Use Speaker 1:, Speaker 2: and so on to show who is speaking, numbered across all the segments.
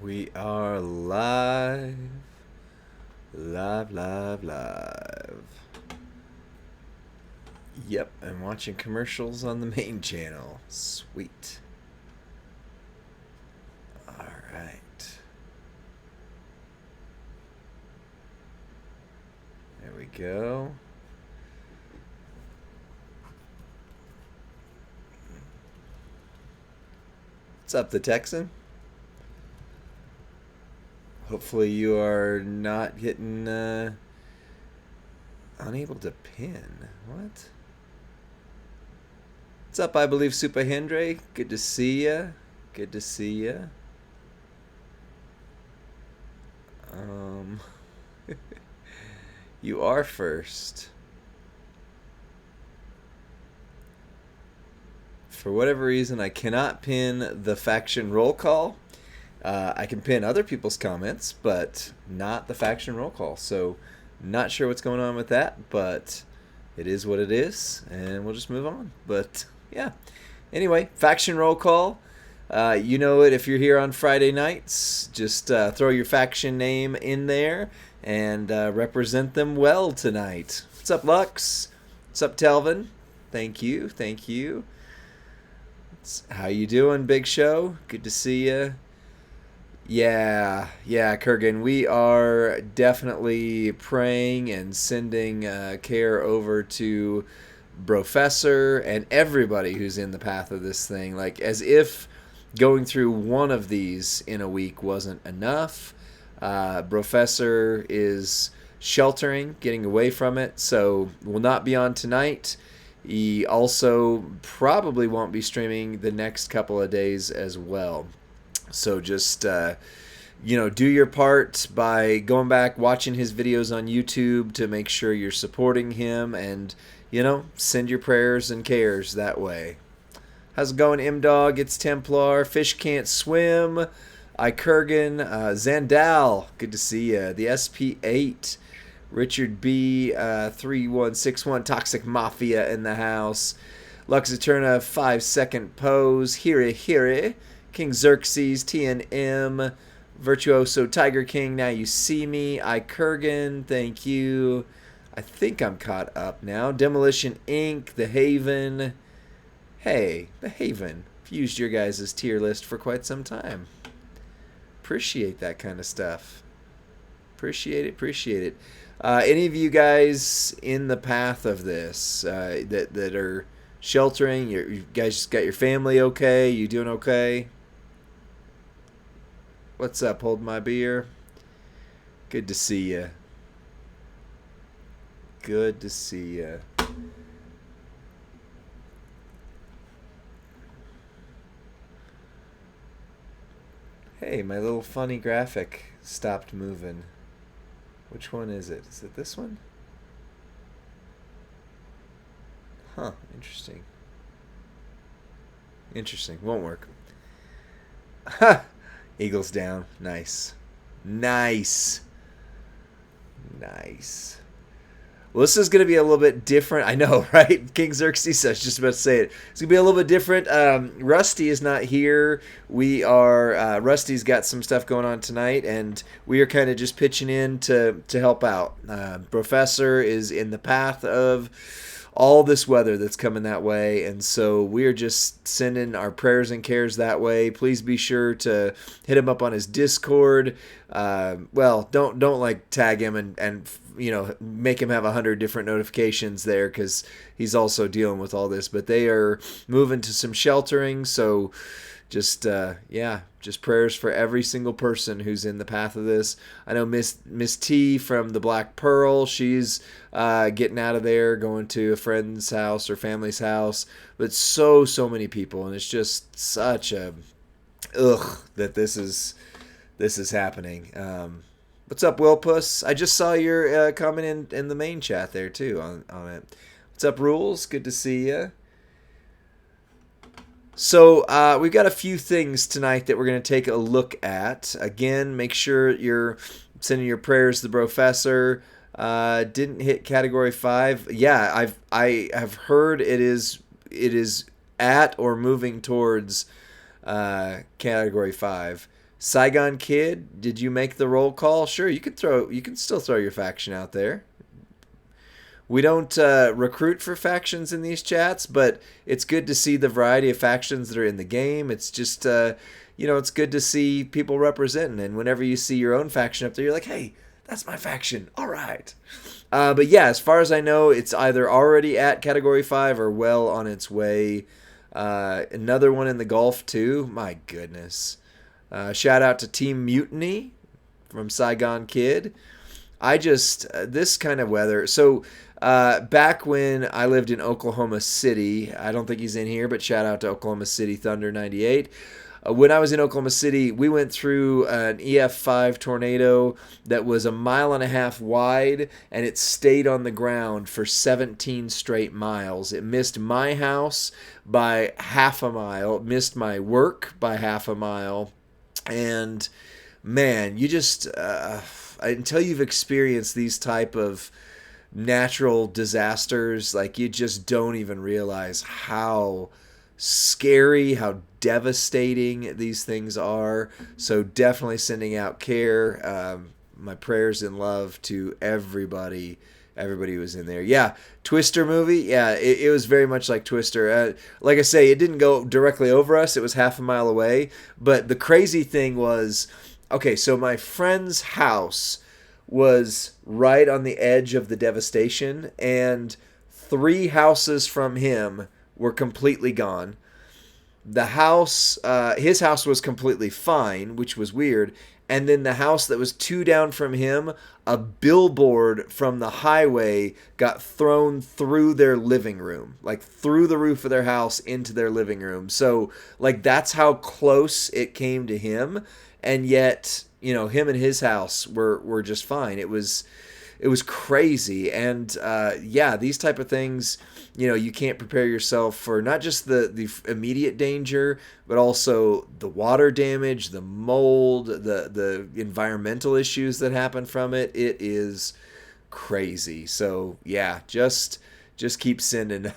Speaker 1: We are live. Live. Yep, I'm watching commercials on the main channel. Sweet. Alright. There we go. What's up, the Texan? Hopefully you are not getting unable to pin. What? What's up, I believe, Super Hendre? Good to see ya. Good to see ya. You are first. For whatever reason, I cannot pin the faction roll call. I can pin other people's comments, but not the faction roll call. So, not sure what's going on with that, but it is what it is, and we'll just move on. But, yeah. Anyway, faction roll call. You know it if you're here on Friday nights. Just throw your faction name in there and represent them well tonight. What's up, Lux? What's up, Telvin? Thank you. How you doing, Big Show? Good to see you. Yeah, Kurgan. We are definitely praying and sending care over to Professor and everybody who's in the path of this thing. Like, as if going through one of these in a week wasn't enough. Professor is sheltering, getting away from it, so will not be on tonight. He also probably won't be streaming the next couple of days as well. So just, do your part by going back, watching his videos on YouTube to make sure you're supporting him and, send your prayers and cares that way. How's it going, M-Dog? It's Templar. Fish Can't Swim. Kurgan. Zandal. Good to see you. The SP8. Richard B. 3161. Toxic Mafia in the house. Lux Eterna. 5-second pose. Hiri. King Xerxes. TNM. Virtuoso Tiger King. Now you see me. Kurgan. Thank you. I think I'm caught up now. Demolition Inc. The Haven. Hey, the Haven. I've used your guys' tier list for quite some time. Appreciate that kind of stuff. Appreciate it. Any of you guys in the path of this that are sheltering, you guys got your family okay? You doing okay? What's up? Hold my beer. Good to see you. Good to see you. Hey, my little funny graphic stopped moving. Which one is it? Is it this one? Huh, interesting. Won't work. Ha! Eagles down. Nice. Well, this is going to be a little bit different. I know, right? King Xerxes, I was just about to say it. It's going to be a little bit different. Rusty is not here. Rusty's got some stuff going on tonight, and we are kind of just pitching in to help out. Professor is in the path of all this weather that's coming that way, and so we're just sending our prayers and cares that way. Please be sure to hit him up on his Discord. Don't like tag him and make him have 100 different notifications there, because he's also dealing with all this. But they are moving to some sheltering, so just prayers for every single person who's in the path of this. I know Miss T from the Black Pearl, she's getting out of there, going to a friend's house or family's house. But so many people, and it's just such a that this is happening. What's up, Wilpuss? I just saw your comment in the main chat there too on it. What's up, Rules? Good to see you. So we've got a few things tonight that we're going to take a look at. Again, make sure you're sending your prayers to the Professor. Didn't hit Category 5. Yeah, I have heard it is at or moving towards Category 5. Saigon Kid, did you make the roll call? Sure, you can still throw your faction out there. We don't recruit for factions in these chats, but it's good to see the variety of factions that are in the game. It's just, it's good to see people representing. And whenever you see your own faction up there, you're like, hey, that's my faction. All right. But yeah, as far as I know, it's either already at Category 5 or well on its way. Another one in the Gulf, too. My goodness. Shout out to Team Mutiny from Saigon Kid. This kind of weather. So, back when I lived in Oklahoma City, I don't think he's in here, but shout out to Oklahoma City Thunder 98. When I was in Oklahoma City, we went through an EF5 tornado that was 1.5 miles wide, and it stayed on the ground for 17 straight miles. It missed my house by 0.5 mile, missed my work by 0.5 mile, and man, you just until you've experienced these type of natural disasters, like you just don't even realize how scary, how devastating these things are. So definitely sending out care, my prayers and love to everybody who was in there. Yeah, Twister movie, yeah, it was very much like Twister. Like I say, it didn't go directly over us, it was 0.5 mile away, but the crazy thing was, okay, so my friend's house was right on the edge of the devastation, and 3 houses from him were completely gone. The house, his house was completely fine, which was weird. And then the house that was 2 down from him, a billboard from the highway got thrown through their living room, like through the roof of their house into their living room. So, like, that's how close it came to him. And yet, him and his house were just fine. It was crazy. And yeah, these type of things, you can't prepare yourself for not just the immediate danger, but also the water damage, the mold, the environmental issues that happen from it. It is crazy. So yeah, just keep sending.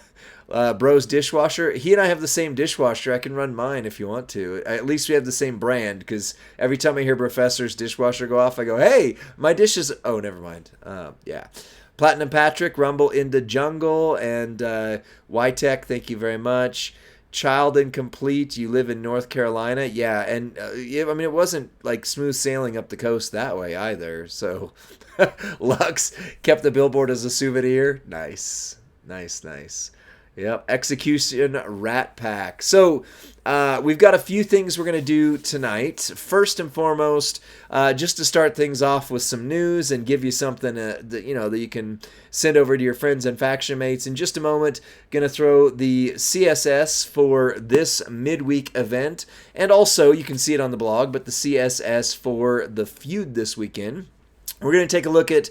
Speaker 1: Bro's dishwasher, he and I have the same dishwasher. I can run mine if you want to. At least we have the same brand, because every time I hear Professor's dishwasher go off, I go, hey, my dish is... Oh, never mind. Yeah. Platinum Patrick, Rumble into Jungle, and YTech, thank you very much. Child Incomplete, you live in North Carolina. Yeah, and it wasn't like smooth sailing up the coast that way either. So Lux kept the billboard as a souvenir. Nice. Yep, Execution Rat Pack. So we've got a few things we're going to do tonight. First and foremost, just to start things off with some news and give you something that you can send over to your friends and faction mates. In just a moment, going to throw the CSS for this midweek event. And also, you can see it on the blog, but the CSS for the feud this weekend. We're going to take a look at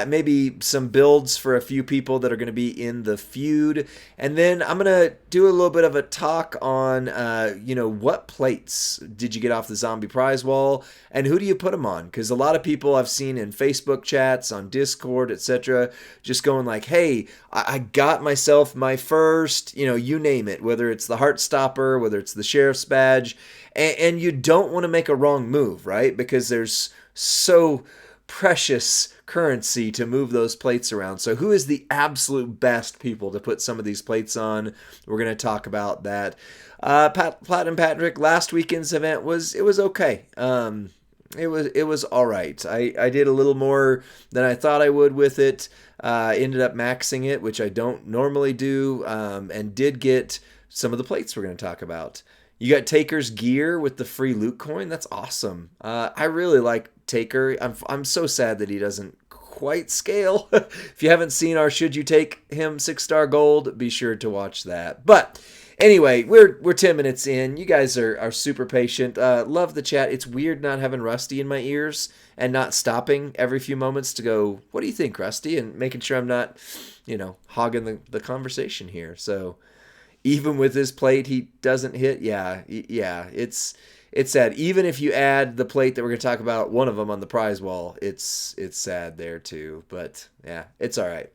Speaker 1: maybe some builds for a few people that are going to be in the feud. And then I'm going to do a little bit of a talk on, what plates did you get off the zombie prize wall and who do you put them on? Because a lot of people I've seen in Facebook chats, on Discord, etc., just going like, hey, I got myself my first, you name it, whether it's the Heartstopper, whether it's the Sheriff's Badge. And you don't want to make a wrong move, right? Because there's so precious currency to move those plates around. So who is the absolute best people to put some of these plates on? We're going to talk about that. Platinum Patrick, last weekend's event was okay. It was all right. I did a little more than I thought I would with it. Ended up maxing it, which I don't normally do, and did get some of the plates we're going to talk about. You got Taker's gear with the free loot coin. That's awesome. I really like Taker. I'm so sad that he doesn't quite scale. If you haven't seen our Should You Take Him 6-star gold, be sure to watch that. But anyway, we're 10 minutes in. You guys are super patient. Love the chat. It's weird not having Rusty in my ears and not stopping every few moments to go, what do you think, Rusty? And making sure I'm not, hogging the conversation here. So even with his plate, he doesn't hit. Yeah, it's sad. Even if you add the plate that we're going to talk about, one of them on the prize wall, it's sad there too. But yeah, it's all right.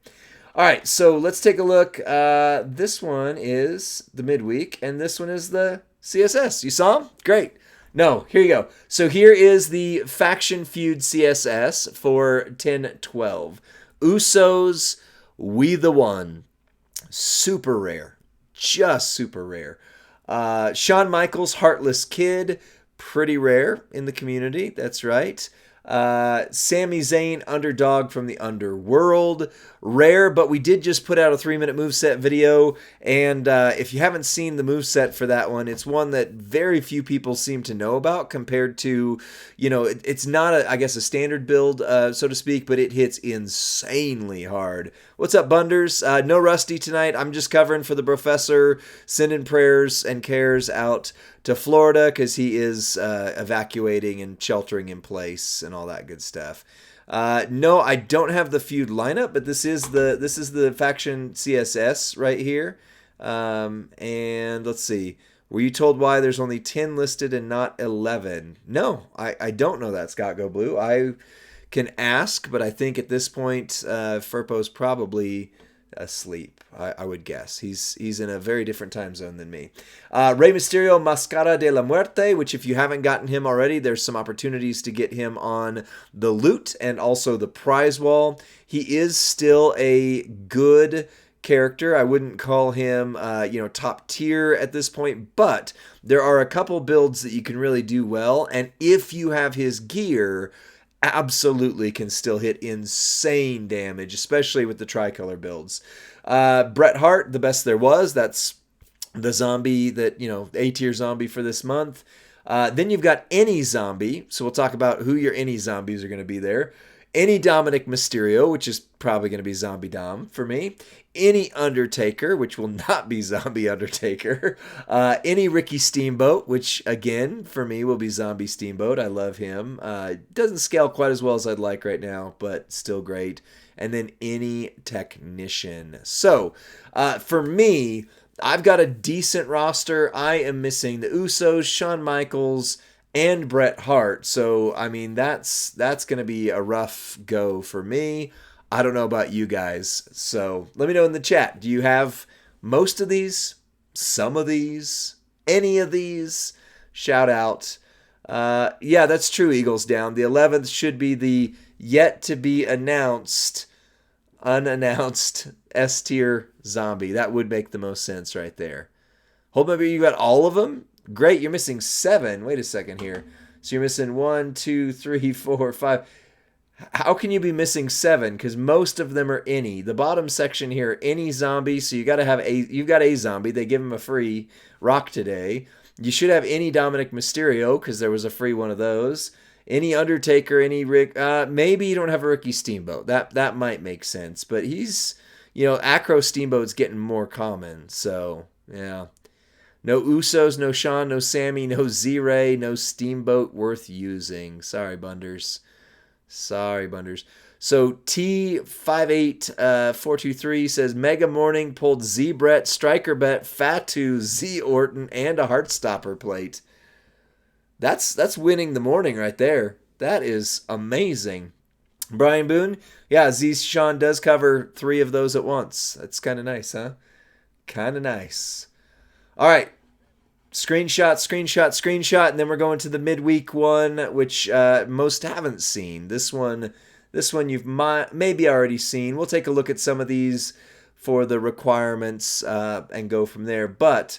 Speaker 1: All right, so let's take a look. This one is the midweek, and this one is the CSS. You saw them? Great. No, here you go. So here is the Faction Feud CSS for 1012. Usos, We the One. Super rare. Just super rare. Shawn Michaels, Heartless Kid. Pretty rare in the community. That's right. Sami Zayn, Underdog from the Underworld. Rare, but we did just put out a 3-minute moveset video. And if you haven't seen the moveset for that one, it's one that very few people seem to know about compared to, it's not, I guess, a standard build, so to speak, but it hits insanely hard. What's up, Bunders? No Rusty tonight. I'm just covering for the professor, sending prayers and cares out to Florida because he is evacuating and sheltering in place and all that good stuff. No, I don't have the feud lineup, but this is the faction CSS right here. And let's see. Were you told why there's only 10 listed and not 11? No, I don't know that, Scott Go Blue. I can ask, but I think at this point, Furpo's probably asleep, I would guess. He's in a very different time zone than me. Rey Mysterio, Mascara de la Muerte, which if you haven't gotten him already, there's some opportunities to get him on the loot and also the prize wall. He is still a good character. I wouldn't call him, top tier at this point, but there are a couple builds that you can really do well, and if you have his gear, absolutely can still hit insane damage, especially with the tricolor builds. Bret Hart, the best there was. That's the zombie that, A-tier zombie for this month. Then you've got any zombie. So we'll talk about who your any zombies are going to be there. Any Dominic Mysterio, which is probably going to be Zombie Dom for me. Any Undertaker, which will not be Zombie Undertaker. Any Ricky Steamboat, which again for me will be Zombie Steamboat. I love him. Doesn't scale quite as well as I'd like right now, but still great. And then any Technician. So for me, I've got a decent roster. I am missing the Usos, Shawn Michaels, and Bret Hart. So, I mean, that's going to be a rough go for me. I don't know about you guys. So, let me know in the chat. Do you have most of these? Some of these? Any of these? Shout out. Yeah, that's true, Eagles Down. The 11th should be the yet to be announced, unannounced S-tier zombie. That would make the most sense right there. Hold on, you got all of them? Great, you're missing 7. Wait a second here. So you're missing 1, 2, 3, 4, 5. How can you be missing 7? Because most of them are any. The bottom section here, any zombie. So you got to have you've got a zombie. They give him a free rock today. You should have any Dominic Mysterio because there was a free one of those. Any Undertaker, any Rick. Maybe you don't have a Ricky Steamboat. That might make sense. But he's, Acro Steamboat's getting more common. So yeah. No Usos, no Shawn, no Sammy, no Z-Ray, no Steamboat worth using. Sorry, Bunders. So T58423 says, Mega Morning pulled Z-Brett, Striker Bet, Fatu, Z Orton, and a Heartstopper plate. That's winning the morning right there. That is amazing. Brian Boone, yeah, Z-Shawn does cover 3 of those at once. That's kind of nice, huh? Kind of nice. All right, screenshot, and then we're going to the midweek one, which most haven't seen. This one you've maybe already seen. We'll take a look at some of these for the requirements and go from there. But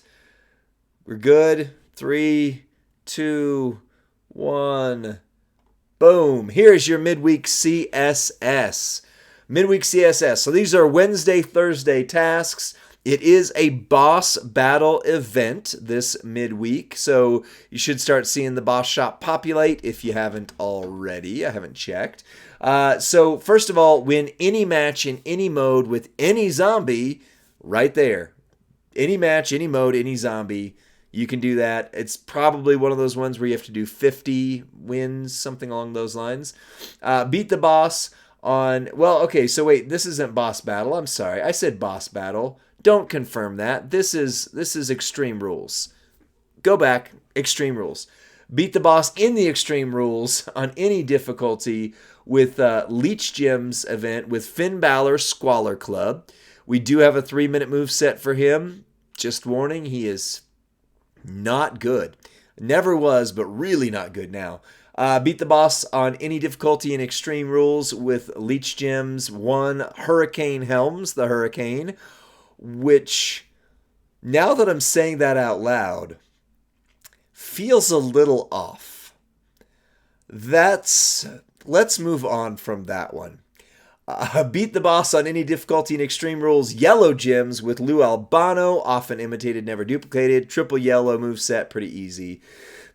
Speaker 1: we're good. 3, 2, 1. Boom. Here's your midweek CSS. So these are Wednesday, Thursday tasks. It is a boss battle event this midweek, so you should start seeing the boss shop populate if you haven't already. I haven't checked. So first of all, win any match in any mode with any zombie right there. Any match, any mode, any zombie. You can do that. It's probably one of those ones where you have to do 50 wins, something along those lines. Beat the boss on... Well, okay, so wait. This isn't boss battle. I'm sorry. I said boss battle. Don't confirm that. This is Extreme Rules. Go back. Extreme Rules. Beat the boss in the Extreme Rules on any difficulty with Leech Gems event with Finn Balor Squalor Club. We do have a 3-minute move set for him. Just warning, he is not good. Never was, but really not good now. Beat the boss on any difficulty in Extreme Rules with Leech Gems. 1, Hurricane Helms, the Hurricane, which, now that I'm saying that out loud, feels a little off. Let's move on from that one. Beat the boss on any difficulty in Extreme Rules. Yellow Gems with Lou Albano, often imitated, never duplicated. Triple yellow moveset, pretty easy.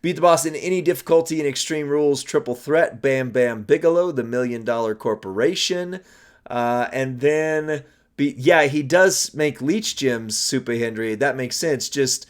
Speaker 1: Beat the boss in any difficulty in Extreme Rules. Triple threat, Bam Bam Bigelow, the $1 Million Corporation. And then, he does make Leech Gems Super Henry. That makes sense. Just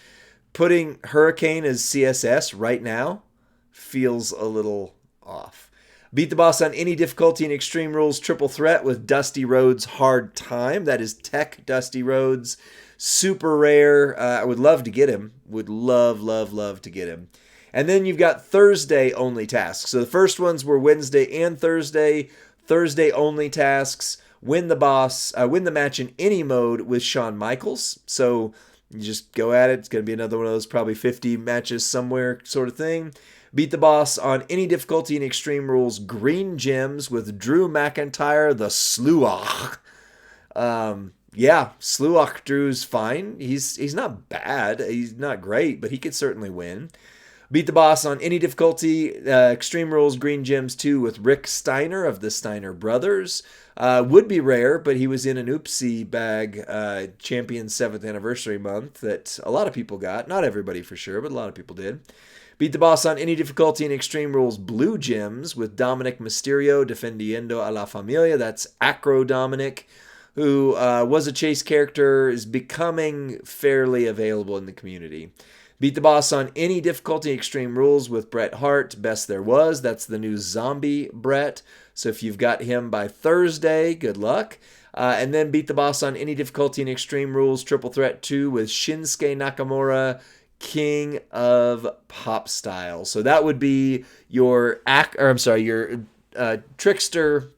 Speaker 1: putting Hurricane as CSS right now feels a little off. Beat the boss on any difficulty in Extreme Rules. Triple threat with Dusty Rhodes Hard Time. That is Tech Dusty Rhodes. Super rare. I would love to get him. Would love to get him. And then you've got Thursday only tasks. So the first ones were Wednesday and Thursday. Thursday only tasks. Win the match in any mode with Shawn Michaels. So you just go at it. It's going to be another one of those probably 50 matches somewhere sort of thing. Beat the boss on any difficulty in Extreme Rules. Green Gems with Drew McIntyre, the Sluach. Sluach Drew's fine. He's not bad. He's not great, but he could certainly win. Beat the boss on any difficulty. Extreme Rules Green Gems 2 with Rick Steiner of the Steiner Brothers. Would be rare, but he was in an oopsie bag Champion 7th Anniversary month that a lot of people got. Not everybody for sure, but a lot of people did. Beat the boss on any difficulty in Extreme Rules Blue Gems with Dominic Mysterio, Defendiendo a la Familia. That's Acro Dominic, who was a chase character, is becoming fairly available in the community. Beat the boss on any difficulty in Extreme Rules with Bret Hart, Best There Was. That's the new zombie Bret. So if you've got him by Thursday, good luck. And then beat the boss on any difficulty in Extreme Rules Triple Threat 2 with Shinsuke Nakamura, King of Pop Style. So that would be your Trickster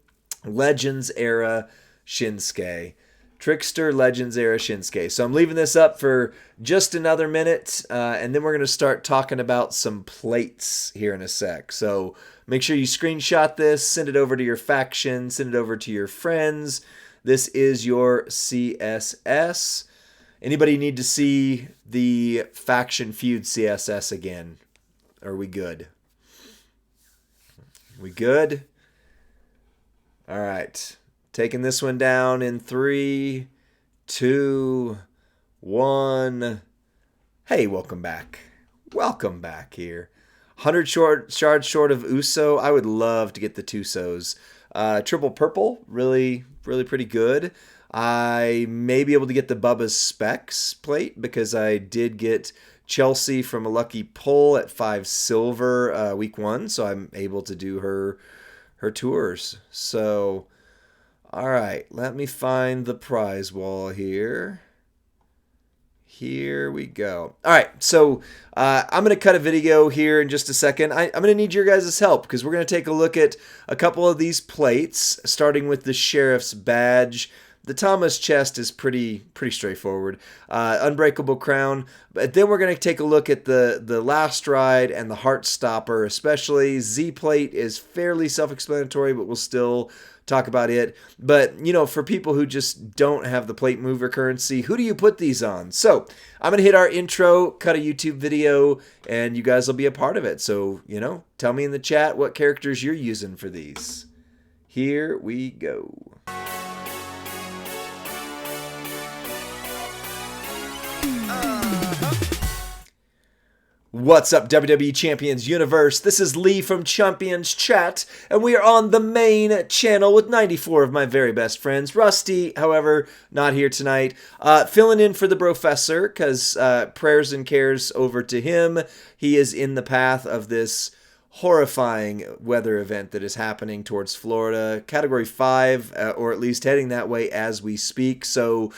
Speaker 1: Legends era Shinsuke. Trickster Legends era Shinsuke. So I'm leaving this up for just another minute, and then we're going to start talking about some plates here in a sec. So make sure you screenshot this, send it over to your faction, send it over to your friends. This is your CSS. Anybody need to see the faction feud CSS again? Are we good? We good? All right. Taking this one down in 3, 2, 1. Hey, welcome back. Welcome back here. 100 shards short of Uso. I would love to get the Tusos. Triple purple, really pretty good. I may be able to get the Bubba's Specs plate because I did get Chelsea from a lucky pull at 5 silver week 1, so I'm able to do her tours. So, all right, let me find the prize wall here. Here we go. All right, so I'm going to cut a video here in just a second. I'm going to need your guys' help because we're going to take a look at a couple of these plates, starting with the Sheriff's Badge. The Thomas chest is pretty straightforward. Unbreakable Crown. But then we're going to take a look at the Last Ride and the Heartstopper especially. Z-Plate is fairly self-explanatory, but we'll still talk about it. But, for people who just don't have the plate mover currency, who do you put these on? So, I'm going to hit our intro, cut a YouTube video, and you guys will be a part of it. So, tell me in the chat what characters you're using for these. Here we go. What's up, WWE Champions Universe? This is Lee from Champions Chat, and we are on the main channel with 94 of my very best friends. Rusty, however, not here tonight. Filling in for the Professor, because prayers and cares over to him. He is in the path of this horrifying weather event that is happening towards Florida. Category 5, or at least heading that way as we speak. So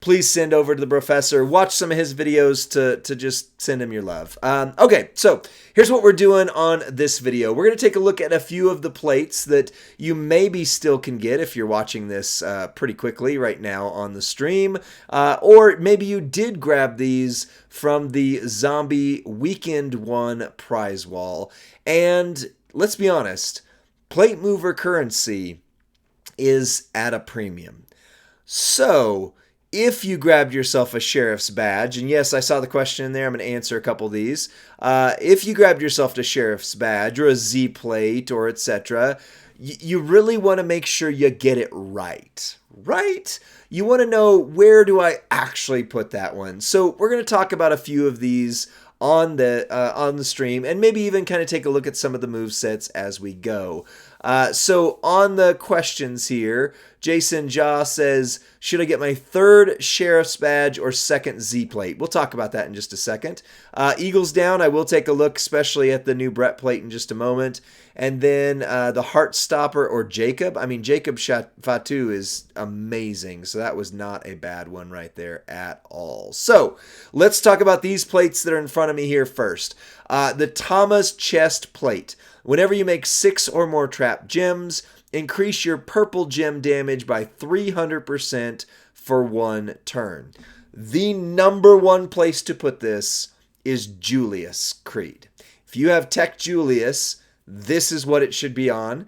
Speaker 1: please send over to the professor. Watch some of his videos to just send him your love. Okay, so here's what we're doing on this video. We're going to take a look at a few of the plates that you maybe still can get if you're watching this pretty quickly right now on the stream. Or maybe you did grab these from the Zombie Weekend 1 prize wall. And let's be honest, plate mover currency is at a premium. So if you grabbed yourself a sheriff's badge, and yes, I saw the question in there, I'm going to answer a couple of these. If you grabbed yourself a sheriff's badge or a Z plate or etc., you really want to make sure you get it right. Right? You want to know, where do I actually put that one? So we're going to talk about a few of these on the stream, and maybe even kind of take a look at some of the move sets as we go. So on the questions here, Jason Jaw says, should I get my third sheriff's badge or second Z plate? We'll talk about that in just a second. Eagles Down, I will take a look, especially at the new Brett plate in just a moment. And then the Heartstopper or Jacob. I mean, Jacob Fatu is amazing, so that was not a bad one right there at all. So let's talk about these plates that are in front of me here first. The Tama's Chest plate. Whenever you make 6 or more trap gems, increase your purple gem damage by 300% for 1 turn. The number one place to put this is Julius Creed. If you have Tech Julius, this is what it should be on.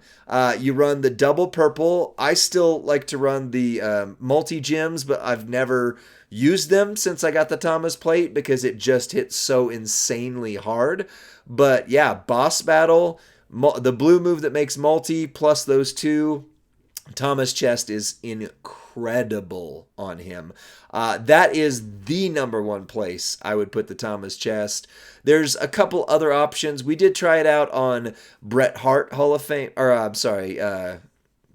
Speaker 1: You run the double purple. I still like to run the multi-gems, but I've never used them since I got the Thomas plate because it just hits so insanely hard. But yeah, boss battle, the blue move that makes multi plus those 2, Thomas Chest is incredible on him. That is the number one place I would put the Thomas Chest. There's a couple other options. We did try it out on Bret Hart Hall of Fame, or I'm sorry,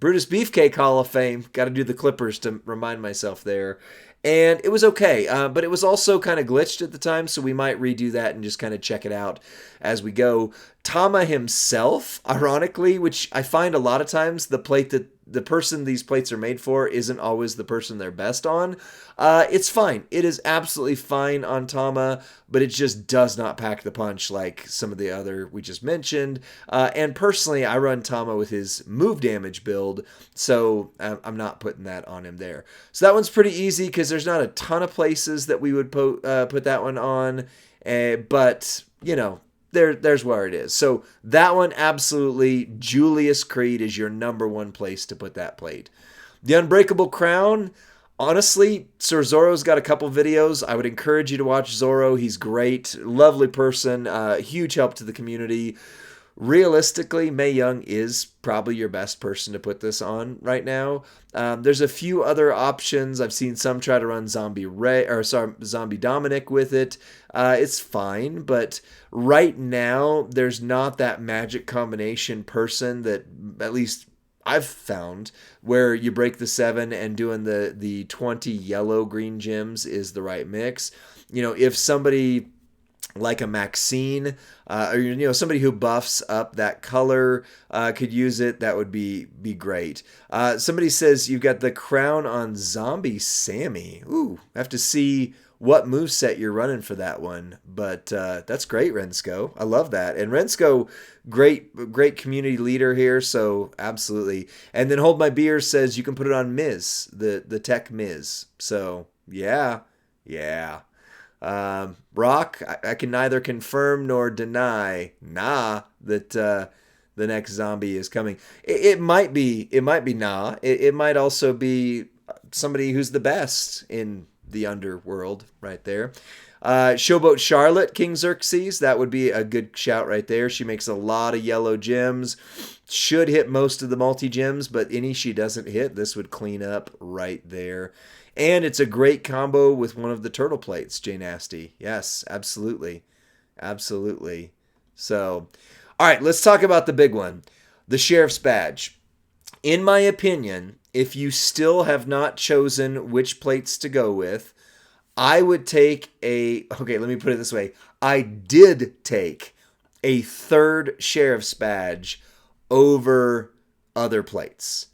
Speaker 1: Brutus Beefcake Hall of Fame. Got to do the Clippers to remind myself there. And it was okay, but it was also kind of glitched at the time, so we might redo that and just kind of check it out as we go. Tama himself, ironically, which I find a lot of times the plate that the person these plates are made for isn't always the person they're best on. It's fine. It is absolutely fine on Tama, but it just does not pack the punch like some of the other we just mentioned. And personally, I run Tama with his move damage build, so I'm not putting that on him there. So that one's pretty easy because there's not a ton of places that we would put that one on, but you know, there's where it is. So that one, absolutely, Julius Creed is your number one place to put that plate. The Unbreakable Crown, honestly, Sir Zorro's got a couple videos. I would encourage you to watch Zorro. He's great, lovely person, huge help to the community. Realistically, Mae Young is probably your best person to put this on right now. There's a few other options. I've seen some try to run Zombie Dominic with it. It's fine, but right now there's not that magic combination person that at least I've found where you break the 7 and doing the 20 yellow green gems is the right mix. You know, if somebody like a Maxine, or somebody who buffs up that color could use it, that would be great. Somebody says you've got the crown on Zombie Sammy. Ooh, I have to see what moveset you're running for that one. But that's great, Rensko. I love that. And Rensko, great community leader here, so absolutely. And then Hold My Beer says you can put it on Miz, the Tech Miz. So yeah. Rock, I can neither confirm nor deny that the next zombie is coming. It might be nah. It might also be somebody who's the best in the underworld right there. Showboat Charlotte, King Xerxes, that would be a good shout right there. She makes a lot of yellow gems. Should hit most of the multi-gems, but any she doesn't hit, this would clean up right there. And it's a great combo with one of the turtle plates, Jay Nasty. Yes, absolutely. Absolutely. So, all right, let's talk about the big one, the Sheriff's Badge. In my opinion, if you still have not chosen which plates to go with, I would take okay, let me put it this way. I did take a third Sheriff's Badge over other plates.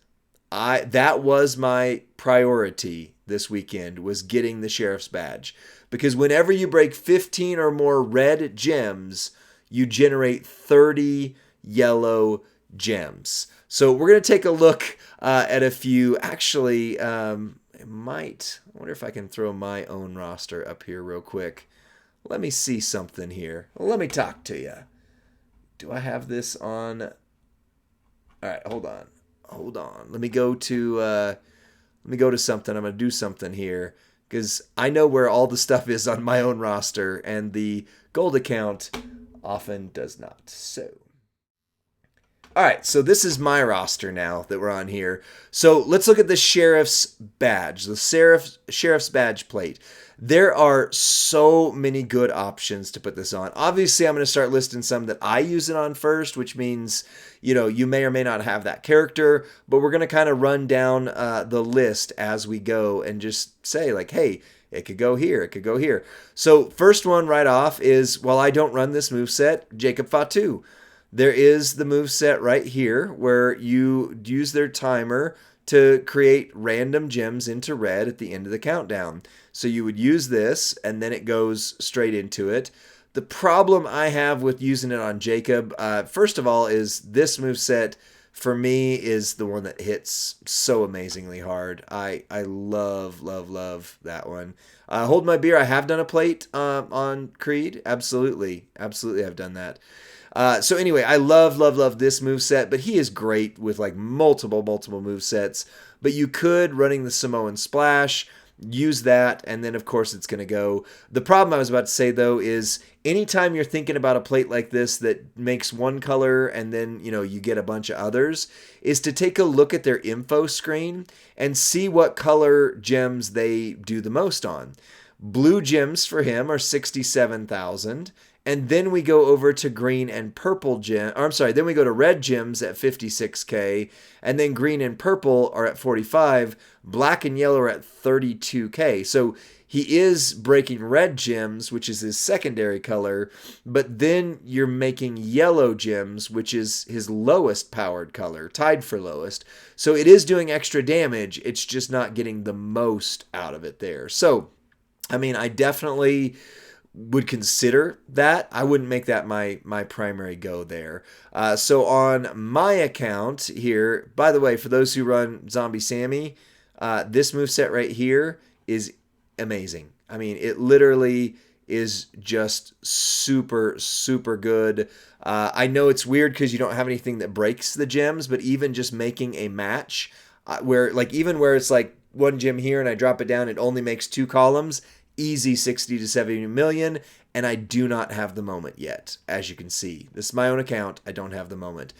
Speaker 1: That was my priority this weekend was getting the Sheriff's Badge. Because whenever you break 15 or more red gems, you generate 30 yellow gems. So we're going to take a look at a few. Actually, I wonder if I can throw my own roster up here real quick. Let me see something here. Let me talk to you. Do I have this on? All right, hold on. Let me go to something. I'm going to do something here because I know where all the stuff is on my own roster, and the gold account often does not. So, all right, so this is my roster now that we're on here. So let's look at the Sheriff's Badge, the Sheriff's Badge plate. There are so many good options to put this on. Obviously, I'm going to start listing some that I use it on first, which means, you may or may not have that character, but we're going to kind of run down the list as we go and just say, like, hey, it could go here, it could go here. So first one right off is, while I don't run this moveset, Jacob Fatu. There is the moveset right here where you use their timer to create random gems into red at the end of the countdown. So you would use this, and then it goes straight into it. The problem I have with using it on Jacob, first of all, is this moveset, for me, is the one that hits so amazingly hard. I love, love, love that one. Hold My Beer, I have done a plate on Creed. Absolutely. Absolutely I've done that. So anyway, I love this moveset, but he is great with like multiple movesets. But you could, running the Samoan Splash, use that, and then of course it's going to go. The problem I was about to say though is anytime you're thinking about a plate like this that makes one color and then you get a bunch of others, is to take a look at their info screen and see what color gems they do the most on. Blue gems for him are 67,000. And then we go over to green and purple then we go to red gems at 56K, and then green and purple are at 45, black and yellow are at 32K. So he is breaking red gems, which is his secondary color, but then you're making yellow gems, which is his lowest powered color, tied for lowest. So it is doing extra damage, it's just not getting the most out of it there. So, I definitely would consider that. I wouldn't make that my primary go there. So on my account here, by the way, for those who run Zombie Sammy, this moveset right here is amazing. It literally is just super, super good. I know it's weird because you don't have anything that breaks the gems, but even just making a match where it's like one gem here and I drop it down, it only makes 2 columns. Easy 60 to 70 million, and I do not have the moment yet, as you can see. This is my own account. I don't have the moment.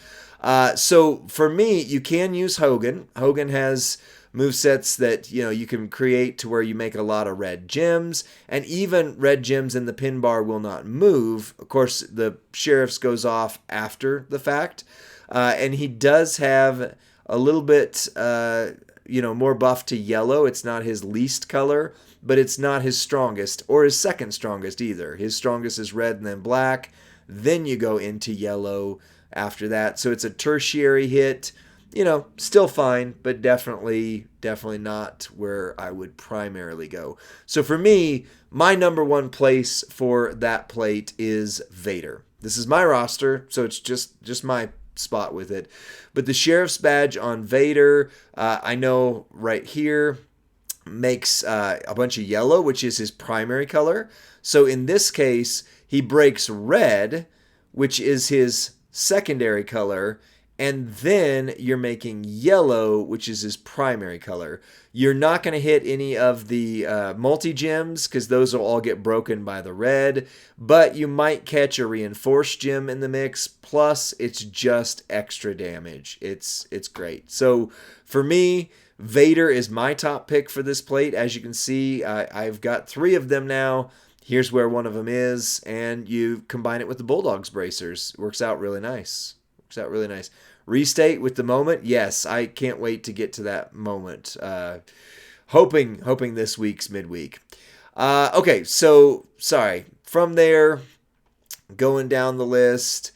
Speaker 1: So for me, you can use Hogan. Hogan has movesets that you can create to where you make a lot of red gems, and even red gems in the pin bar will not move. Of course, the Sheriff's goes off after the fact, and he does have a little bit more buff to yellow. It's not his least color, but it's not his strongest or his second strongest either. His strongest is red and then black. Then you go into yellow after that. So it's a tertiary hit. Still fine, but definitely not where I would primarily go. So for me, my number one place for that plate is Vader. This is my roster, so it's just my spot with it. But the Sheriff's Badge on Vader, I know right here, makes a bunch of yellow, which is his primary color. So in this case, he breaks red, which is his secondary color, and then you're making yellow, which is his primary color. You're not going to hit any of the multi-gems because those will all get broken by the red, but you might catch a reinforced gem in the mix, plus it's just extra damage. It's great. So for me, Vader is my top pick for this plate. As you can see, I've got 3 of them now. Here's where one of them is, and you combine it with the Bulldogs bracers. Works out really nice. Restate with the moment. Yes, I can't wait to get to that moment. Hoping this week's midweek. Okay, so sorry. From there, going down the list.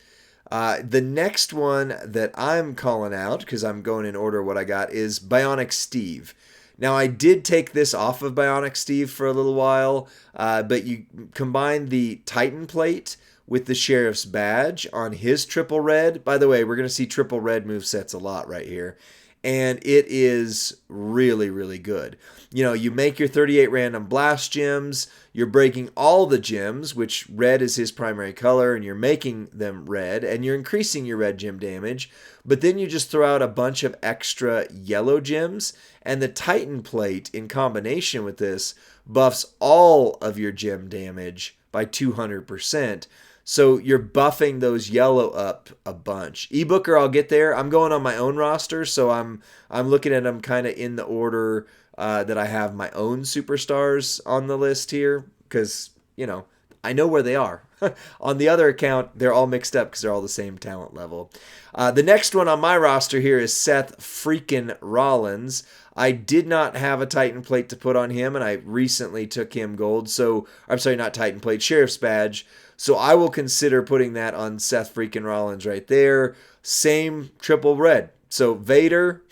Speaker 1: The next one that I'm calling out, because I'm going in order what I got, is Bionic Steve. Now, I did take this off of Bionic Steve for a little while, but you combine the Titan plate with the Sheriff's badge on his triple red. By the way, we're going to see triple red movesets a lot right here. And it is really, really good. You know, you make your 38 random blast gems, you're breaking all the gems, which red is his primary color, and you're making them red, and you're increasing your red gem damage, but then you just throw out a bunch of extra yellow gems, and the Titan plate, in combination with this, buffs all of your gem damage by 200%. So you're buffing those yellow up a bunch. Ebooker, I'll get there. I'm going on my own roster, so I'm looking at them kind of in the order that I have my own superstars on the list here, because, you know, I know where they are. On the other account, they're all mixed up because they're all the same talent level. The next one on my roster here is Seth freaking Rollins. I did not have a Titan plate to put on him, and I recently took him gold. So, I'm sorry, not Titan plate, Sheriff's badge. So I will consider putting that on Seth freaking Rollins right there. Same triple red. So Vader,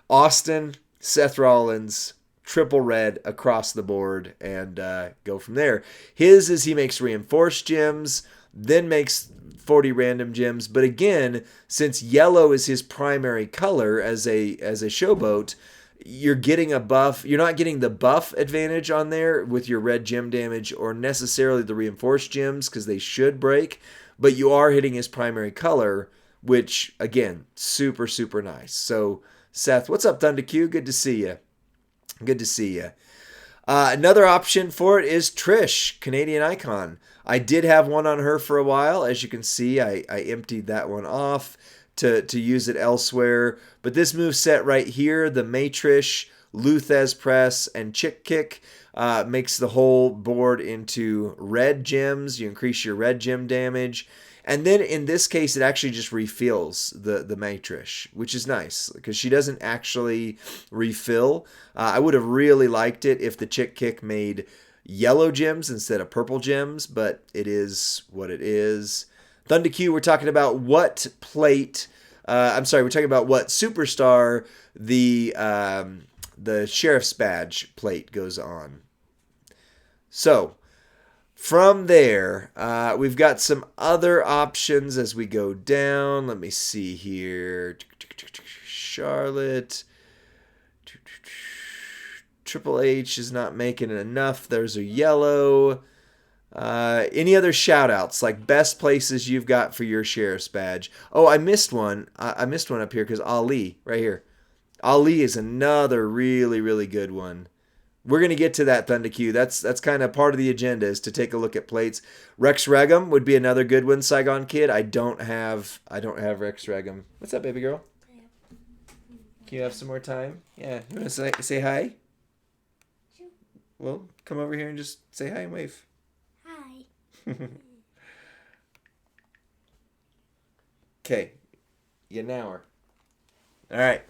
Speaker 1: Austin, Seth Rollins, triple red across the board, and go from there. His is he makes reinforced gems, then makes 40 random gems. But again, since yellow is his primary color as a showboat, you're getting a buff. You're not getting the buff advantage on there with your red gem damage or necessarily the reinforced gems because they should break, but you are hitting his primary color, which, again, super, super nice. So, Seth, what's up, Thunder Q? Good to see you. Good to see you. Another option for it is Trish, Canadian Icon. I did have one on her for a while. As you can see, I emptied that one off to use it elsewhere. But this move set right here, the Matrish, Luthez Press, and Chick Kick, makes the whole board into red gems. You increase your red gem damage. And then in this case, it actually just refills the Matrish, which is nice because she doesn't actually refill. I would have really liked it if the Chick Kick made yellow gems instead of purple gems, but it is what it is. Thunder Q, we're talking about what plate. We're talking about what superstar the Sheriff's Badge plate goes on. So, from there, we've got some other options as we go down. Let me see here. Charlotte. Triple H is not making it enough. There's a yellow. Any other shout-outs, like best places you've got for your Sheriff's Badge? Oh, I missed one. I missed one up here because Ali, right here. Ali is another really, really good one. We're going to get to that, Thunder Q. That's kind of part of the agenda is to take a look at plates. Rex Regum would be another good one, Saigon Kid. I don't have Rex Regum. What's up, baby girl? Can you have some more time? Yeah. You want to say hi? Sure. Well, come over here and just say hi and wave. Hi. Okay. You now are. All right.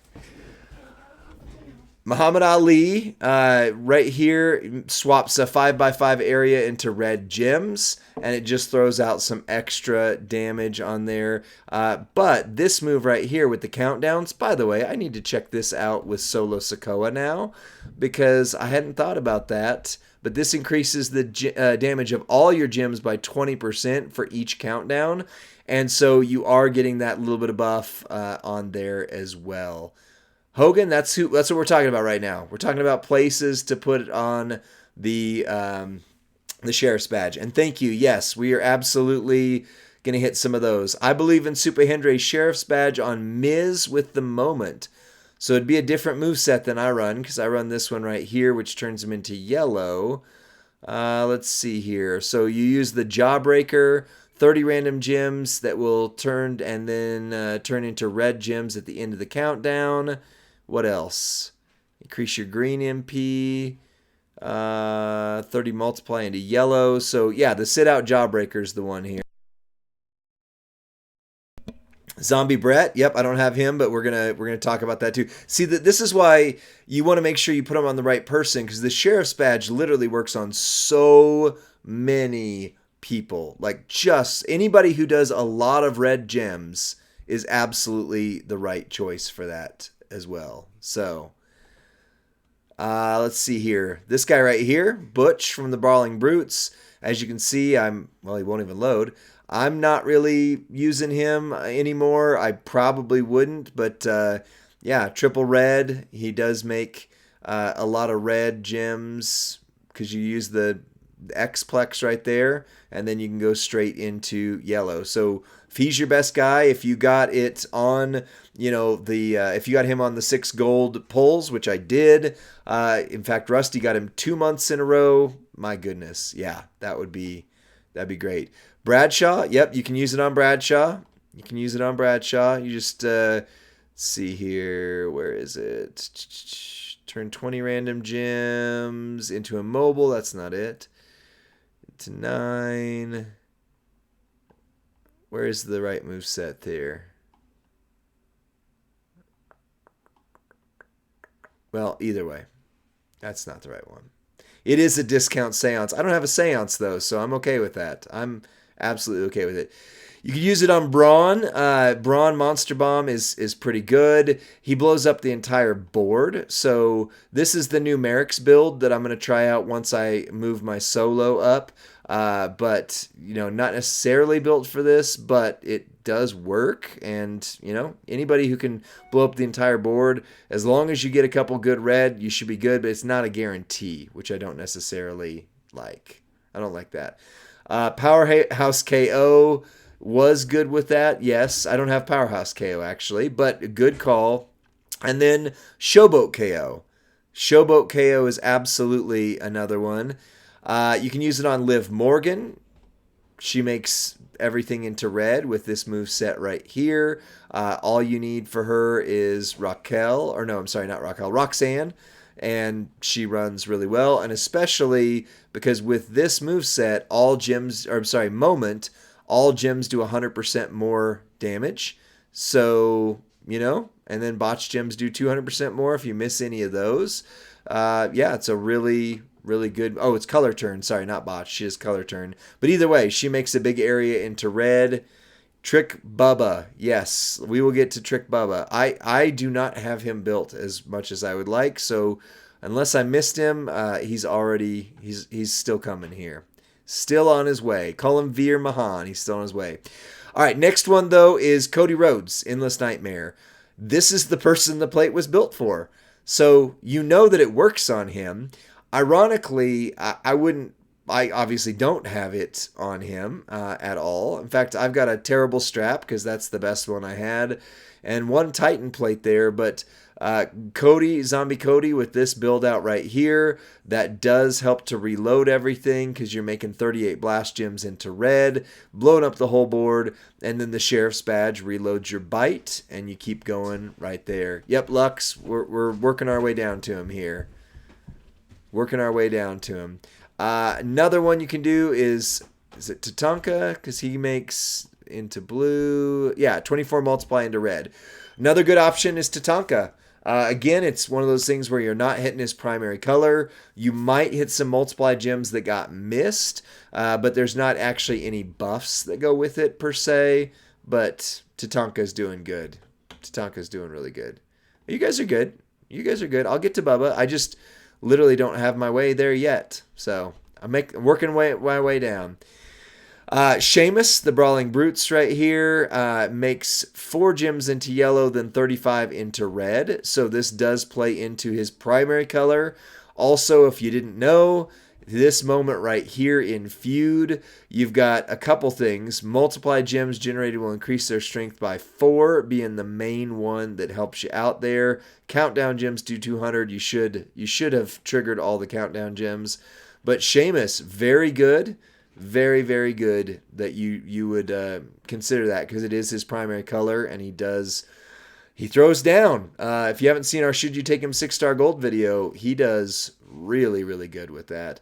Speaker 1: Muhammad Ali, right here, swaps a 5x5 area into red gems, and it just throws out some extra damage on there. But this move right here with the countdowns, by the way, I need to check this out with Solo Sokoa now, because I hadn't thought about that. But this increases the damage of all your gems by 20% for each countdown, and so you are getting that little bit of buff on there as well. Hogan, that's what we're talking about right now. We're talking about places to put it on the Sheriff's Badge. And thank you. Yes, we are absolutely going to hit some of those. I believe in Super Hendre's Sheriff's Badge on Miz with the Moment. So it'd be a different moveset than I run, because I run this one right here, which turns him into yellow. Let's see here. So you use the Jawbreaker, 30 random gems that will turn and then turn into red gems at the end of the countdown. What else? Increase your green MP. 30 multiply into yellow. So yeah, the sit out Jawbreaker is the one here. Zombie Brett, yep, I don't have him, but we're gonna talk about that too. See, that this is why you want to make sure you put him on the right person, because the Sheriff's Badge literally works on so many people. Like, just anybody who does a lot of red gems is absolutely the right choice for that as well. So Let's see here. This guy right here, Butch from the Brawling Brutes. As you can see, well, he won't even load. I'm not really using him anymore. I probably wouldn't, but yeah, triple red. He does make a lot of red gems because you use the X-Plex right there, and then you can go straight into yellow. So if he's your best guy, if you got it on, if you got him on the 6 gold pulls, which I did, in fact, Rusty got him 2 months in a row. My goodness, yeah, that'd be great. Bradshaw, yep, you can use it on Bradshaw. You can use it on Bradshaw. You just see here, where is it? Turn 20 random gems into a mobile. That's not it. To 9. Where's the right move set there? Well, either way, that's not the right one. It is a discount seance. I don't have a seance though, so I'm okay with that. I'm absolutely okay with it. You can use it on Braun. Braun Monster Bomb is pretty good. He blows up the entire board. So this is the numerics build that I'm going to try out once I move my solo up. But, not necessarily built for this, but it does work. And, anybody who can blow up the entire board, as long as you get a couple good red, you should be good. But it's not a guarantee, which I don't necessarily like. I don't like that. Powerhouse KO was good with that. Yes, I don't have Powerhouse KO actually, but a good call. And then Showboat KO. Showboat KO is absolutely another one. You can use it on Liv Morgan. She makes everything into red with this move set right here. All you need for her is Roxanne, and she runs really well. And especially because with this move set, Moment, all gems do 100% more damage. So, and then botch gems do 200% more if you miss any of those. Yeah, it's a really, really good. Oh, it's color turn. Sorry, not botch. She is color turn. But either way, she makes a big area into red. Trick Bubba. Yes, we will get to Trick Bubba. I do not have him built as much as I would like. So unless I missed him, he's still coming here. Still on his way. Call him Veer Mahan. He's still on his way. All right, next one, though, is Cody Rhodes, Endless Nightmare. This is the person the plate was built for. So you know that it works on him. Ironically, I obviously don't have it on him at all. In fact, I've got a terrible strap because that's the best one I had. And one Titan plate there, but Zombie Cody with this build out right here, that does help to reload everything because you're making 38 blast gems into red, blowing up the whole board, and then the Sheriff's Badge reloads your bite, and you keep going right there. Yep, Lux, we're working our way down to him here. Another one you can do is it Tatanka? Because he makes into blue. Yeah, 24 multiply into red. Another good option is Tatanka. Again, it's one of those things where you're not hitting his primary color. You might hit some multiply gems that got missed, but there's not actually any buffs that go with it per se. But Tatanka's doing good. Tatanka's doing really good. You guys are good. I'll get to Bubba. I just literally don't have my way there yet. So I'm working my way down. Sheamus, the Brawling Brutes right here, makes 4 gems into yellow, then 35 into red. So this does play into his primary color. Also, if you didn't know, this moment right here in Feud, you've got a couple things. Multiply gems generated will increase their strength by 4, being the main one that helps you out there. Countdown gems do 200. You should have triggered all the countdown gems. But Sheamus, very good. Very, very good that you would consider that because it is his primary color and he throws down. If you haven't seen our Should You Take Him 6-star gold video, he does really, really good with that.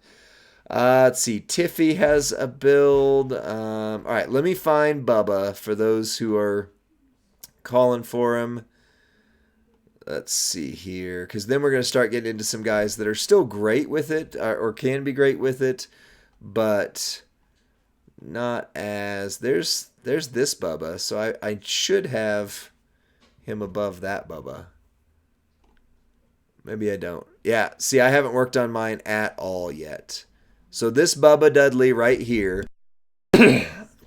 Speaker 1: Let's see. Tiffy has a build. All right, let me find Bubba for those who are calling for him. Let's see here, because then we're going to start getting into some guys that are still great with it or can be great with it, but not as there's this Bubba, so I should have him above that Bubba. Maybe I don't. Yeah, see, I haven't worked on mine at all yet. So this Bubba Dudley right here,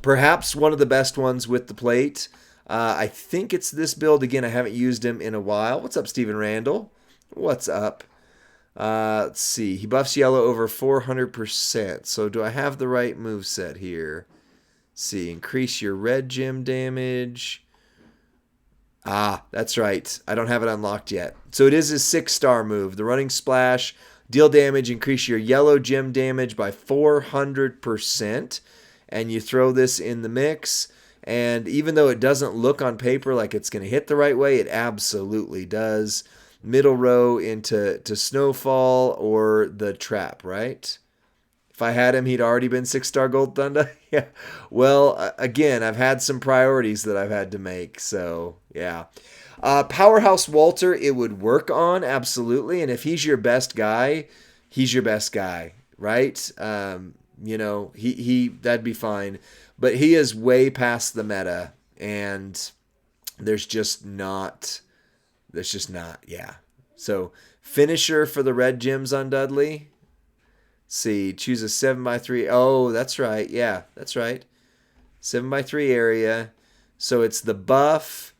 Speaker 1: perhaps one of the best ones with the plate. I think it's this build. Again, I haven't used him in a while. What's up, Steven Randall? What's up? Let's see. He buffs yellow over 400%. So do I have the right move set here? Let's see. Increase your red gem damage. Ah, that's right. I don't have it unlocked yet. So it is his 6-star move. The running splash. Deal damage. Increase your yellow gem damage by 400%. And you throw this in the mix. And even though it doesn't look on paper like it's going to hit the right way, it absolutely does. Middle row into Snowfall or the Trap, right? If I had him, he'd already been 6-star Gold Thunder. Yeah. Well, again, I've had some priorities that I've had to make. So, yeah. Powerhouse Walter, it would work on, absolutely. And if he's your best guy, he's your best guy, right? You know, that'd be fine. But he is way past the meta. And there's just not, yeah. So, finisher for the red gems on Dudley. See, choose a 7x3. Oh, that's right. Yeah, that's right. 7x3 area. So it's the buff,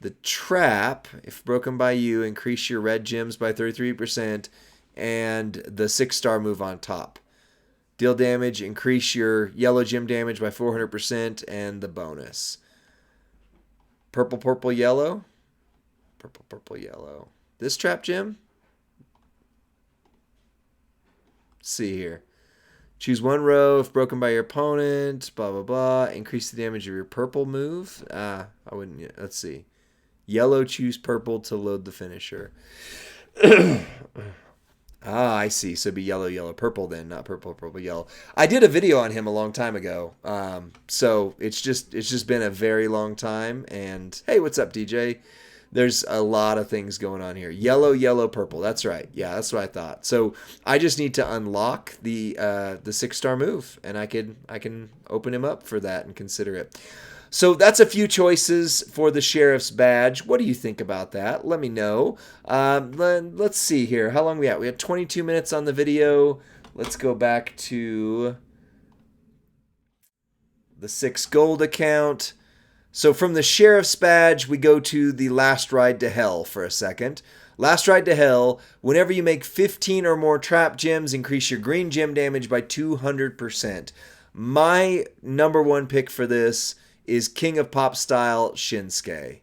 Speaker 1: the trap, if broken by you, increase your red gems by 33%, and the 6-star move on top. Deal damage, increase your yellow gem damage by 400%, and the bonus. Purple, purple, yellow. Purple, purple, yellow. This trap gem? See here. Choose one row if broken by your opponent. Blah, blah, blah. Increase the damage of your purple move. I wouldn't yet. Let's see. Yellow, choose purple to load the finisher. I see. So it'd be yellow, yellow, purple then, not purple, purple, yellow. I did a video on him a long time ago. So it's just been a very long time. And hey, what's up, DJ? There's a lot of things going on here. Yellow, yellow, purple. That's right. Yeah, that's what I thought. So I just need to unlock the 6-star move, and I can open him up for that and consider it. So that's a few choices for the Sheriff's Badge. What do you think about that? Let me know. Let's see here. How long we at? We had 22 minutes on the video. Let's go back to the 6 gold account. So from the Sheriff's Badge, we go to the Last Ride to Hell for a second. Last Ride to Hell, whenever you make 15 or more trap gems, increase your green gem damage by 200%. My number one pick for this is King of Pop Style Shinsuke.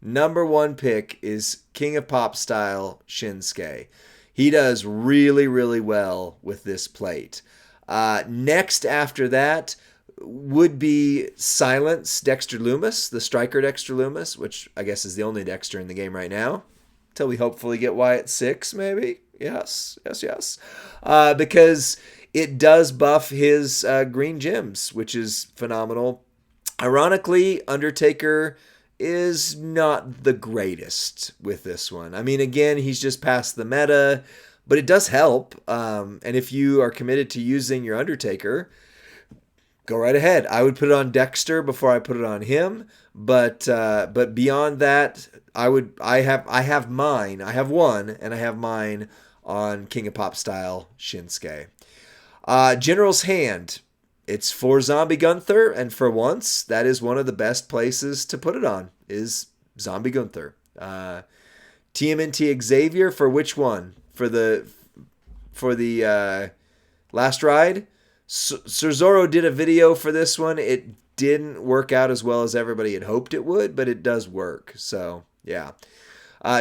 Speaker 1: Number one pick is King of Pop Style Shinsuke. He does really, really well with this plate. Next after that would be Silence Dexter Loomis, the striker Dexter Loomis, which I guess is the only Dexter in the game right now. Till we hopefully get Wyatt 6, maybe. Yes. Because it does buff his green gems, which is phenomenal. Ironically, Undertaker is not the greatest with this one. I mean, again, he's just past the meta, but it does help. And if you are committed to using your Undertaker, go right ahead. I would put it on Dexter before I put it on him, but beyond that, I have mine. I have one, and I have mine on King of Pop Style Shinsuke. General's Hand. It's for Zombie Gunther, and for once, that is one of the best places to put it on, is Zombie Gunther. TMNT Xavier, for which one? For the Last Ride? Sir Zorro did a video for this one. It didn't work out as well as everybody had hoped it would, but it does work. So, yeah.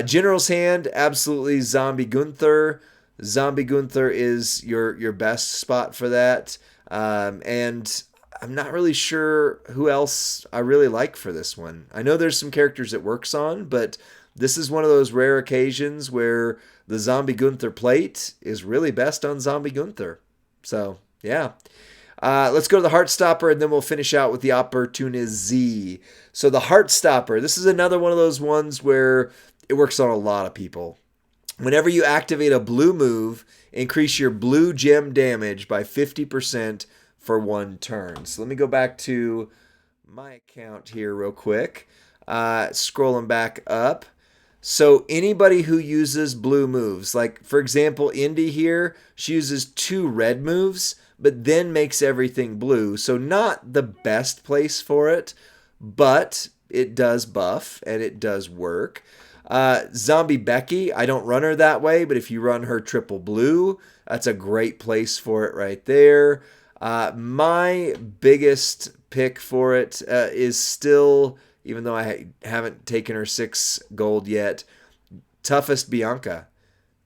Speaker 1: General's Hand, absolutely Zombie Gunther. Zombie Gunther is your best spot for that. And I'm not really sure who else I really like for this one. I know there's some characters it works on, but this is one of those rare occasions where the Zombie Gunther plate is really best on Zombie Gunther. So, yeah. Let's go to the Heartstopper, and then we'll finish out with the Opportunity. So the Heartstopper, this is another one of those ones where it works on a lot of people. Whenever you activate a blue move, increase your blue gem damage by 50% for one turn. So let me go back to my account here real quick. Scrolling back up. So anybody who uses blue moves, like for example, Indy here, she uses 2 red moves, but then makes everything blue. So not the best place for it, but it does buff and it does work. Zombie Becky, I don't run her that way, but if you run her triple blue, that's a great place for it right there. My biggest pick for it is still, even though I haven't taken her 6 gold yet, Toughest Bianca.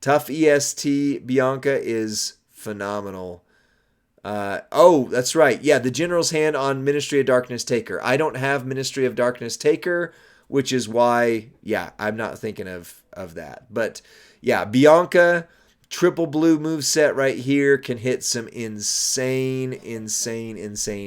Speaker 1: Tough EST Bianca is phenomenal. Oh, that's right. Yeah, the General's Hand on Ministry of Darkness Taker. I don't have Ministry of Darkness Taker, which is why, yeah, I'm not thinking of that. But yeah, Bianca, triple blue move set right here, can hit some insane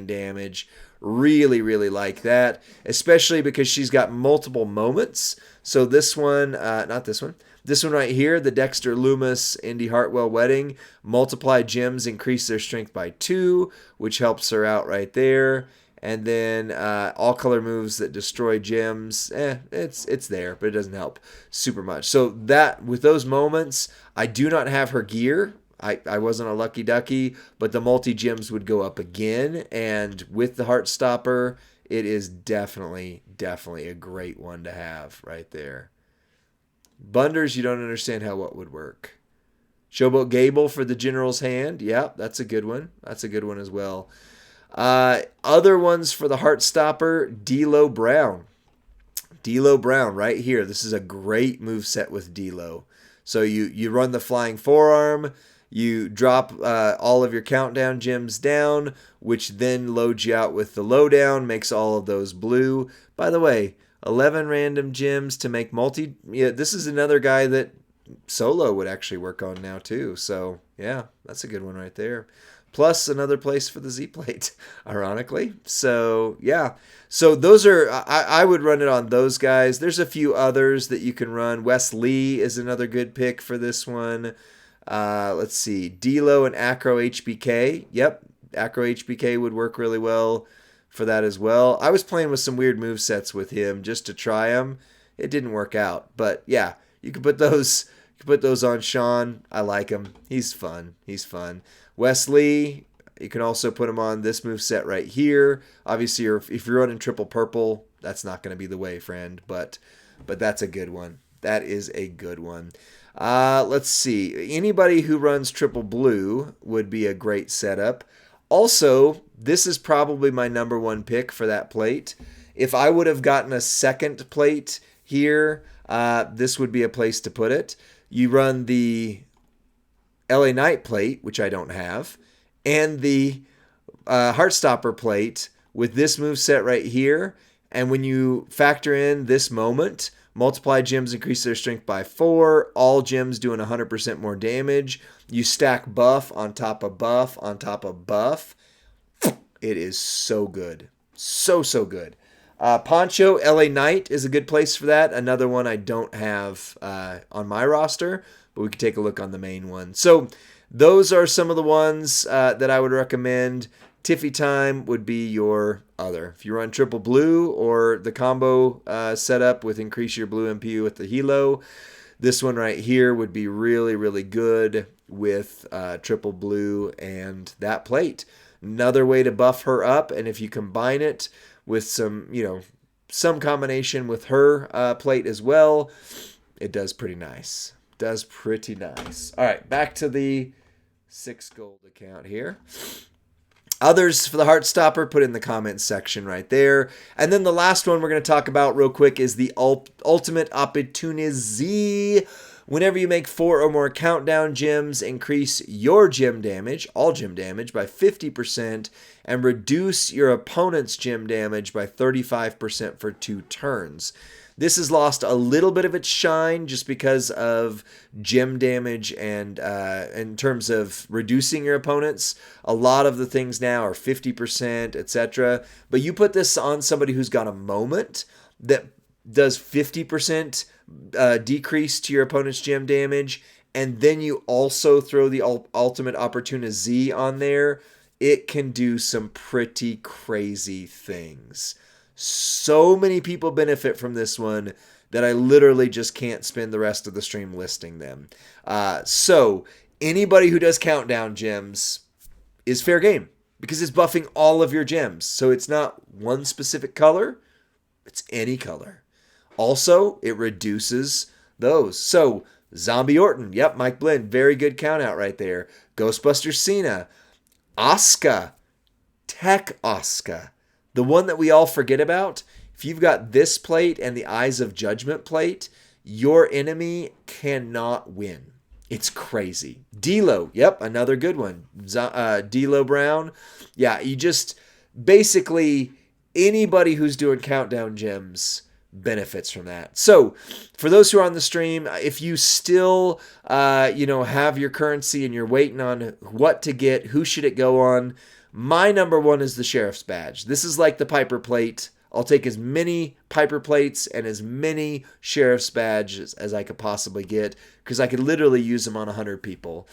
Speaker 1: damage. Really, really like that, especially because she's got multiple moments. So this one, not this one, this one right here, the Dexter Loomis Indy Hartwell wedding, multiply gems, increase their strength by 2, which helps her out right there. And then all color moves that destroy gems, it's there, but it doesn't help super much. So that with those moments, I do not have her gear. I wasn't a lucky ducky, but the multi-gems would go up again. And with the Heartstopper, it is definitely a great one to have right there. Bunders, you don't understand how what would work. Showboat Gable for the General's Hand. Yep, that's a good one. That's a good one as well. Other ones for the Heartstopper, D'Lo Brown. D'Lo Brown right here. This is a great move set with D'Lo. So you run the Flying Forearm. You drop all of your countdown gems down, which then loads you out with the lowdown, makes all of those blue. By the way, 11 random gems to make multi. Yeah, this is another guy that solo would actually work on now too. So yeah, that's a good one right there. Plus another place for the Z plate, ironically. So yeah, so those are I would run it on those guys. There's a few others that you can run. Wes Lee is another good pick for this one. Let's see, D'Lo and Acro HBK. Yep, Acro HBK would work really well for that as well. I was playing with some weird move sets with him just to try them. It didn't work out, but yeah, you can put those. You can put those on Sean. I like him. He's fun. Wesley, you can also put him on this move set right here. Obviously, if you're running triple purple, that's not going to be the way, friend. But that's a good one. That is a good one. Let's see. Anybody who runs triple blue would be a great setup. Also, this is probably my number one pick for that plate. If I would have gotten a second plate here, this would be a place to put it. You run the LA Knight plate, which I don't have, and the Heartstopper plate with this move set right here. And when you factor in this moment, multiply gems, increase their strength by 4. All gems doing 100% more damage. You stack buff on top of buff on top of buff. It is so good. So good. Poncho, LA Knight is a good place for that. Another one I don't have on my roster, but we can take a look on the main one. So those are some of the ones that I would recommend. Tiffy Time would be your other. If you run triple blue or the combo setup with increase your blue MPU with the Hilo, this one right here would be really good with triple blue and that plate. Another way to buff her up, and if you combine it with some combination with her plate as well, it does pretty nice. All right, back to the 6 gold account here. Others for the Heartstopper, put in the comments section right there. And then the last one we're going to talk about real quick is the Ultimate Opportunity. Whenever you make 4 or more countdown gems, increase your gem damage, all gem damage, by 50% and reduce your opponent's gem damage by 35% for 2 turns. This has lost a little bit of its shine just because of gem damage and in terms of reducing your opponents. A lot of the things now are 50%, etc. But you put this on somebody who's got a moment that does 50% decrease to your opponent's gem damage, and then you also throw the Ultimate Opportunity on there, it can do some pretty crazy things. So many people benefit from this one that I literally just can't spend the rest of the stream listing them. So anybody who does countdown gems is fair game because it's buffing all of your gems. So it's not one specific color, it's any color. Also, it reduces those. So Zombie Orton, yep, Mike Blinn, very good count out right there. Ghostbuster Cena, Asuka, Tech Asuka, the one that we all forget about. If you've got this plate and the Eyes of Judgment plate, your enemy cannot win. It's crazy. D'Lo, yep, another good one. D'Lo Brown, yeah, you just basically anybody who's doing countdown gems benefits from that. So for those who are on the stream, if you still have your currency and you're waiting on what to get, who should it go on, my number one is the Sheriff's Badge. This is like the Piper Plate. I'll take as many Piper Plates and as many Sheriff's Badges as I could possibly get because I could literally use them on 100 people.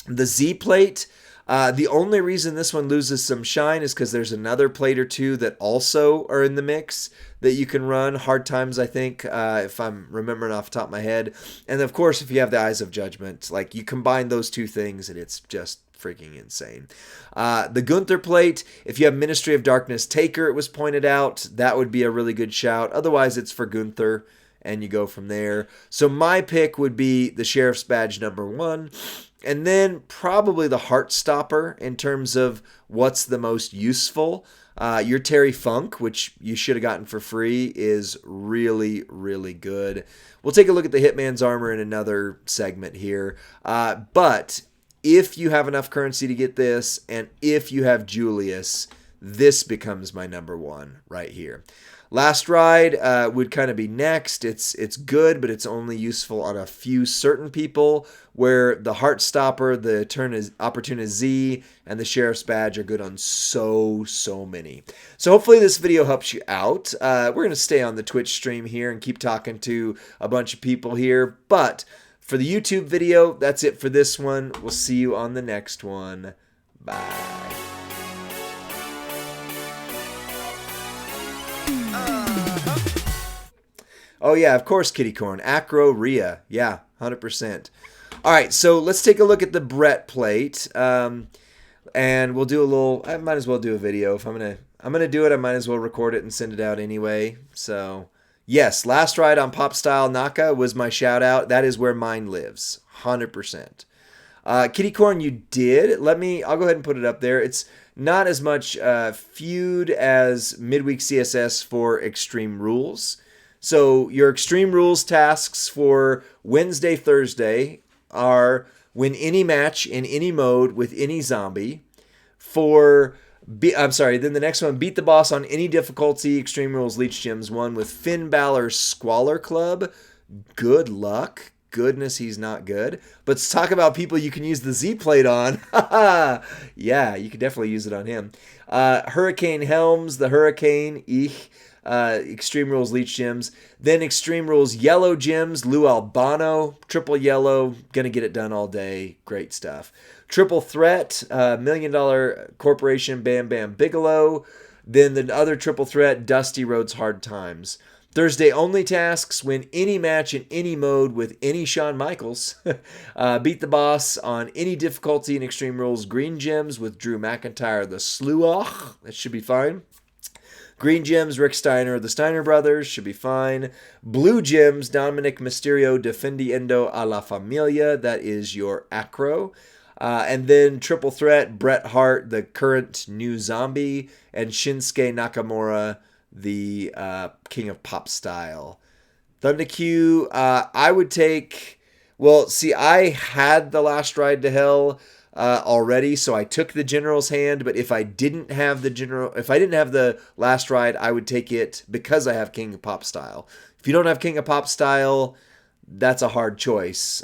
Speaker 1: The Z Plate, the only reason this one loses some shine is because there's another plate or two that also are in the mix that you can run. Hard Times, I think, if I'm remembering off the top of my head. And of course, if you have the Eyes of Judgment, like you combine those two things and it's just freaking insane. The Gunther plate, if you have Ministry of Darkness Taker, it was pointed out, that would be a really good shout. Otherwise, it's for Gunther, and you go from there. So my pick would be the Sheriff's Badge number one, and then probably the Heartstopper in terms of what's the most useful. Your Terry Funk, which you should have gotten for free, is really, really good. We'll take a look at the Hitman's Armor in another segment here. But if you have enough currency to get this, and if you have Julius, this becomes my number one right here. Last Ride would kind of be next. It's good, but it's only useful on a few certain people, where the Heartstopper, the Opportunist Z, and the Sheriff's Badge are good on so many. So hopefully this video helps you out. We're going to stay on the Twitch stream here and keep talking to a bunch of people here, but for the YouTube video, that's it for this one. We'll see you on the next one. Bye. Oh yeah, of course, Kitty Corn. Acro Rhea. Yeah, 100%. All right, so let's take a look at the Brett plate. And we'll do a little, I might as well do a video. If I'm gonna do it, I might as well record it and send it out anyway. So yes, Last Ride on Pop Style Naka was my shout out. That is where mine lives. 100%. Kitty Corn, you did. I'll go ahead and put it up there. It's not as much feud as midweek CSS for Extreme Rules. So your Extreme Rules tasks for Wednesday, Thursday are win any match in any mode with any zombie. Then the next one, beat the boss on any difficulty. Extreme Rules Leech Gems 1 with Finn Balor's Squalor Club. Good luck. Goodness, he's not good. But let's talk about people you can use the Z plate on. Yeah, you could definitely use it on him. Hurricane Helms, the Hurricane, Extreme Rules Leech Gems. Then Extreme Rules Yellow Gems, Lou Albano, triple yellow, gonna get it done all day. Great stuff. Triple Threat, $1 Million Corporation, Bam Bam Bigelow. Then the other triple threat, Dusty Rhodes Hard Times. Thursday only tasks, win any match in any mode with any Shawn Michaels. Beat the boss on any difficulty in Extreme Rules Green Gems with Drew McIntyre, the Sluach. That should be fine. Green Gems, Rick Steiner, the Steiner Brothers, should be fine. Blue Gems, Dominic Mysterio, Defendiendo a la Familia, that is your Acro. And then Triple Threat, Bret Hart, the current new zombie, and Shinsuke Nakamura, the King of Pop Style. Thunder Q, I would take... Well, see, I had the Last Ride to Hell already, so I took the General's Hand, but if I didn't have the Last Ride, I would take it because I have King of Pop Style. If you don't have King of Pop Style, that's a hard choice.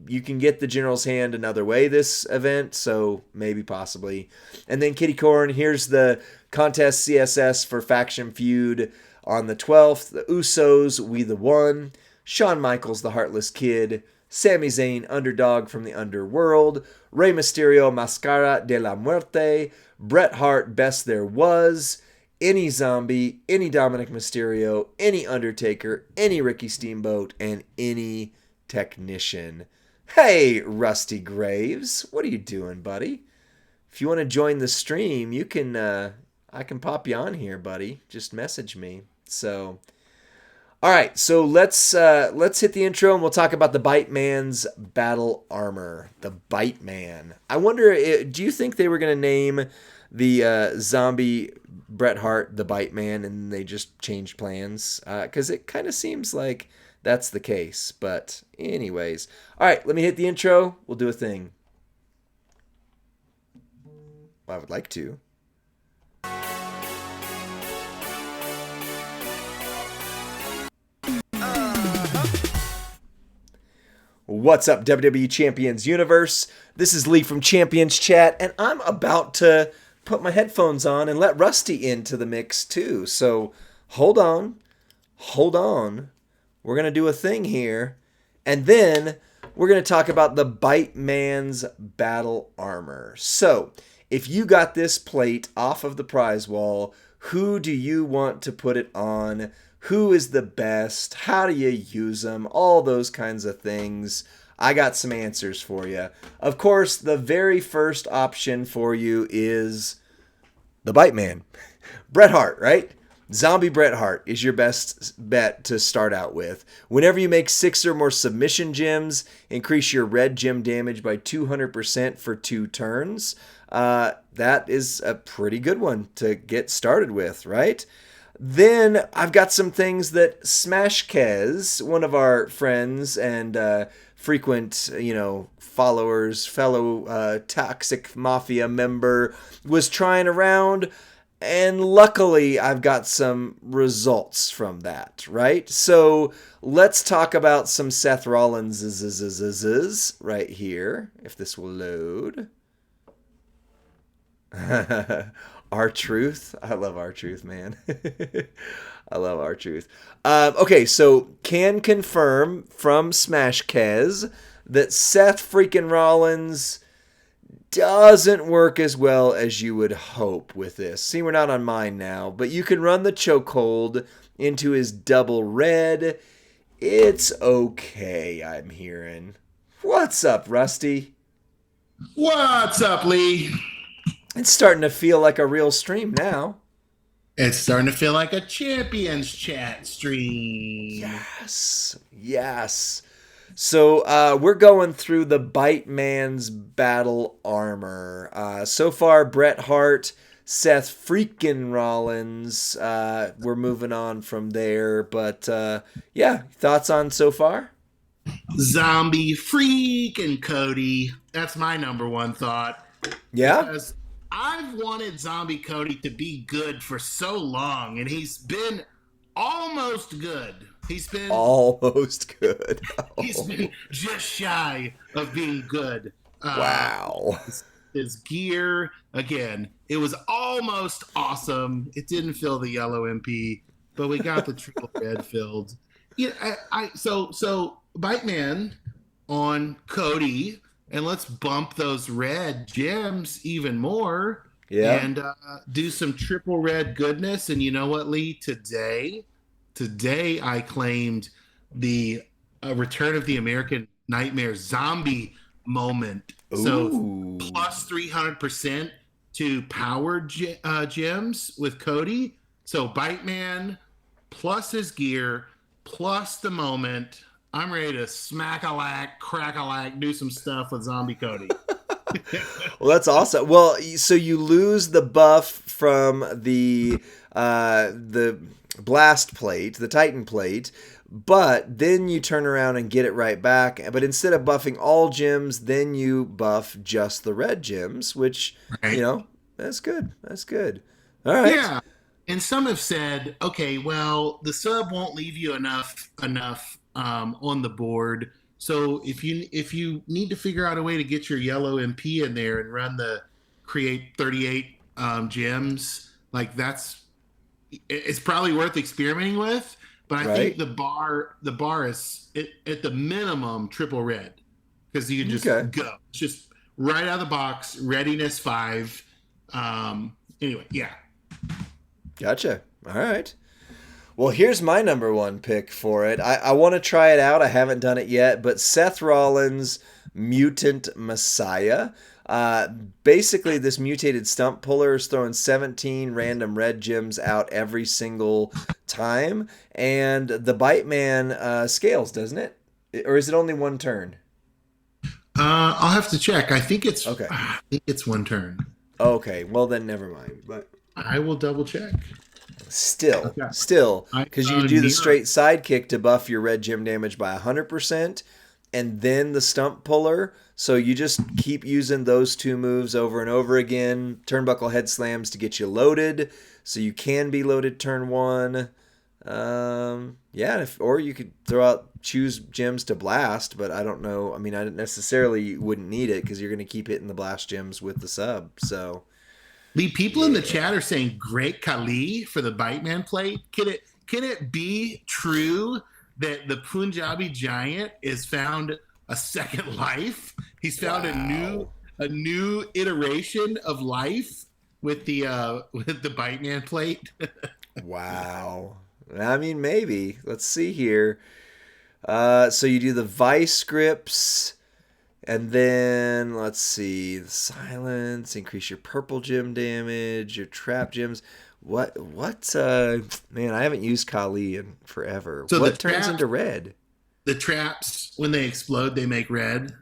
Speaker 1: You can get the General's Hand another way this event, so maybe possibly. And then Kitty Corn, here's the contest CSS for Faction Feud on the 12th. The Usos, We the One. Shawn Michaels, the Heartless Kid. Sami Zayn, Underdog from the Underworld. Rey Mysterio, Mascara de la Muerte. Bret Hart, Best There Was. any Zombie, any Dominic Mysterio, any Undertaker, any Ricky Steamboat, and any Technician. Hey, Rusty Graves, what are you doing, buddy? If you want to join the stream, you can. I can pop you on here, buddy. Just message me. So, all right. So let's hit the intro and we'll talk about the Bite Man's battle armor. The Bite Man. I wonder. Do you think they were gonna name the zombie Bret Hart the Bite Man and they just changed plans? Because it kind of seems like that's the case. But anyways, all right. Let me hit the intro. We'll do a thing. I would like to. What's up, WWE Champions Universe? This is Lee from Champions Chat, and I'm about to put my headphones on and let Rusty into the mix too. So hold on. We're going to do a thing here, and then we're going to talk about the Bite Man's battle armor. So if you got this plate off of the prize wall, who do you want to put it on? Who is the best? How do you use them? All those kinds of things. I got some answers for you. Of course, the very first option for you is the Bite Man. Bret Hart, right? Zombie Bret Hart is your best bet to start out with. Whenever you make 6 or more submission gems, increase your red gem damage by 200% for 2 turns. That is a pretty good one to get started with, right? Then I've got some things that Smash Kez, one of our friends and frequent, followers, fellow Toxic Mafia member, was trying around. And luckily, I've got some results from that, right? So let's talk about some Seth Rollins right here, if this will load. R-Truth. I love R-Truth, man. I love R-Truth. Okay, so can confirm from Smash Kez that Seth freaking Rollins doesn't work as well as you would hope with this. See, we're not on mine now, but you can run the chokehold into his double red. It's okay, I'm hearing. What's up, Rusty?
Speaker 2: What's up, Lee?
Speaker 1: It's starting to feel like a real stream now.
Speaker 2: It's starting to feel like a Champions Chat stream.
Speaker 1: Yes. So we're going through the Bite Man's battle armor. So far, Bret Hart, Seth freaking Rollins. We're moving on from there. But yeah, thoughts on so far?
Speaker 2: Zombie freaking Cody. That's my number one thought.
Speaker 1: Yeah?
Speaker 2: Because I've wanted Zombie Cody to be good for so long, and he's been almost good. He's been
Speaker 1: almost good.
Speaker 2: He's been just shy of being good.
Speaker 1: Wow.
Speaker 2: His gear, again, it was almost awesome. It didn't fill the yellow MP, but we got the triple red filled. Yeah, so Bite Man on Cody, and let's bump those red gems even more.
Speaker 1: Yeah.
Speaker 2: And do some triple red goodness. And you know what, Lee? Today I claimed the Return of the American Nightmare zombie moment.
Speaker 1: Ooh.
Speaker 2: So plus 300% to power gems with Cody. So Bite Man plus his gear plus the moment. I'm ready to smack-a-lack, crack-a-lack, do some stuff with Zombie Cody.
Speaker 1: Well, that's awesome. Well, so you lose the buff from the blast plate, the Titan plate, but then you turn around and get it right back. But instead of buffing all gems, then you buff just the red gems, which,
Speaker 2: right.
Speaker 1: That's good. That's good. All right.
Speaker 2: Yeah. And some have said, okay, well, the sub won't leave you enough on the board. So if you need to figure out a way to get your yellow MP in there and run the create 38 gems, like it's probably worth experimenting with. But I think the bar is at the minimum triple red, because you can just go. It's just right out of the box, readiness 5. Anyway, yeah.
Speaker 1: Gotcha. All right. Well, here's my number one pick for it. I want to try it out. I haven't done it yet, but Seth Rollins' Mutant Messiah. Uh, Basically, this mutated stump puller is throwing 17 random red gems out every single time, and the Bite Man scales, doesn't it? Or is it only one turn?
Speaker 2: I'll have to check.
Speaker 1: Okay.
Speaker 2: I think it's one turn.
Speaker 1: Okay. Well, then never mind. But
Speaker 2: I will double check.
Speaker 1: still,
Speaker 2: Okay.
Speaker 1: still, because you can do the
Speaker 2: Near.
Speaker 1: straight sidekick to buff your red gem damage by 100%, and then the stump puller. So you just keep using those two moves over and over again. Turnbuckle head slams to get you loaded, so you can be loaded turn one. Yeah, or you could throw out choose gems to blast, but I don't know. I mean, I necessarily wouldn't need it because you're going to keep hitting the blast gems with the sub. So
Speaker 2: Lee, people in the
Speaker 1: yeah.
Speaker 2: chat are saying "Great Kali" for the Bite Man plate. Can it be true that the Punjabi giant is found a second life? He's found
Speaker 1: Wow.
Speaker 2: a new iteration of life with the Bite Man plate.
Speaker 1: Wow. I mean, maybe. Let's see here. So you do the vice grips, and then let's see the silence, increase your purple gem damage, your trap gems. What? Man, I haven't used Kali in forever.
Speaker 2: So
Speaker 1: What turns into red?
Speaker 2: the traps when they explode, they make red.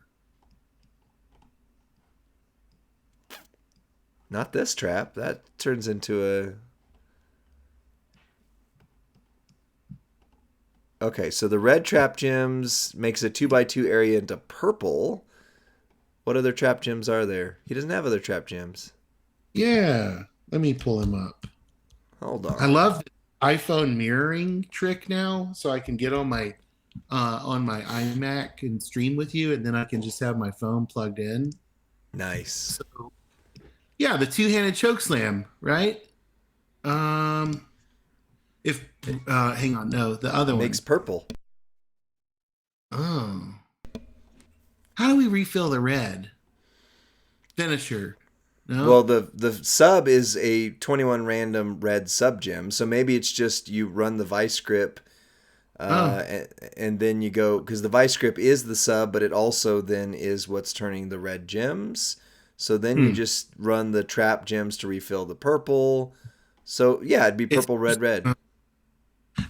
Speaker 1: Not this trap. That turns into a. Okay, so the red trap gems makes a 2x2 area into purple. What other trap gems are there? He doesn't have other trap gems.
Speaker 2: Yeah, let me pull him up.
Speaker 1: Hold
Speaker 2: I
Speaker 1: on.
Speaker 2: love the iPhone mirroring trick now, so I can get on my iMac and stream with you, and then I can just have my phone plugged in.
Speaker 1: Nice.
Speaker 2: So yeah, the two-handed choke slam, right? Um, if hang on, no, the other
Speaker 1: Makes
Speaker 2: one.
Speaker 1: purple.
Speaker 2: Oh, how do we refill the red finisher?
Speaker 1: Well,
Speaker 2: No.
Speaker 1: the sub is a 21 random red sub gem, so maybe it's just you run the vice grip,
Speaker 2: Oh,
Speaker 1: and then you go because the vice grip is the sub, but it also then is what's turning the red gems. So then you
Speaker 2: hmm.
Speaker 1: just run the trap gems to refill the purple. So yeah, it'd be
Speaker 2: It's
Speaker 1: purple, red, red.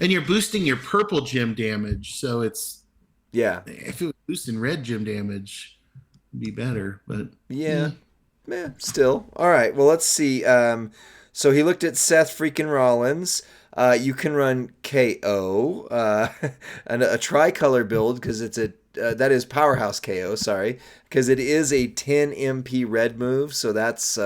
Speaker 2: and you're boosting your purple gem damage, so it's
Speaker 1: Yeah,
Speaker 2: if it was boosting red gem damage, it'd be better. But
Speaker 1: yeah. Still. All right. Well, let's see. So he looked at Seth freaking Rollins. You can run KO, and a tricolor build because it's a that is powerhouse KO. Sorry, because it is a 10 MP red move. So that's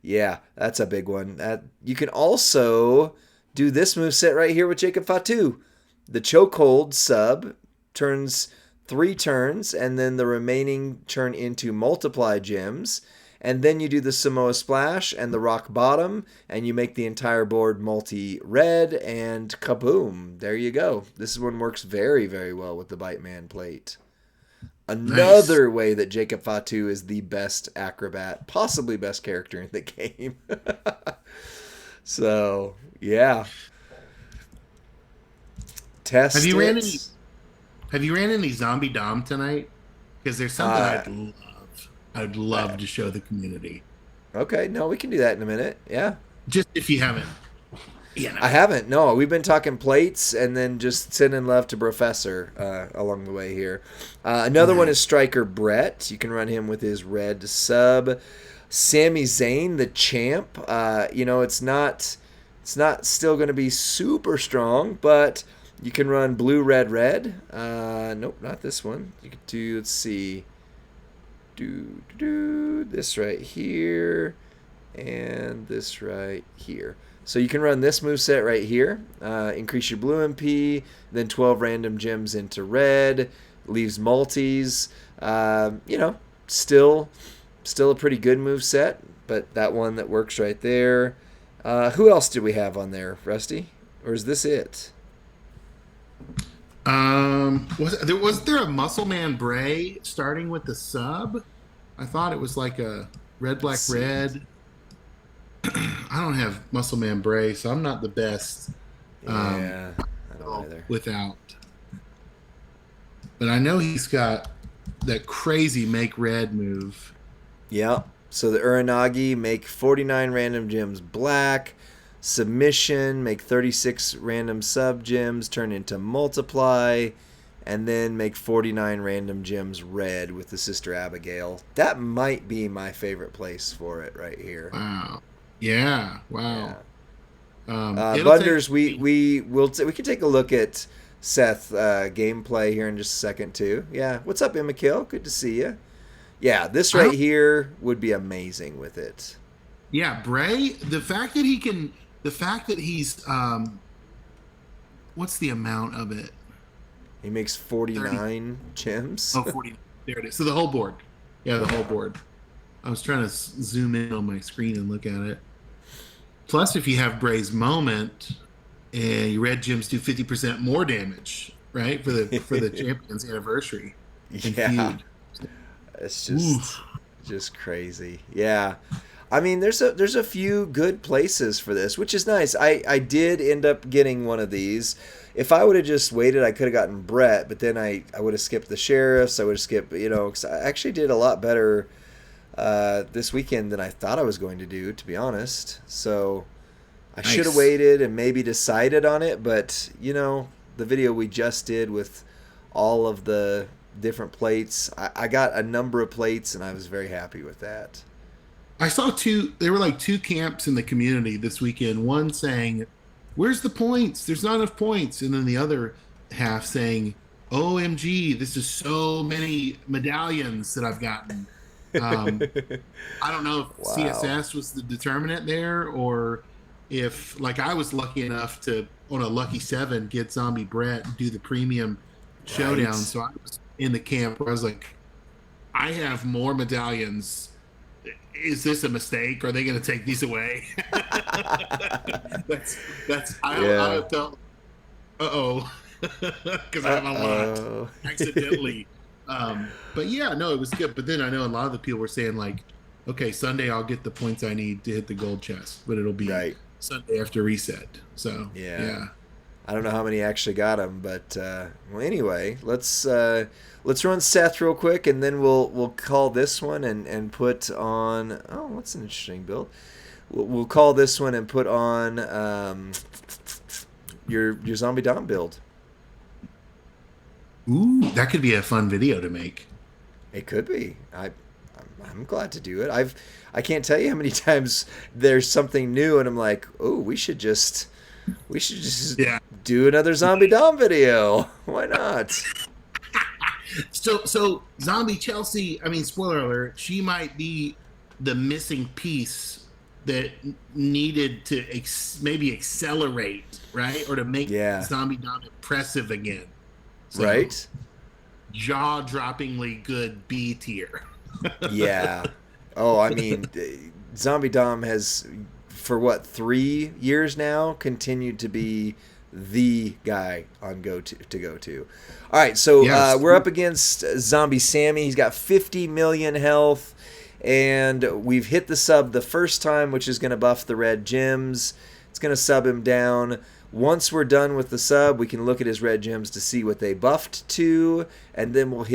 Speaker 1: yeah, that's a big one. You can also do this move set right here with Jacob Fatu. The chokehold sub turns 3 turns, and then the remaining turn into multiply gems. And then you do the Samoa Splash and the Rock Bottom, and you make the entire board multi-red, and kaboom! There you go. This one works very, very well with the Bite Man plate.
Speaker 2: nice.
Speaker 1: Another way that Jacob Fatu is the best acrobat, possibly best character in the game. So, yeah.
Speaker 2: Have
Speaker 1: Test
Speaker 2: you ran any?
Speaker 1: it.
Speaker 2: Have you ran any zombie dom tonight? Because there's something
Speaker 1: Uh,
Speaker 2: I'd love. I'd love to show the community.
Speaker 1: okay, no, we can do that in a minute. Yeah.
Speaker 2: Just if you haven't, you
Speaker 1: I
Speaker 2: know.
Speaker 1: haven't. No, we've been talking plates and then just sending love to Professor along the way here. Another one is
Speaker 2: Nice.
Speaker 1: Striker Brett. You can run him with his red sub. Sami Zayn, the champ. It's not still going to be super strong, but you can run blue, red, red. Nope, not this one. You could do. Let's see. Do this right here and this right here. So you can run this move set right here. Increase your blue MP, then 12 random gems into red. Leaves multis. Still, still a pretty good move set, but that one that works right there. Who else did we have on there, Rusty? Or is this it?
Speaker 2: Was there a Muscle Man Bray starting with the sub? I thought it was like a red,
Speaker 1: Let's
Speaker 2: black,
Speaker 1: see.
Speaker 2: red. I don't have Muscle Man Bray, so I'm not the best
Speaker 1: Yeah, I don't either.
Speaker 2: without. But I know he's got that crazy make red move.
Speaker 1: Yeah. So the Uranagi make 49 random gems black. Submission make 36 random sub gems turn into multiply. And then make 49 random gems red with the Sister Abigail. That might be my favorite place for it right here.
Speaker 2: Wow. Yeah.
Speaker 1: Yeah.
Speaker 2: Wow. It'll take.
Speaker 1: Bunders, we can take a look at Seth gameplay here in just a second too. Yeah. What's up, Emma Kill? Good to see you. Yeah, this
Speaker 2: I
Speaker 1: right
Speaker 2: don't.
Speaker 1: here would be amazing with it.
Speaker 2: Yeah, Bray. The fact that he can. The fact that he's. What's the amount of it?
Speaker 1: He makes
Speaker 2: 30.
Speaker 1: 49 gems.
Speaker 2: Oh, 40. There it is. So the whole board. Yeah, the whole board. I was trying to zoom in on my screen and look at it. Plus, if you have Bray's moment, and your red gems do 50% more damage, right? For the champion's anniversary and
Speaker 1: Yeah.
Speaker 2: feud.
Speaker 1: It's
Speaker 2: Oof.
Speaker 1: just crazy. Yeah. I mean, there's a few good places for this, which is nice. I did end up getting one of these. If I would have just waited, I could have gotten Brett, but then I would have skipped the sheriffs. I would have skipped, 'cause I actually did a lot better this weekend than I thought I was going to do, to be honest. So I should have
Speaker 2: Nice.
Speaker 1: waited and maybe decided on it, but the video we just did with all of the different plates, I got a number of plates and I was very happy with that.
Speaker 2: I saw two. There were like two camps in the community this weekend. One saying, "Where's the points? There's not enough points," and then the other half saying, "OMG, this is so many medallions that I've gotten." Um, I don't know if
Speaker 1: Wow.
Speaker 2: CSS was the determinant there, or if like I was lucky enough to on a lucky seven get Zombie Brett and do the premium showdown.
Speaker 1: Right.
Speaker 2: So I was in the camp where I was like, I have more medallions. Is this a mistake? Are they going to take these away? that's I
Speaker 1: Yeah.
Speaker 2: felt uh-oh because I have a lot
Speaker 1: Uh-oh.
Speaker 2: accidentally. But yeah, no, it was good. But then I know a lot of the people were saying like, okay, Sunday I'll get the points I need to hit the gold chest, but it'll be
Speaker 1: Right.
Speaker 2: Sunday after reset. So
Speaker 1: Yeah.
Speaker 2: yeah,
Speaker 1: I don't know how many actually got them, but well, anyway, let's run Seth real quick, and then we'll call this one and put on. Oh, what's an interesting build? We'll call this one and put on your zombie dom build.
Speaker 2: ooh, that could be a fun video to make.
Speaker 1: It could be. I'm glad to do it. I can't tell you how many times there's something new, and I'm like, oh, we should just
Speaker 2: Yeah.
Speaker 1: do another zombie dom video. Why not?
Speaker 2: So zombie Chelsea. I mean, spoiler alert. She might be the missing piece that needed to maybe accelerate, right, or to make
Speaker 1: Yeah.
Speaker 2: Zombie Dom impressive again. So
Speaker 1: Right?
Speaker 2: jaw-droppingly good B tier.
Speaker 1: Yeah. Oh, I mean, Zombie Dom has, for what, 3 years now, continued to be the guy on to go to. All right, so
Speaker 2: Yes.
Speaker 1: we're up against Zombie Sammy. He's got 50 million health, and we've hit the sub the first time, which is going to buff the red gems. It's going to sub him down. Once we're done with the sub, we can look at his red gems to see what they buffed to, and then we'll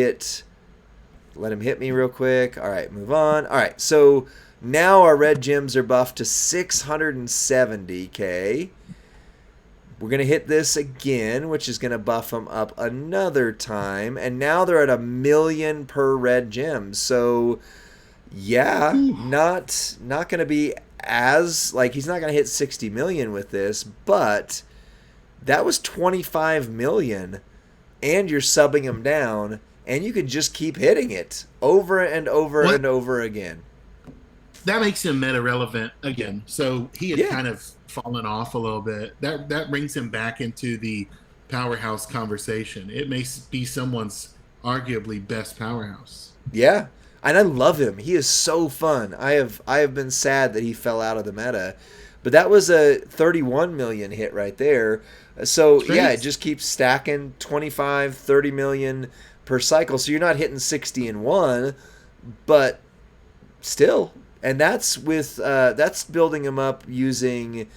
Speaker 1: let him hit me real quick. All right, move on. All right, so now our red gems are buffed to 670k. We're going to hit this again, which is going to buff them up another time. And now they're at 1 million per red gem. So, yeah, not going to be as, like, he's not going to hit 60 million with this, but that was 25 million, and you're subbing him down, and you could just keep hitting it over and over
Speaker 2: What
Speaker 1: and over again.
Speaker 2: that makes him meta relevant again. So he had
Speaker 1: Yeah.
Speaker 2: kind of fallen off a little bit. That brings him back into the powerhouse conversation. It may be someone's arguably best powerhouse.
Speaker 1: Yeah, and I love him. He is so fun. I have been sad that he fell out of the meta, but that was a 31 million hit right there. So yeah, it
Speaker 2: Straight.
Speaker 1: just keeps stacking 25, 30 million per cycle. So you're not hitting 60 in one, but still, And that's building them up using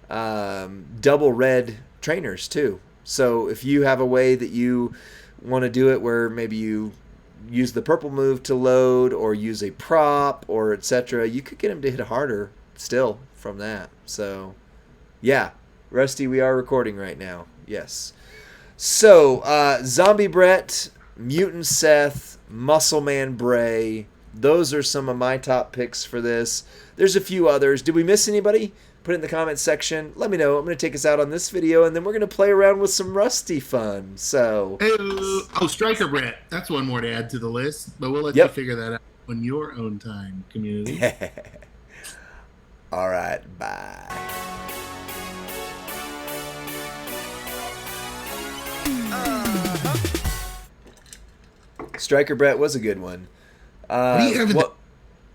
Speaker 1: double red trainers too. So if you have a way that you want to do it where maybe you use the purple move to load or use a prop or etc., you could get him to hit harder still from that. So yeah, Rusty, we are recording right now. Yes. So Zombie Brett, Mutant Seth, Muscle Man Bray. Those are some of my top picks for this. There's a few others. Did we miss anybody? Put it in the comments section. Let me know. I'm going to take us out on this video, and then we're going to play around with some Rusty fun. So,
Speaker 2: Oh, Striker Brett. That's one more to add to the list, but we'll let you figure that out on your own time, community.
Speaker 1: All right, bye. Striker Brett was a good one.
Speaker 2: What do you have in the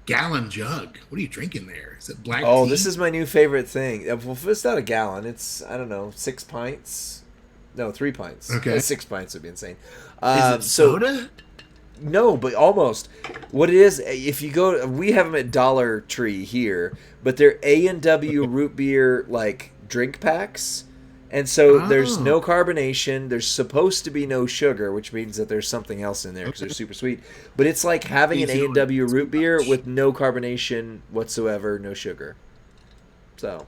Speaker 2: gallon jug? What are you drinking there? Is it black tea?
Speaker 1: Oh, this is my new favorite thing. Well, it's not a gallon. It's, I don't know, 6 pints. No, 3 pints.
Speaker 2: Okay.
Speaker 1: 6 pints would be insane.
Speaker 2: Is it soda?
Speaker 1: No, but almost. What it is, if you go, we have them at Dollar Tree here, but they're A&W root beer like drink packs. And so there's no carbonation. There's supposed to be no sugar, which means that there's something else in there because they're super sweet. But it's like having an A&W root beer with no carbonation whatsoever, no sugar. So,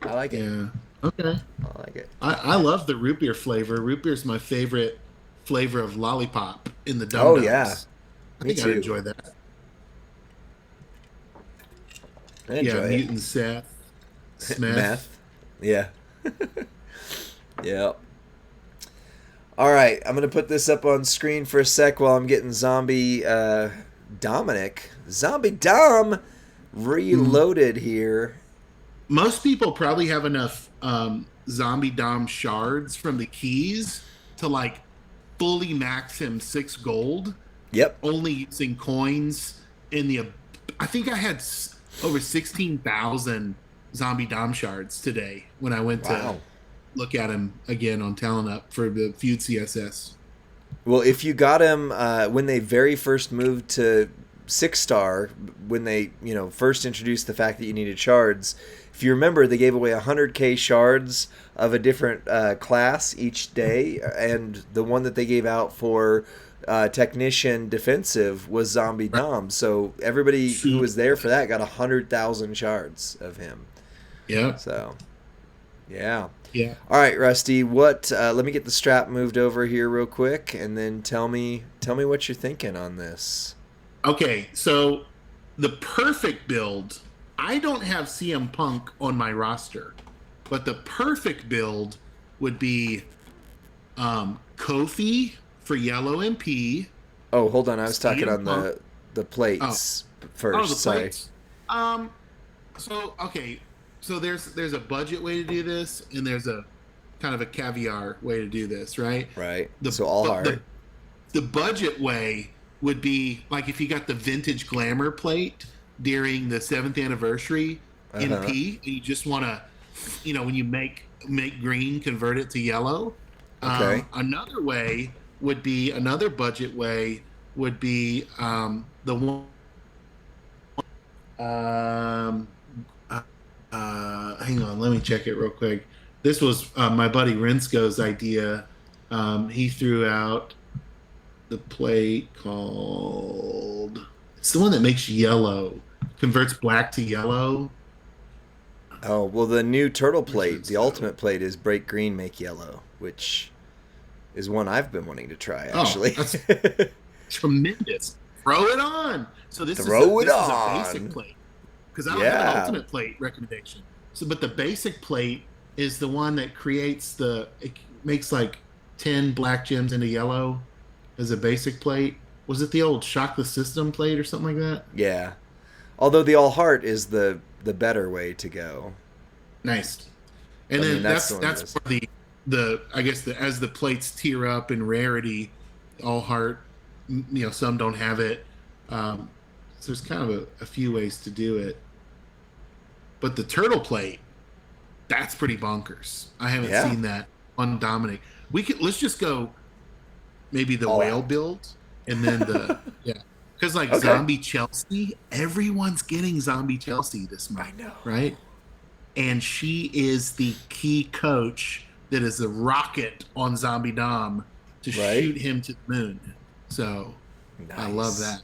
Speaker 1: I like it.
Speaker 2: Yeah. Okay.
Speaker 1: I like it.
Speaker 2: I love the root beer flavor. Root beer is my favorite flavor of lollipop in the Dum-Dums.
Speaker 1: Oh, yeah.
Speaker 2: I think I'd enjoy that.
Speaker 1: I enjoy it.
Speaker 2: Mutant Seth. Smith.
Speaker 1: Meth. Yeah. Yep. All right, I'm gonna put this up on screen for a sec while I'm getting Zombie Dom reloaded here.
Speaker 2: Most people probably have enough Zombie Dom shards from the keys to like fully max him 6 gold.
Speaker 1: Yep.
Speaker 2: Only using coins in the. I think I had over 16,000 Zombie Dom shards today when I went to look at him again on Talent Up for the Feud CSS.
Speaker 1: Well, if you got him when they very first moved to 6-star, when they first introduced the fact that you needed shards, if you remember, they gave away 100k shards of a different class each day, and the one that they gave out for technician defensive was Zombie Dom. So everybody who was there for that got 100,000 shards of him.
Speaker 2: Yeah.
Speaker 1: So, yeah.
Speaker 2: Yeah.
Speaker 1: All right, Rusty. What? Let me get the strap moved over here real quick, and then tell me what you're thinking on this.
Speaker 2: Okay, so the perfect build. I don't have CM Punk on my roster, but the perfect build would be Kofi for yellow MP.
Speaker 1: Oh, hold on. I was talking on the plates first.
Speaker 2: Oh, the
Speaker 1: Sorry.
Speaker 2: plates. So there's a budget way to do this, and there's a kind of a caviar way to do this, right?
Speaker 1: Right. So all hard.
Speaker 2: The budget way would be like if you got the vintage glamour plate during the 7th anniversary NP, and you just want to, when you make green, convert it to yellow.
Speaker 1: Okay.
Speaker 2: Another way would be another budget way would be the one. Hang on, let me check it real quick. This was my buddy Rinsko's idea. He threw out the plate called. It's the one that makes yellow, converts black to yellow.
Speaker 1: Oh, well, the new turtle plate, the ultimate plate, is break green, make yellow, which is one I've been wanting to try, actually.
Speaker 2: Oh, that's tremendous. Throw it on. So this is a basic plate. Because I don't have an ultimate plate recommendation. So, but the basic plate is the one that creates it makes like 10 black gems into yellow as a basic plate. Was it the old Shock the System plate or something like that?
Speaker 1: Yeah. Although the all heart is the better way to go.
Speaker 2: Nice. And then that's for the I guess as the plates tier up in rarity, all heart, some don't have it. So there's kind of a few ways to do it. But the turtle plate, that's pretty bonkers. I haven't seen that on Dominic. Let's just go maybe the whale build and then Because like
Speaker 1: Okay.
Speaker 2: Zombie Chelsea, everyone's getting Zombie Chelsea this
Speaker 1: I
Speaker 2: month,
Speaker 1: know.
Speaker 2: right? And she is the key coach that is the rocket on Zombie Dom to
Speaker 1: Right?
Speaker 2: shoot him to the moon. So I love
Speaker 1: Nice.
Speaker 2: that.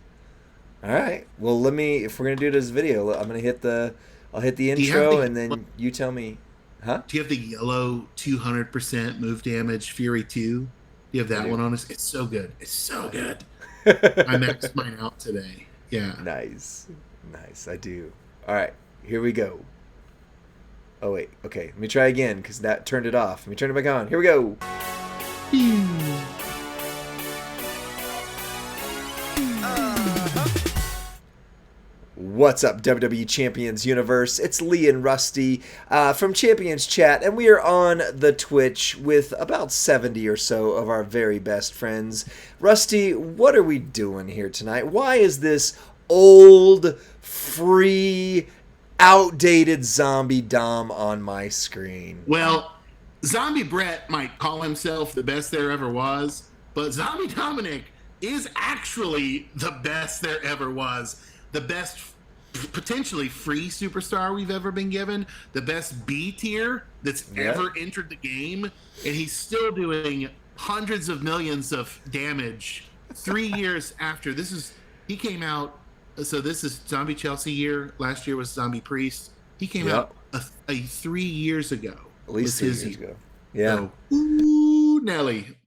Speaker 1: All right. Well, let me. If we're gonna do this video, I'm gonna hit the. I'll hit the
Speaker 2: Do you have
Speaker 1: intro,
Speaker 2: the
Speaker 1: and then you tell me. Huh?
Speaker 2: Do you have the yellow 200% move damage Fury 2? Do you have
Speaker 1: I
Speaker 2: that
Speaker 1: do.
Speaker 2: one on us? It's so good. It's so
Speaker 1: I
Speaker 2: good.
Speaker 1: do.
Speaker 2: I maxed mine out today. Yeah.
Speaker 1: Nice. Nice. I do. All right. Here we go. Oh wait. Okay. Let me try again because that turned it off. Let me turn it back on. Here we go. What's up, WWE Champions Universe? It's Lee and Rusty from Champions Chat, and we are on the Twitch with about 70 or so of our very best friends. Rusty, what are we doing here tonight? Why is this old, free, outdated zombie Dom on my screen?
Speaker 2: Well, Zombie Brett might call himself the best there ever was, but Zombie Dominic is actually the best there ever was. The best potentially free superstar we've ever been given, the best B tier that's
Speaker 1: Yep.
Speaker 2: ever entered the game, and he's still doing hundreds of millions of damage 3 years after. He came out, so this is Zombie Chelsea year. Last year was Zombie Priest. He came
Speaker 1: Yep.
Speaker 2: out a 3 years ago.
Speaker 1: At least
Speaker 2: Was
Speaker 1: 3 years ago. Yeah.
Speaker 2: So, ooh, Nelly.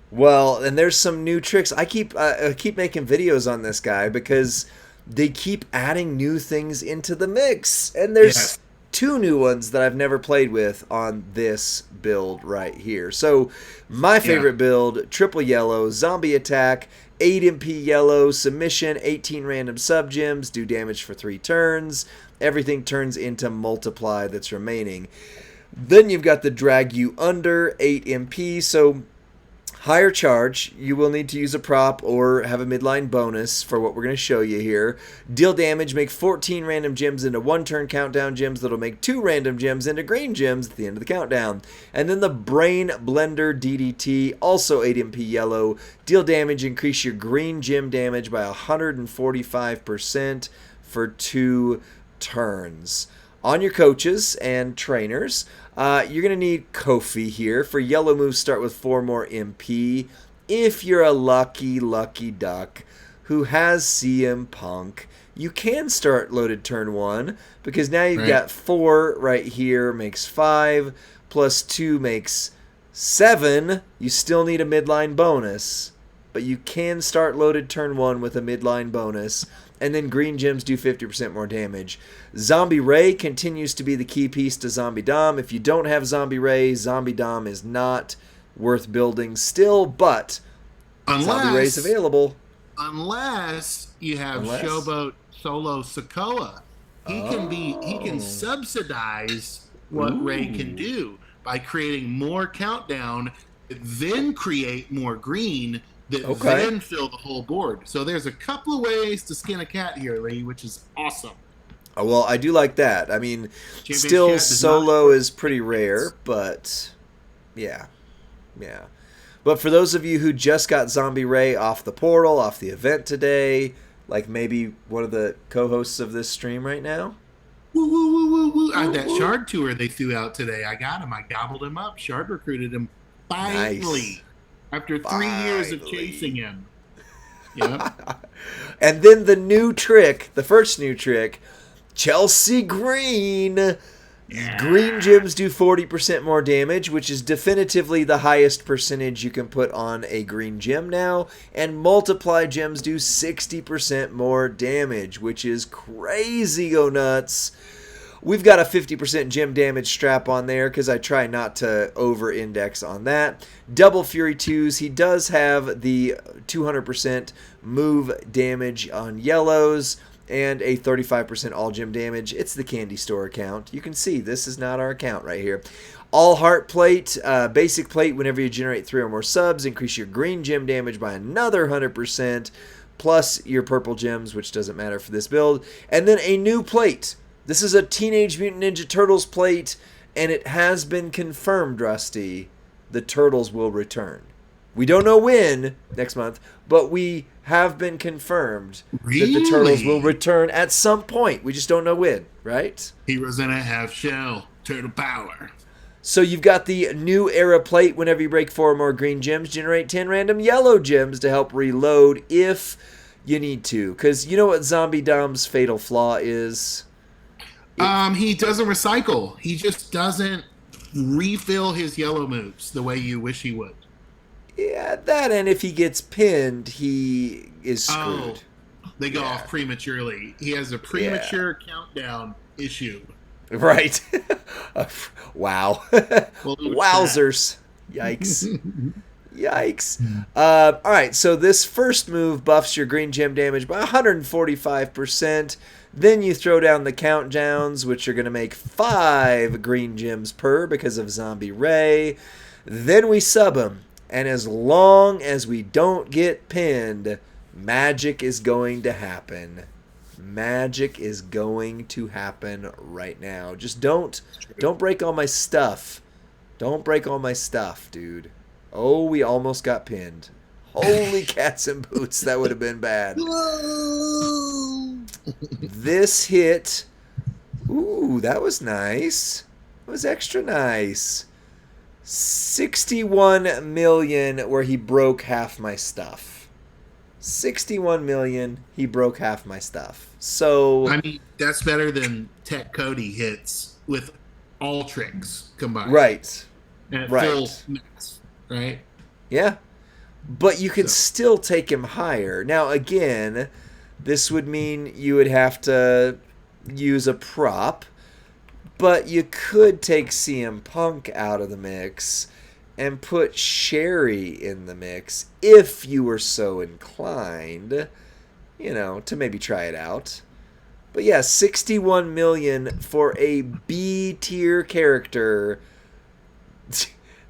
Speaker 1: Well, and there's some new tricks. I keep making videos on this guy because they keep adding new things into the mix, and there's
Speaker 2: Yes.
Speaker 1: two new ones that I've never played with on this build right here. So, my favorite build: triple yellow, zombie attack, 8 MP yellow, submission, 18 random sub gems, do damage for 3 turns. Everything turns into multiply that's remaining. Then you've got the drag you under, 8 MP, so higher charge. You will need to use a prop or have a midline bonus for what we're going to show you here. Deal damage, make 14 random gems into 1 turn countdown gems that'll make 2 random gems into green gems at the end of the countdown. And then the Brain Blender DDT, also 8 MP yellow. Deal damage, increase your green gem damage by 145% for 2 turns. On your coaches and trainers, you're going to need Kofi here. For yellow moves, start with 4 more MP. If you're a lucky duck who has CM Punk, you can start loaded turn 1 because now you've got 4 right here, makes 5, plus 2 makes 7. You still need a midline bonus, but you can start loaded turn 1 with a midline bonus. And then green gems do 50% more damage. Zombie Ray continues to be the key piece to Zombie Dom. If you don't have Zombie Ray, Zombie Dom is not worth building still, but Zombie Ray's available.
Speaker 2: Unless you have Showboat Solo Sokoa. He can subsidize what Ray can do by creating more countdown, then create more green that then fill the whole board. So there's a couple of ways to skin a cat here, Lee, which is awesome.
Speaker 1: Oh, well, I do like that. I mean, still solo is pretty rare, but yeah. But for those of you who just got Zombie Ray off the portal, off the event today, like maybe one of the co-hosts of this stream right now.
Speaker 2: Woo, woo, woo, woo, woo. That Shard tour they threw out today, I got him. I gobbled him up. Shard recruited him finally.
Speaker 1: Nice.
Speaker 2: After 3 years of chasing him. Yep.
Speaker 1: And then the new trick, the first new trick, Chelsea Green. Yeah. Green gems do 40% more damage, which is definitively the highest percentage you can put on a green gem now. And multiply gems do 60% more damage, which is crazy go nuts. We've got a 50% gem damage strap on there because I try not to over-index on that. Double Fury 2s. He does have the 200% move damage on yellows and a 35% all gem damage. It's the candy store account. You can see this is not our account right here. All heart plate, basic plate whenever you generate 3 or more subs. Increase your green gem damage by another 100%. Plus your purple gems, which doesn't matter for this build. And then a new plate. This is a Teenage Mutant Ninja Turtles plate, and it has been confirmed, Rusty. The Turtles will return. We don't know when next month, but we have been confirmed that the Turtles will
Speaker 2: Really?
Speaker 1: return at some point. We just don't know when, right?
Speaker 2: Heroes in a half shell. Turtle power.
Speaker 1: So you've got the new era plate. Whenever you break 4 more green gems, generate 10 random yellow gems to help reload if you need to. Because you know what Zombie Dom's fatal flaw is?
Speaker 2: He doesn't recycle. He just doesn't refill his yellow moves the way you wish he would.
Speaker 1: Yeah, that, and if he gets pinned, he is
Speaker 2: Oh,
Speaker 1: screwed.
Speaker 2: they go
Speaker 1: Yeah.
Speaker 2: off prematurely. He has a
Speaker 1: Yeah.
Speaker 2: premature countdown issue.
Speaker 1: Right. Wow.
Speaker 2: Well,
Speaker 1: Wowzers. Yikes. Yikes. All right, so this first move buffs your green gem damage by 145%. Then you throw down the countdowns, which are going to make 5 green gems per because of Zombie Ray. Then we sub him. And as long as we don't get pinned, magic is going to happen. Magic is going to happen right now. Just don't break all my stuff. Don't break all my stuff, dude. Oh, we almost got pinned. Holy cats and boots, that would have been bad. This hit. Ooh, that was nice. It was extra nice. 61 million where he broke half my stuff. 61 million, he broke half my stuff. So
Speaker 2: I mean, that's better than Tech Cody hits with all tricks combined.
Speaker 1: right.
Speaker 2: At
Speaker 1: Right.
Speaker 2: full max, right?
Speaker 1: Yeah. But you could
Speaker 2: So-
Speaker 1: still take him higher. Now again, this would mean you would have to use a prop, but you could take CM Punk out of the mix and put Sherry in the mix if you were so inclined, to maybe try it out. But yeah, 61 million for a B tier character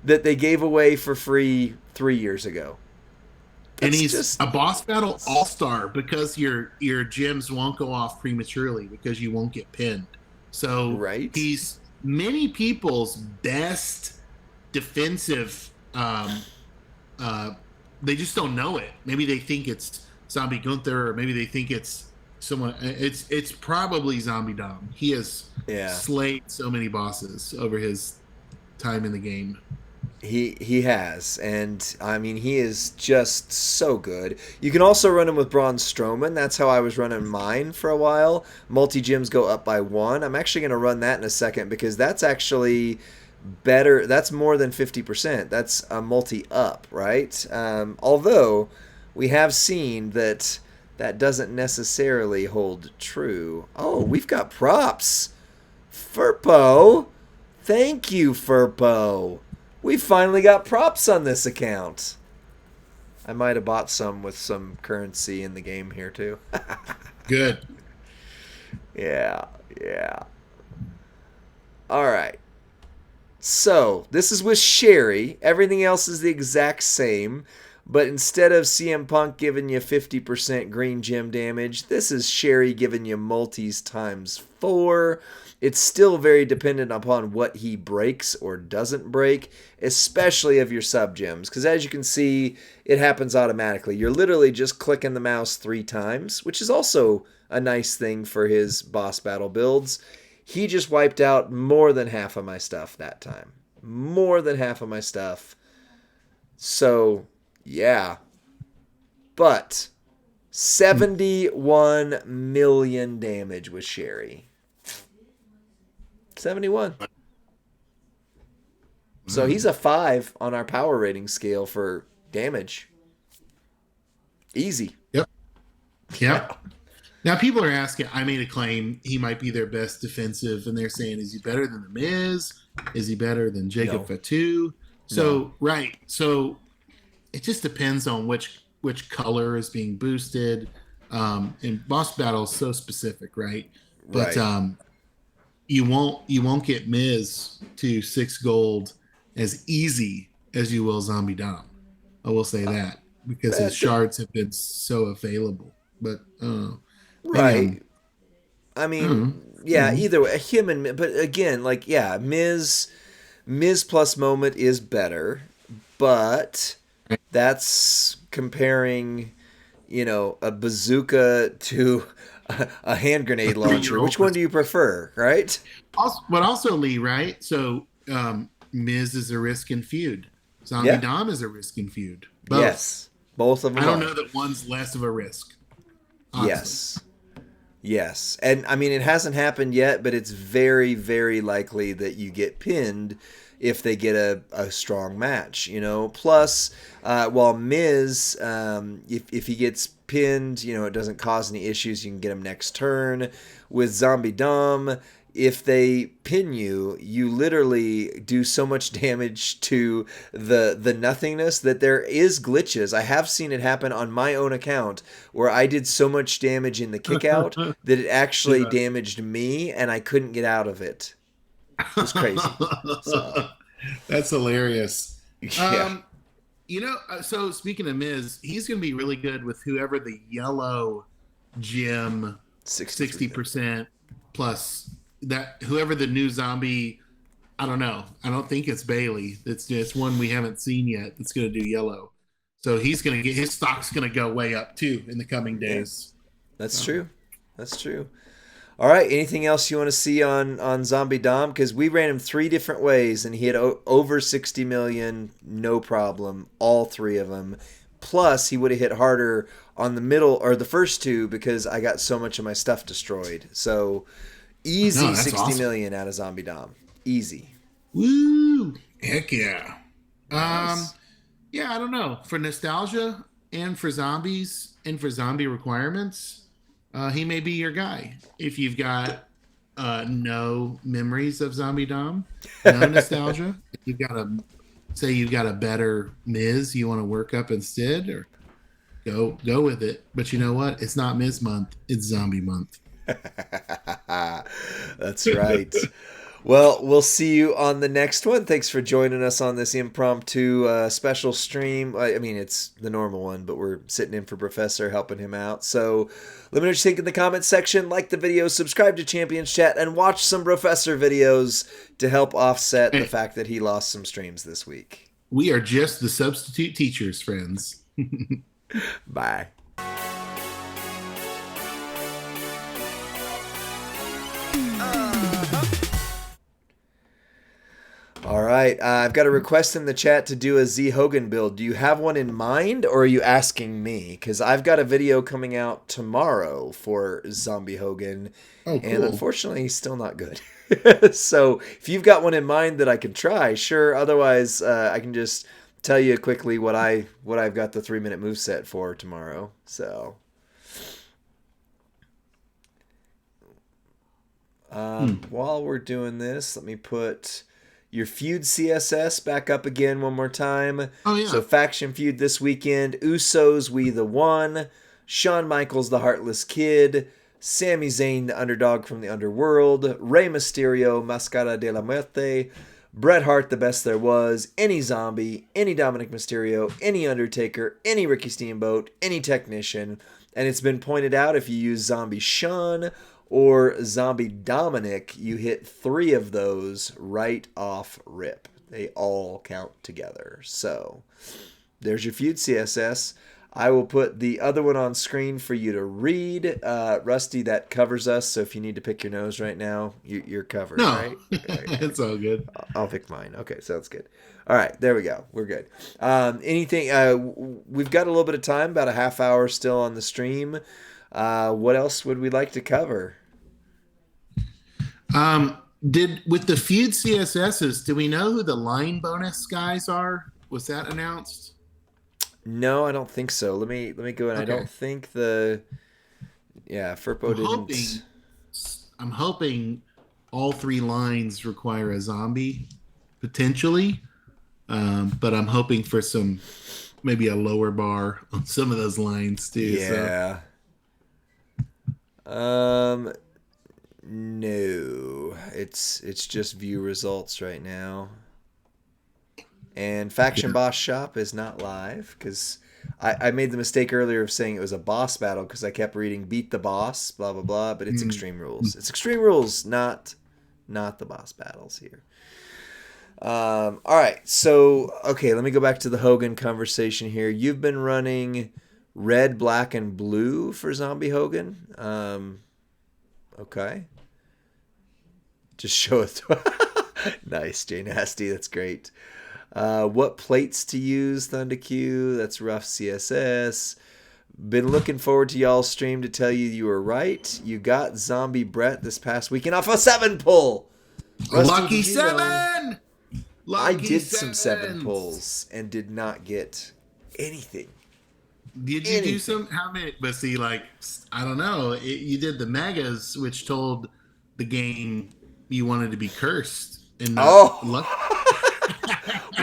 Speaker 1: that they gave away for free 3 years ago.
Speaker 2: And
Speaker 1: That's
Speaker 2: he's
Speaker 1: just
Speaker 2: a boss battle all star because your gems won't go off prematurely because you won't get pinned. So
Speaker 1: Right.
Speaker 2: he's many people's best defensive. They just don't know it. Maybe they think it's Zombie Gunther, or maybe they think it's someone. It's probably Zombie Dom. He has slayed so many bosses over his time in the game.
Speaker 1: He has, and I mean he is just so good. You can also run him with Braun Strowman. That's how I was running mine for a while. Multi gems go up by 1. I'm actually going to run that in a second because that's actually better. That's more than 50%. That's a multi up, right? Although we have seen that doesn't necessarily hold true. Oh, we've got props. Furpo. Thank you, Furpo. We finally got props on this account. I might have bought some with some currency in the game here too.
Speaker 2: Good.
Speaker 1: Yeah. All right. So, this is with Sherry. Everything else is the exact same. But instead of CM Punk giving you 50% green gem damage, this is Sherry giving you multis times 4. It's still very dependent upon what he breaks or doesn't break, especially of your sub gems. Because as you can see, it happens automatically. You're literally just clicking the mouse 3 times, which is also a nice thing for his boss battle builds. He just wiped out more than half of my stuff that time. More than half of my stuff. So, yeah. But 71 million damage with Sherry. 71. So he's a 5 on our power rating scale for damage. Easy.
Speaker 2: Yep. Now people are asking. I made a claim he might be their best defensive, and they're saying, "Is he better than the Miz? Is he better than Jacob
Speaker 1: No.
Speaker 2: Fatu?" So
Speaker 1: No.
Speaker 2: right. So it just depends on which color is being boosted. And boss battle is so specific, right? But
Speaker 1: Right.
Speaker 2: you won't get Miz to 6 gold as easy as you will Zombie Dom. I will say that because his shards have been so available. But
Speaker 1: Right. I
Speaker 2: I
Speaker 1: mean, yeah, either way, him and but again, like Miz plus Moment is better, but that's comparing, a bazooka to a hand
Speaker 2: A
Speaker 1: grenade launcher. Which
Speaker 2: three-year-old.
Speaker 1: one do you prefer, right?
Speaker 2: But also, Lee, right? So, Miz is a risk and feud. Zombie
Speaker 1: Yeah.
Speaker 2: Dom is a risk and feud. Both.
Speaker 1: Yes. Both of
Speaker 2: I
Speaker 1: them
Speaker 2: don't
Speaker 1: are.
Speaker 2: know that one's less of a risk, honestly.
Speaker 1: Yes. Yes. And I mean, it hasn't happened yet, but it's very, very likely that you get pinned if they get a strong match, Plus, while Miz, if he gets pinned, it doesn't cause any issues. You can get him next turn. With Zombie Dom, if they pin you, you literally do so much damage to the nothingness that there is glitches. I have seen it happen on my own account where I did so much damage in the kick out that it actually
Speaker 2: Yeah.
Speaker 1: damaged me and I couldn't get out of it. It was crazy. So,
Speaker 2: That's hilarious.
Speaker 1: yeah,
Speaker 2: Um, so speaking of Miz, he's going to be really good with whoever the yellow gym
Speaker 1: 63 minutes.
Speaker 2: 60% plus that whoever the new zombie. I don't know. I don't think it's Bailey. It's one we haven't seen yet. That's going to do yellow. So he's going to get his stock's going to go way up too in the coming
Speaker 1: Yeah,
Speaker 2: days.
Speaker 1: that's
Speaker 2: So.
Speaker 1: true. That's true. All right. Anything else you want to see on Zombie Dom? Because we ran him 3 different ways, and he had over 60 million, no problem, all 3 of them. Plus, he would have hit harder on the middle or the first 2 because I got so much of my stuff destroyed. So
Speaker 2: No,
Speaker 1: easy
Speaker 2: that's
Speaker 1: 60
Speaker 2: awesome.
Speaker 1: million out of Zombie Dom. Easy.
Speaker 2: Woo! Heck yeah. Um,
Speaker 1: Nice.
Speaker 2: yeah, I don't know. For nostalgia and for zombies and for zombie requirements, he may be your guy. If you've got no memories of Zombie Dom, no nostalgia, if you've got a better Miz you want to work up instead, or go with it. But you know what? It's not Miz month. It's Zombie month.
Speaker 1: That's right. Well, we'll see you on the next one. Thanks for joining us on this impromptu special stream. I mean, it's the normal one, but we're sitting in for Professor, helping him out. So let me know what you think in the comments section. Like the video, subscribe to Champions Chat, and watch some Professor videos to help offset the
Speaker 2: Hey,
Speaker 1: fact that he lost some streams this week.
Speaker 2: we are just the substitute teachers, friends.
Speaker 1: Bye. All right. I've got a request in the chat to do a Z Hogan build. Do you have one in mind, or are you asking me? Because I've got a video coming out tomorrow for Zombie Hogan,
Speaker 2: Oh,
Speaker 1: and
Speaker 2: cool.
Speaker 1: unfortunately, he's still not good. So if you've got one in mind that I can try, sure. Otherwise, I can just tell you quickly what I've got the 3-minute move set for tomorrow. So while we're doing this, let me put your feud CSS back up again one more time.
Speaker 2: Oh
Speaker 1: So
Speaker 2: yeah.
Speaker 1: faction feud this weekend: Usos, We the One; Shawn Michaels, the Heartless Kid; Sami Zayn, the underdog from the underworld; Rey Mysterio, Mascara de la Muerte; Bret Hart, the best there was; any zombie, any Dominic Mysterio, any Undertaker, any Ricky Steamboat, any technician. And it's been pointed out if you use Zombie Shawn or Zombie Dominic, you hit 3 of those right off rip. They all count together. So there's your feud CSS. I will put the other one on screen for you to read. Rusty, that covers us. So if you need to pick your nose right now, you're covered,
Speaker 2: No,
Speaker 1: right? Okay.
Speaker 2: it's all good.
Speaker 1: I'll pick mine. Okay, sounds good. All right, there we go. We're good. Anything? We've got a little bit of time, about a half hour still on the stream. What else would we like to cover?
Speaker 2: Did with the feud CSSs, do we know who the line bonus guys are? Was that announced?
Speaker 1: No, I don't think so. Let me go in. I
Speaker 2: Okay.
Speaker 1: don't think the
Speaker 2: I'm
Speaker 1: Furpo
Speaker 2: hoping
Speaker 1: didn't.
Speaker 2: I'm hoping all 3 lines require a zombie potentially. But I'm hoping for some maybe a lower bar on some of those lines too. So
Speaker 1: Yeah. No. It's just view results right now. And Faction
Speaker 2: yeah.
Speaker 1: Boss Shop is not live because I made the mistake earlier of saying it was a boss battle because I kept reading beat the boss, blah blah blah, but it's
Speaker 2: Mm.
Speaker 1: Extreme Rules. It's Extreme Rules, not the boss battles here. All right. So, okay, let me go back to the Hogan conversation here. You've been running red, black, and blue for Zombie Hogan. Okay. Just show it. Nice, Jay Nasty. That's great. What plates to use, Thunder Q? That's rough CSS. Been looking forward to y'all's stream to tell you you were right. You got Zombie Brett this past weekend off a 7 pull. Rusty,
Speaker 2: Lucky
Speaker 1: did you know?
Speaker 2: seven.
Speaker 1: I
Speaker 2: Lucky
Speaker 1: did some 7
Speaker 2: sevens.
Speaker 1: pulls and did not get anything.
Speaker 2: Did you do
Speaker 1: Anything.
Speaker 2: some? How many? But see, like I don't know. You did the megas, which told the game you wanted to be cursed and not
Speaker 1: Oh,
Speaker 2: lucky.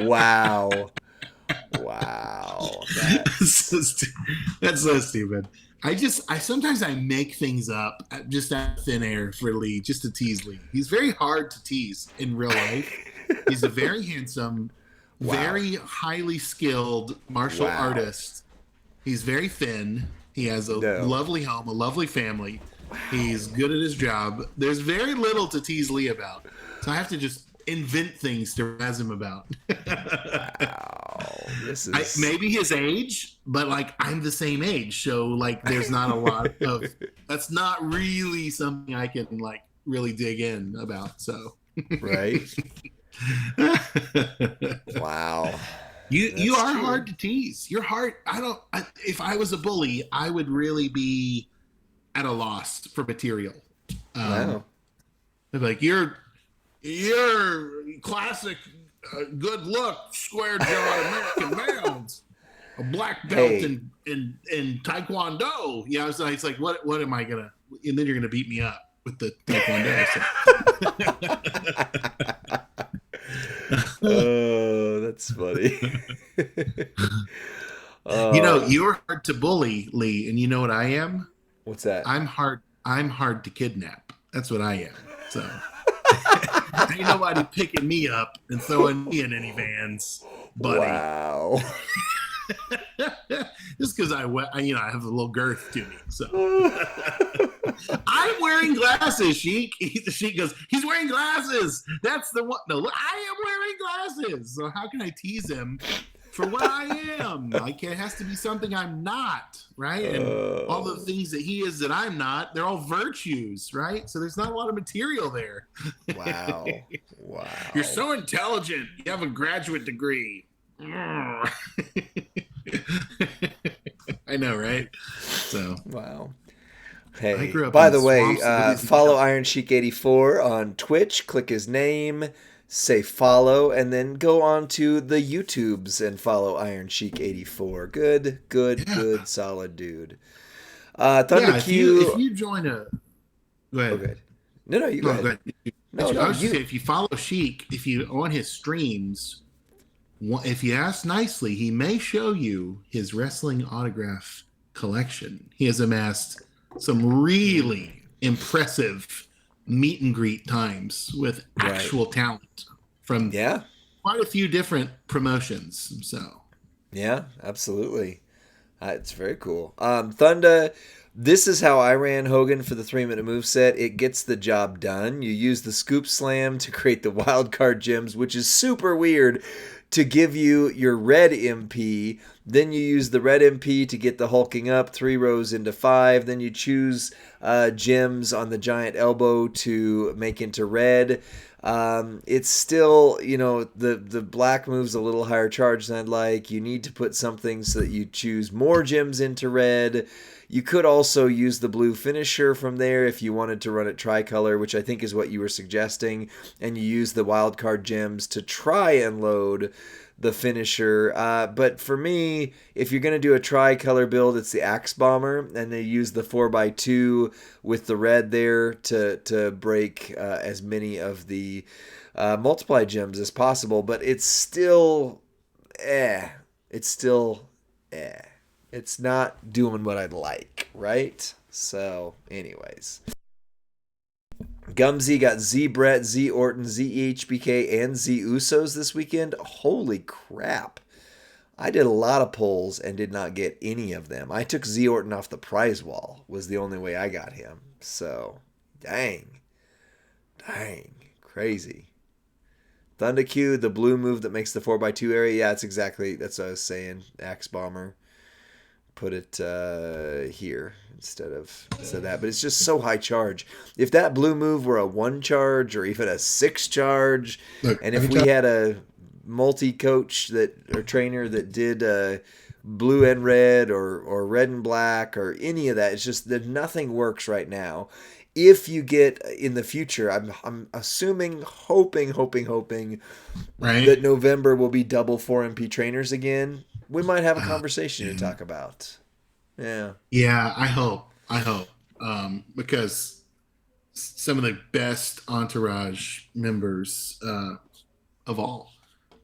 Speaker 1: wow. Wow.
Speaker 2: So
Speaker 1: That's.
Speaker 2: that's so stupid. I sometimes I make things up just out of thin air for Lee, just to tease Lee. He's very hard to tease in real life. He's a very handsome,
Speaker 1: Wow.
Speaker 2: very highly skilled martial
Speaker 1: Wow.
Speaker 2: artist. He's very thin. He has a
Speaker 1: No.
Speaker 2: lovely home, a lovely family.
Speaker 1: Wow.
Speaker 2: He's good at his job. There's very little to tease Lee about. So I have to just invent things to razz him about.
Speaker 1: Wow. This is.
Speaker 2: Maybe his age, but like I'm the same age. So like there's not a lot of that's not really something I can like really dig in about. So
Speaker 1: Right? Wow.
Speaker 2: you
Speaker 1: That's
Speaker 2: are
Speaker 1: true.
Speaker 2: hard to tease. You're hard. If I was a bully, I would really be at a loss for material. Um,
Speaker 1: Wow.
Speaker 2: they're like you're classic, good look, square jawed American males, a black belt
Speaker 1: Hey.
Speaker 2: in Taekwondo. Yeah, it's like what am I gonna? And then you're gonna beat me up with the Taekwondo. So.
Speaker 1: Oh, that's funny.
Speaker 2: You know,
Speaker 1: uh,
Speaker 2: you're hard to bully, Lee, and you know what I am?
Speaker 1: what's that?
Speaker 2: I'm hard. I'm hard to kidnap. That's what I am. So ain't nobody picking me up and throwing me in any vans, buddy.
Speaker 1: Wow.
Speaker 2: Just because I have a little girth to me. So I'm wearing glasses. She goes, he's wearing glasses. That's the one. No, I am wearing glasses. So how can I tease him for what I am? Like it has to be something I'm not, right? And all the things that he is that I'm not, they're all virtues, right? So there's not a lot of material there.
Speaker 1: Wow.
Speaker 2: You're
Speaker 1: Wow.
Speaker 2: so intelligent. You have a graduate degree. I know, right? So
Speaker 1: Wow.
Speaker 2: I
Speaker 1: Hey,
Speaker 2: grew up
Speaker 1: by
Speaker 2: in
Speaker 1: the way,
Speaker 2: swamps, cities, and
Speaker 1: follow
Speaker 2: jungle.
Speaker 1: Iron Sheik 84 on Twitch. Click his name, say follow, and then go on to the YouTubes and follow Iron Sheik 84. Good, good,
Speaker 2: Yeah,
Speaker 1: good, solid dude. Thunder
Speaker 2: yeah. If
Speaker 1: Q.
Speaker 2: you join a go
Speaker 1: Oh,
Speaker 2: ahead.
Speaker 1: good. No, no, you go
Speaker 2: No, go
Speaker 1: ahead.
Speaker 2: ahead.
Speaker 1: No, no,
Speaker 2: I was just
Speaker 1: you.
Speaker 2: saying, if you follow Sheik, if you on his streams, if you ask nicely, he may show you his wrestling autograph collection. He has amassed some
Speaker 1: Mm,
Speaker 2: really impressive meet and greet times with
Speaker 1: right.
Speaker 2: actual talent from
Speaker 1: Yeah.
Speaker 2: quite a few different promotions. So,
Speaker 1: Yeah, absolutely. It's very cool. Thunder, this is how I ran Hogan for the 3-minute move set. It gets the job done. You use the scoop slam to create the wild card gems, which is super weird to give you your red MP. Then you use the red MP to get the hulking up 3 rows into 5. Then you choose gems on the giant elbow to make into red. It's still, the black move's a little higher charge than I'd like. You need to put something so that you choose more gems into red. You could also use the blue finisher from there if you wanted to run it tricolor, which I think is what you were suggesting, and you use the wildcard gems to try and load the finisher. But for me, if you're going to do a tricolor build, it's the Axe Bomber, and they use the 4x2 with the red there to break as many of the multiply gems as possible. But it's still eh. It's still eh. It's not doing what I'd like, right? So, anyways. Gumsy got Z Brett, Z Orton, Z HBK, and Z Usos this weekend. Holy crap. I did a lot of polls and did not get any of them. I took Z Orton off the prize wall, was the only way I got him. So, dang. Dang. Crazy. Thunder Q, the blue move that makes the 4x2 area. Yeah, that's what I was saying. Axe Bomber. Put it here instead of that. But it's just so high charge. If that blue move were a 1 charge or even a 6 charge,
Speaker 2: Look,
Speaker 1: and if
Speaker 2: every
Speaker 1: we
Speaker 2: time.
Speaker 1: had a multi coach that or trainer that did blue and red or red and black or any of that, it's just that nothing works right now. If you get in the future, I'm assuming, hoping
Speaker 2: Right?
Speaker 1: that November will be double 4MP trainers again. We might have a conversation to
Speaker 2: Yeah.
Speaker 1: talk about. Yeah.
Speaker 2: Yeah, I hope. I hope. Because some of the best entourage members of all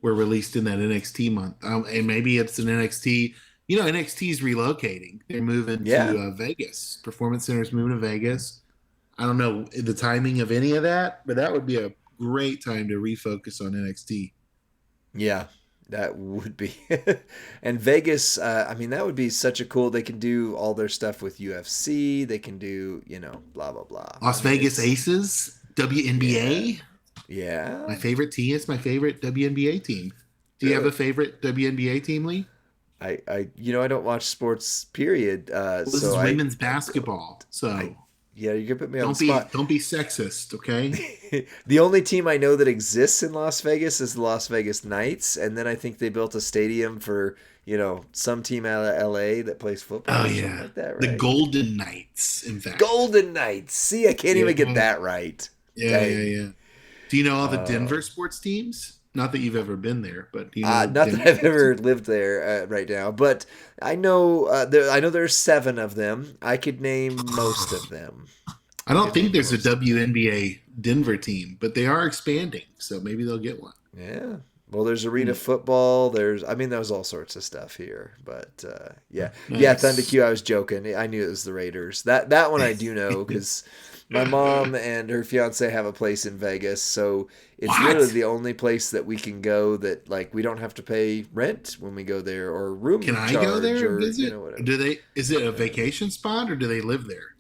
Speaker 2: were released in that NXT month. And maybe it's an NXT. You know, NXT is relocating. They're moving
Speaker 1: Yeah.
Speaker 2: to Vegas. Performance Center's moving to Vegas. I don't know the timing of any of that, but that would be a great time to refocus on NXT.
Speaker 1: Yeah. That would be. And Vegas, I mean, that would be such a cool. They can do all their stuff with UFC. They can do, blah, blah, blah. I
Speaker 2: Las
Speaker 1: mean,
Speaker 2: Vegas
Speaker 1: it's,
Speaker 2: Aces,
Speaker 1: yeah.
Speaker 2: WNBA. My
Speaker 1: Yeah.
Speaker 2: favorite team is my favorite WNBA team. Do you have
Speaker 1: Really?
Speaker 2: a favorite WNBA team, Lee?
Speaker 1: I don't watch sports, period.
Speaker 2: Well, this
Speaker 1: So
Speaker 2: is
Speaker 1: I,
Speaker 2: women's
Speaker 1: I don't.
Speaker 2: basketball, so
Speaker 1: Yeah, you can put me on the spot.
Speaker 2: don't be sexist, okay?
Speaker 1: The only team I know that exists in Las Vegas is the Las Vegas Knights, and then I think they built a stadium for some team out of LA that plays football
Speaker 2: Oh
Speaker 1: or something
Speaker 2: yeah,
Speaker 1: like that,
Speaker 2: the
Speaker 1: right?
Speaker 2: Golden Knights, in fact.
Speaker 1: Golden Knights. See, I can't
Speaker 2: Yeah,
Speaker 1: even get that right.
Speaker 2: yeah,
Speaker 1: Dang.
Speaker 2: yeah. Do you know all the
Speaker 1: Uh,
Speaker 2: Denver sports teams? Not that you've ever been there, but do you know
Speaker 1: Not
Speaker 2: Denver
Speaker 1: that I've
Speaker 2: sports
Speaker 1: ever
Speaker 2: teams?
Speaker 1: lived there right now, but I know there's 7 of them. I could name most of them.
Speaker 2: I
Speaker 1: I
Speaker 2: don't
Speaker 1: could
Speaker 2: think
Speaker 1: name
Speaker 2: there's a
Speaker 1: most of them.
Speaker 2: WNBA Denver team, but they are expanding, so maybe they'll get one.
Speaker 1: Yeah. Well, there's arena
Speaker 2: Hmm.
Speaker 1: football. There's all sorts of stuff here. But yeah, Thunder
Speaker 2: Nice.
Speaker 1: Q. I was joking. I knew it was the Raiders. That one I do know because my mom and her fiance have a place in Vegas, so it's literally
Speaker 2: What?
Speaker 1: the only place that we can go that like we don't have to pay rent when we go there or
Speaker 2: Can
Speaker 1: room
Speaker 2: I go
Speaker 1: charge
Speaker 2: there and
Speaker 1: or
Speaker 2: visit?
Speaker 1: whatever.
Speaker 2: Do they? Is it a
Speaker 1: Yeah.
Speaker 2: vacation spot or do they live there?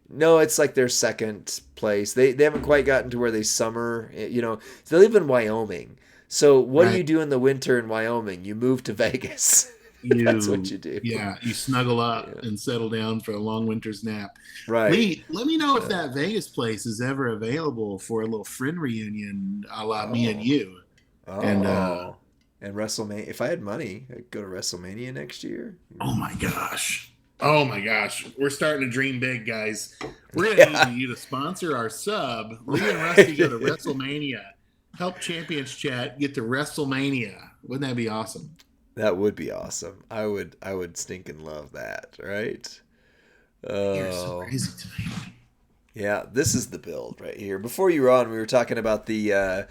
Speaker 1: No, it's like their second place. They haven't quite gotten to where they summer. They live in Wyoming. So what do
Speaker 2: Right.
Speaker 1: you do in the winter in Wyoming? You move to Vegas. That's what
Speaker 2: You,
Speaker 1: you do.
Speaker 2: yeah, you snuggle up
Speaker 1: Yeah.
Speaker 2: and settle down for a long winter's nap.
Speaker 1: Right.
Speaker 2: Lee, let me know if
Speaker 1: Uh,
Speaker 2: that Vegas place is ever available for a little friend reunion, a la me and
Speaker 1: oh.
Speaker 2: you. And
Speaker 1: Oh. And WrestleMania. If I had money, I'd go to WrestleMania next year.
Speaker 2: oh my gosh, we're starting to dream big, guys. We're gonna
Speaker 1: Yeah.
Speaker 2: need you to sponsor our sub. Lee and Rusty go to
Speaker 1: Right.
Speaker 2: WrestleMania. Help Champions Chat get to WrestleMania. Wouldn't that be awesome?
Speaker 1: That would be awesome. I would stinking love that, right?
Speaker 2: You're so
Speaker 1: Oh.
Speaker 2: crazy tonight.
Speaker 1: Yeah, this is the build right here. Before you were on, we were talking about the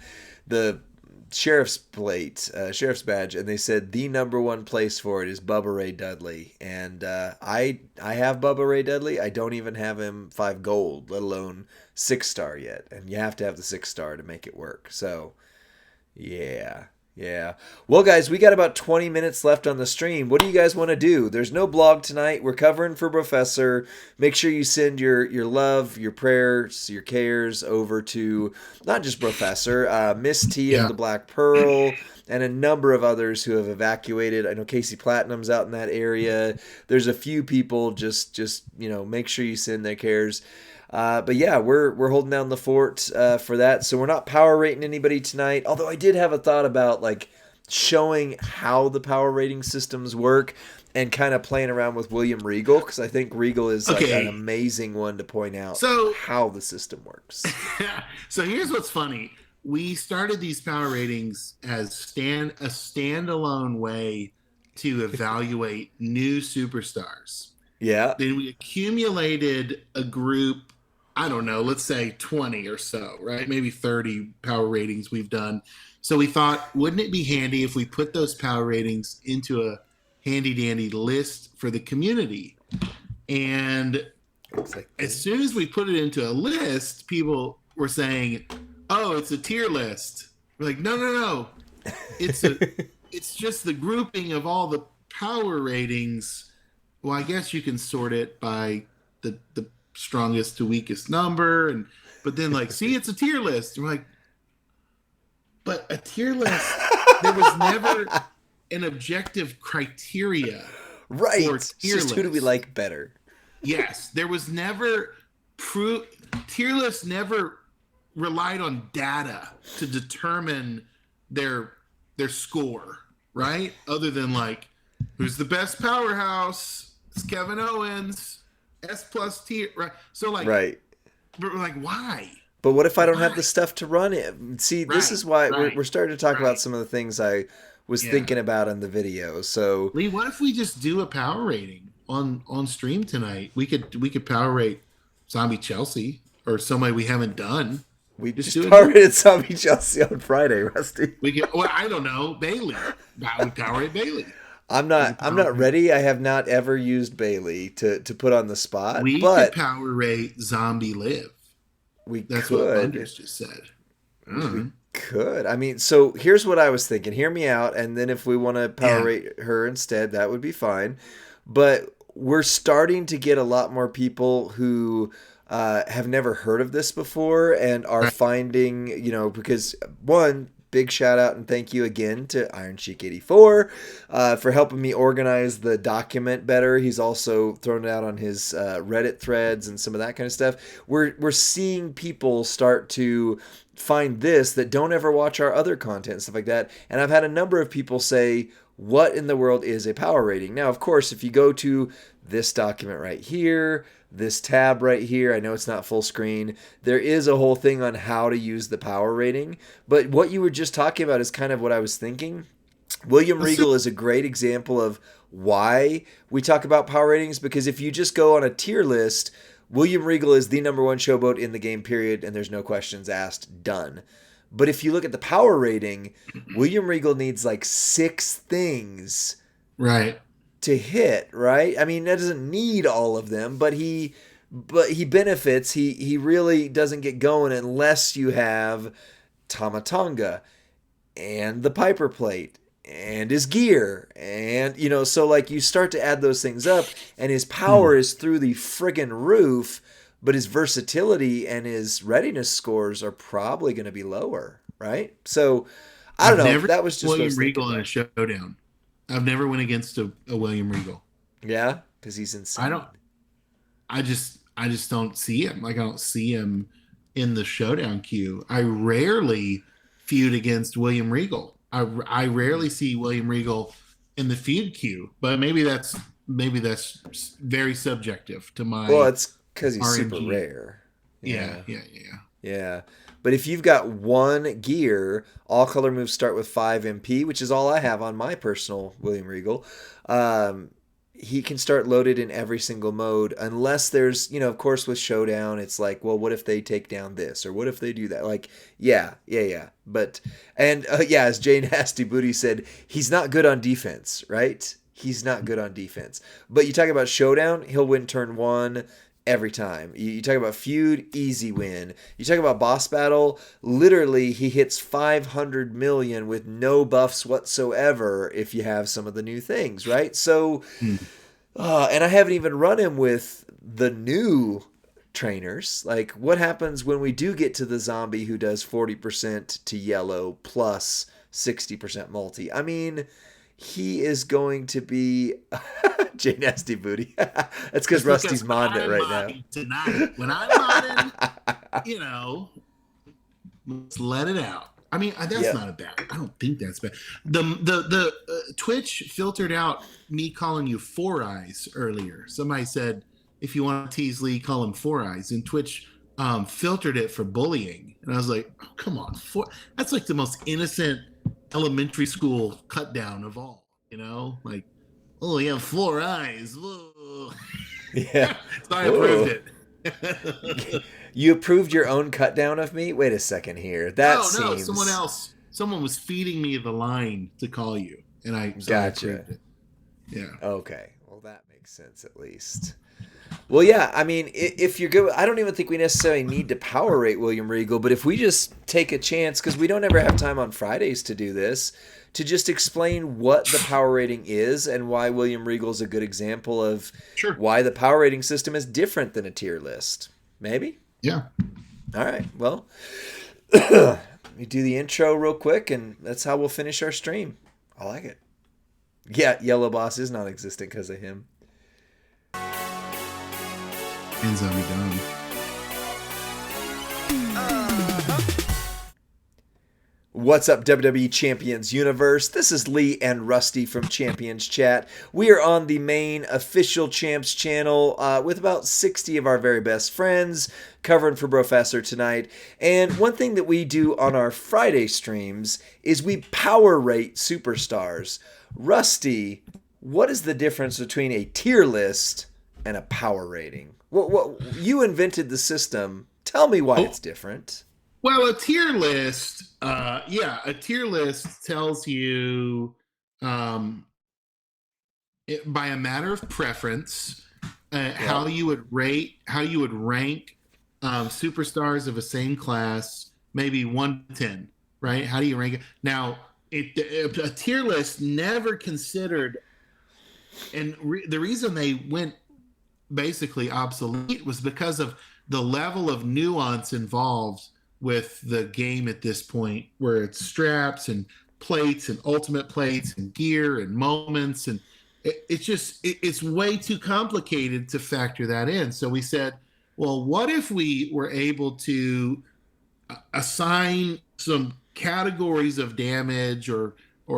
Speaker 1: sheriff's plate, sheriff's badge, and they said the number one place for it is Bubba Ray Dudley, and I have Bubba Ray Dudley. I don't even have him 5 gold, let alone 6 star yet, and you have to have the 6 star to make it work. So yeah. Yeah. Well, guys, we got about 20 minutes left on the stream. What do you guys want to do? There's no blog tonight. We're covering for Professor. Make sure you send your love, your prayers, your cares over to not just Professor, Miss T of
Speaker 2: Yeah.
Speaker 1: the Black Pearl, and a number of others who have evacuated. I know Casey Platinum's out in that area. There's a few people. Just make sure you send their cares. But yeah, we're holding down the fort for that. So we're not power rating anybody tonight. Although I did have a thought about like showing how the power rating systems work and kind of playing around with William Regal because I think Regal is like an
Speaker 2: Okay.
Speaker 1: amazing one to point out
Speaker 2: So
Speaker 1: how the system works.
Speaker 2: so here's what's funny. We started these power ratings as a standalone way to evaluate new superstars.
Speaker 1: Yeah.
Speaker 2: Then we accumulated a group, I don't know, let's say 20 or so, right? Maybe 30 power ratings we've done. So we thought, wouldn't it be handy if we put those power ratings into a handy dandy list for the community? And
Speaker 1: Looks like
Speaker 2: as soon as we put it into a list, people were saying, "Oh, it's a tier list." We're like, "No, no, no. It's just the grouping of all the power ratings." Well, I guess you can sort it by the strongest to weakest number, and but then like, see, it's a tier list. And we're like, but a tier list, there was never an objective criteria
Speaker 1: Right.
Speaker 2: for
Speaker 1: It's
Speaker 2: tier
Speaker 1: just who do we
Speaker 2: list.
Speaker 1: like better?
Speaker 2: Yes, there was never proof. Tier lists never relied on data to determine their their score, right? Other than like, who's the best powerhouse? It's Kevin Owens, S plus tier, right? So
Speaker 1: Right.
Speaker 2: like why?
Speaker 1: But what if I don't have
Speaker 2: Why?
Speaker 1: the stuff to run it? See, this
Speaker 2: Right,
Speaker 1: is why
Speaker 2: right,
Speaker 1: we're starting to talk about
Speaker 2: right.
Speaker 1: some of the things I was
Speaker 2: Yeah.
Speaker 1: thinking about in the video. So
Speaker 2: Lee, what if we just do a power rating on stream tonight? We could power rate Zombie Chelsea or somebody we haven't done.
Speaker 1: we
Speaker 2: Just
Speaker 1: just
Speaker 2: do it.
Speaker 1: targeted Zombie Chelsea on Friday, Rusty.
Speaker 2: We can. Well, I don't know Bailey. We power rate Bailey. We could
Speaker 1: I'm
Speaker 2: power
Speaker 1: not
Speaker 2: rate.
Speaker 1: ready. I have not ever used Bailey to put on the spot,
Speaker 2: We could
Speaker 1: but
Speaker 2: power rate Zombie Live.
Speaker 1: we
Speaker 2: That's what
Speaker 1: could.
Speaker 2: Bunders just said.
Speaker 1: We could. I mean, so here's what I was thinking. Hear me out, and then if we want to power
Speaker 2: Yeah.
Speaker 1: rate her instead, that would be fine. But we're starting to get a lot more people who have never heard of this before and are
Speaker 2: Right.
Speaker 1: finding, because one, big shout out and thank you again to Iron Sheik 84 for helping me organize the document better. He's also thrown it out on his Reddit threads and some of that kind of stuff. We're seeing people start to find this that don't ever watch our other content and stuff like that. And I've had a number of people say, what in the world is a power rating? Now, of course, if you go to this document right here, this tab right here, I know it's not full screen, there is a whole thing on how to use the power rating. But what you were just talking about is kind of what I was thinking. William Regal is a great example of why we talk about power ratings, because if you just go on a tier list, William Regal is the number one showboat in the game, period, and there's no questions asked, done. But if you look at the power rating, William Regal needs like 6 things
Speaker 2: Right.
Speaker 1: to hit, right? I mean, that doesn't need all of them, but he benefits. He really doesn't get going unless you have Tamatonga and the Piper plate and his gear, and so like you start to add those things up, and his power is through the friggin' roof, but his versatility and his readiness scores are probably going to be lower, right? So I don't
Speaker 2: I've
Speaker 1: know,
Speaker 2: never
Speaker 1: that was
Speaker 2: seen
Speaker 1: just what I was
Speaker 2: William
Speaker 1: thinking
Speaker 2: Regal in a
Speaker 1: about.
Speaker 2: showdown. I've never went against a William Regal.
Speaker 1: Yeah, because he's
Speaker 2: I
Speaker 1: insane.
Speaker 2: don't. I just don't see him. Like I don't see him in the showdown queue. I rarely feud against William Regal. I rarely see William Regal in the feud queue, but maybe that's very subjective to
Speaker 1: Well,
Speaker 2: my
Speaker 1: it's because he's super
Speaker 2: RNG.
Speaker 1: rare.
Speaker 2: Yeah,
Speaker 1: Yeah,
Speaker 2: yeah, yeah.
Speaker 1: yeah. But if you've got one gear, all color moves start with 5 MP, which is all I have on my personal William Regal. Um, he can start loaded in every single mode, unless there's, of course, with Showdown, it's like, well, what if they take down this, or what if they do that? Like, yeah, yeah, yeah. But and yeah, as Jay Nasty Booty said, he's not good on defense, right? He's not good on defense. But you talk about Showdown, he'll win turn one every time. You talk about feud, easy win. You talk about boss battle, literally he hits 500 million with no buffs whatsoever if you have some of the new things, right? So,
Speaker 2: Hmm.
Speaker 1: and I haven't even run him with the new trainers. Like, what happens when we do get to the zombie who does 40% to yellow plus 60% multi? I mean, he is going to be J Nasty Booty. That's because
Speaker 2: Just
Speaker 1: Rusty's
Speaker 2: because when
Speaker 1: modding it
Speaker 2: I'm
Speaker 1: right now.
Speaker 2: modding tonight, when I'm modding, you know, let's let it out. I mean, that's
Speaker 1: Yeah.
Speaker 2: not a bad. I don't think that's bad. The Twitch filtered out me calling you Four Eyes earlier. Somebody said if you want to tease Lee, call him Four Eyes, and Twitch filtered it for bullying. And I was like, oh, come on, that's like the most innocent elementary school cut down of all. Like, oh, you have 4 eyes. Whoa.
Speaker 1: Yeah.
Speaker 2: So I approved
Speaker 1: Whoa.
Speaker 2: it.
Speaker 1: You approved your own cut down of me? Wait a second here. That
Speaker 2: No,
Speaker 1: seems
Speaker 2: someone else. Someone was feeding me the line to call you, and I
Speaker 1: Gotcha.
Speaker 2: approved it. Yeah.
Speaker 1: Okay. Well, that makes sense at least. Well, yeah. I mean, if you're good, I don't even think we necessarily need to power rate William Regal, but if we just take a chance, because we don't ever have time on Fridays to do this, to just explain what the power rating is and why William Regal is a good example of
Speaker 2: Sure.
Speaker 1: why the power rating system is different than a tier list. Maybe?
Speaker 2: Yeah.
Speaker 1: All right. Well, we do the intro real quick, and that's how we'll finish our stream. I like it. Yeah, Yellow Boss is non-existent because of him.
Speaker 2: And Zombie Dome.
Speaker 1: What's up, WWE Champions Universe? This is Lee and Rusty from Champions Chat. We are on the main official Champs channel with about 60 of our very best friends covering for Brofessor tonight. And one thing that we do on our Friday streams is we power rate superstars. Rusty, what is the difference between a tier list and a power rating? What you invented the system. Tell me why it's different.
Speaker 2: Well, a tier list, a tier list tells you by a matter of preference how you would rank superstars of a same class, maybe 1 to 10, right? How do you rank it? Now, a tier list never considered, and the reason they went basically obsolete was because of the level of nuance involved with the game at this point, where it's straps and plates and ultimate plates and gear and moments, and it's way too complicated to factor that in. So we said, well, what if we were able to assign some categories of damage or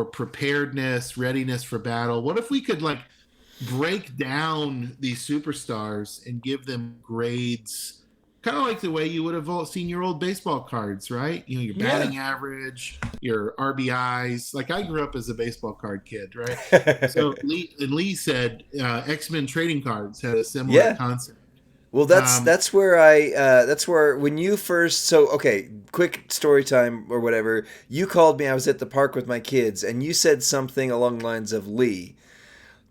Speaker 2: preparedness, readiness for battle? What if we could break down these superstars and give them grades, kind of like the way you would have seen your old baseball cards, right? Your batting average, your RBIs. Like, I grew up as a baseball card kid, right? So Lee said X-Men trading cards had a similar concept.
Speaker 1: Well, that's where when you first, quick story time or whatever, you called me. I was at the park with my kids, and you said something along the lines of, Lee,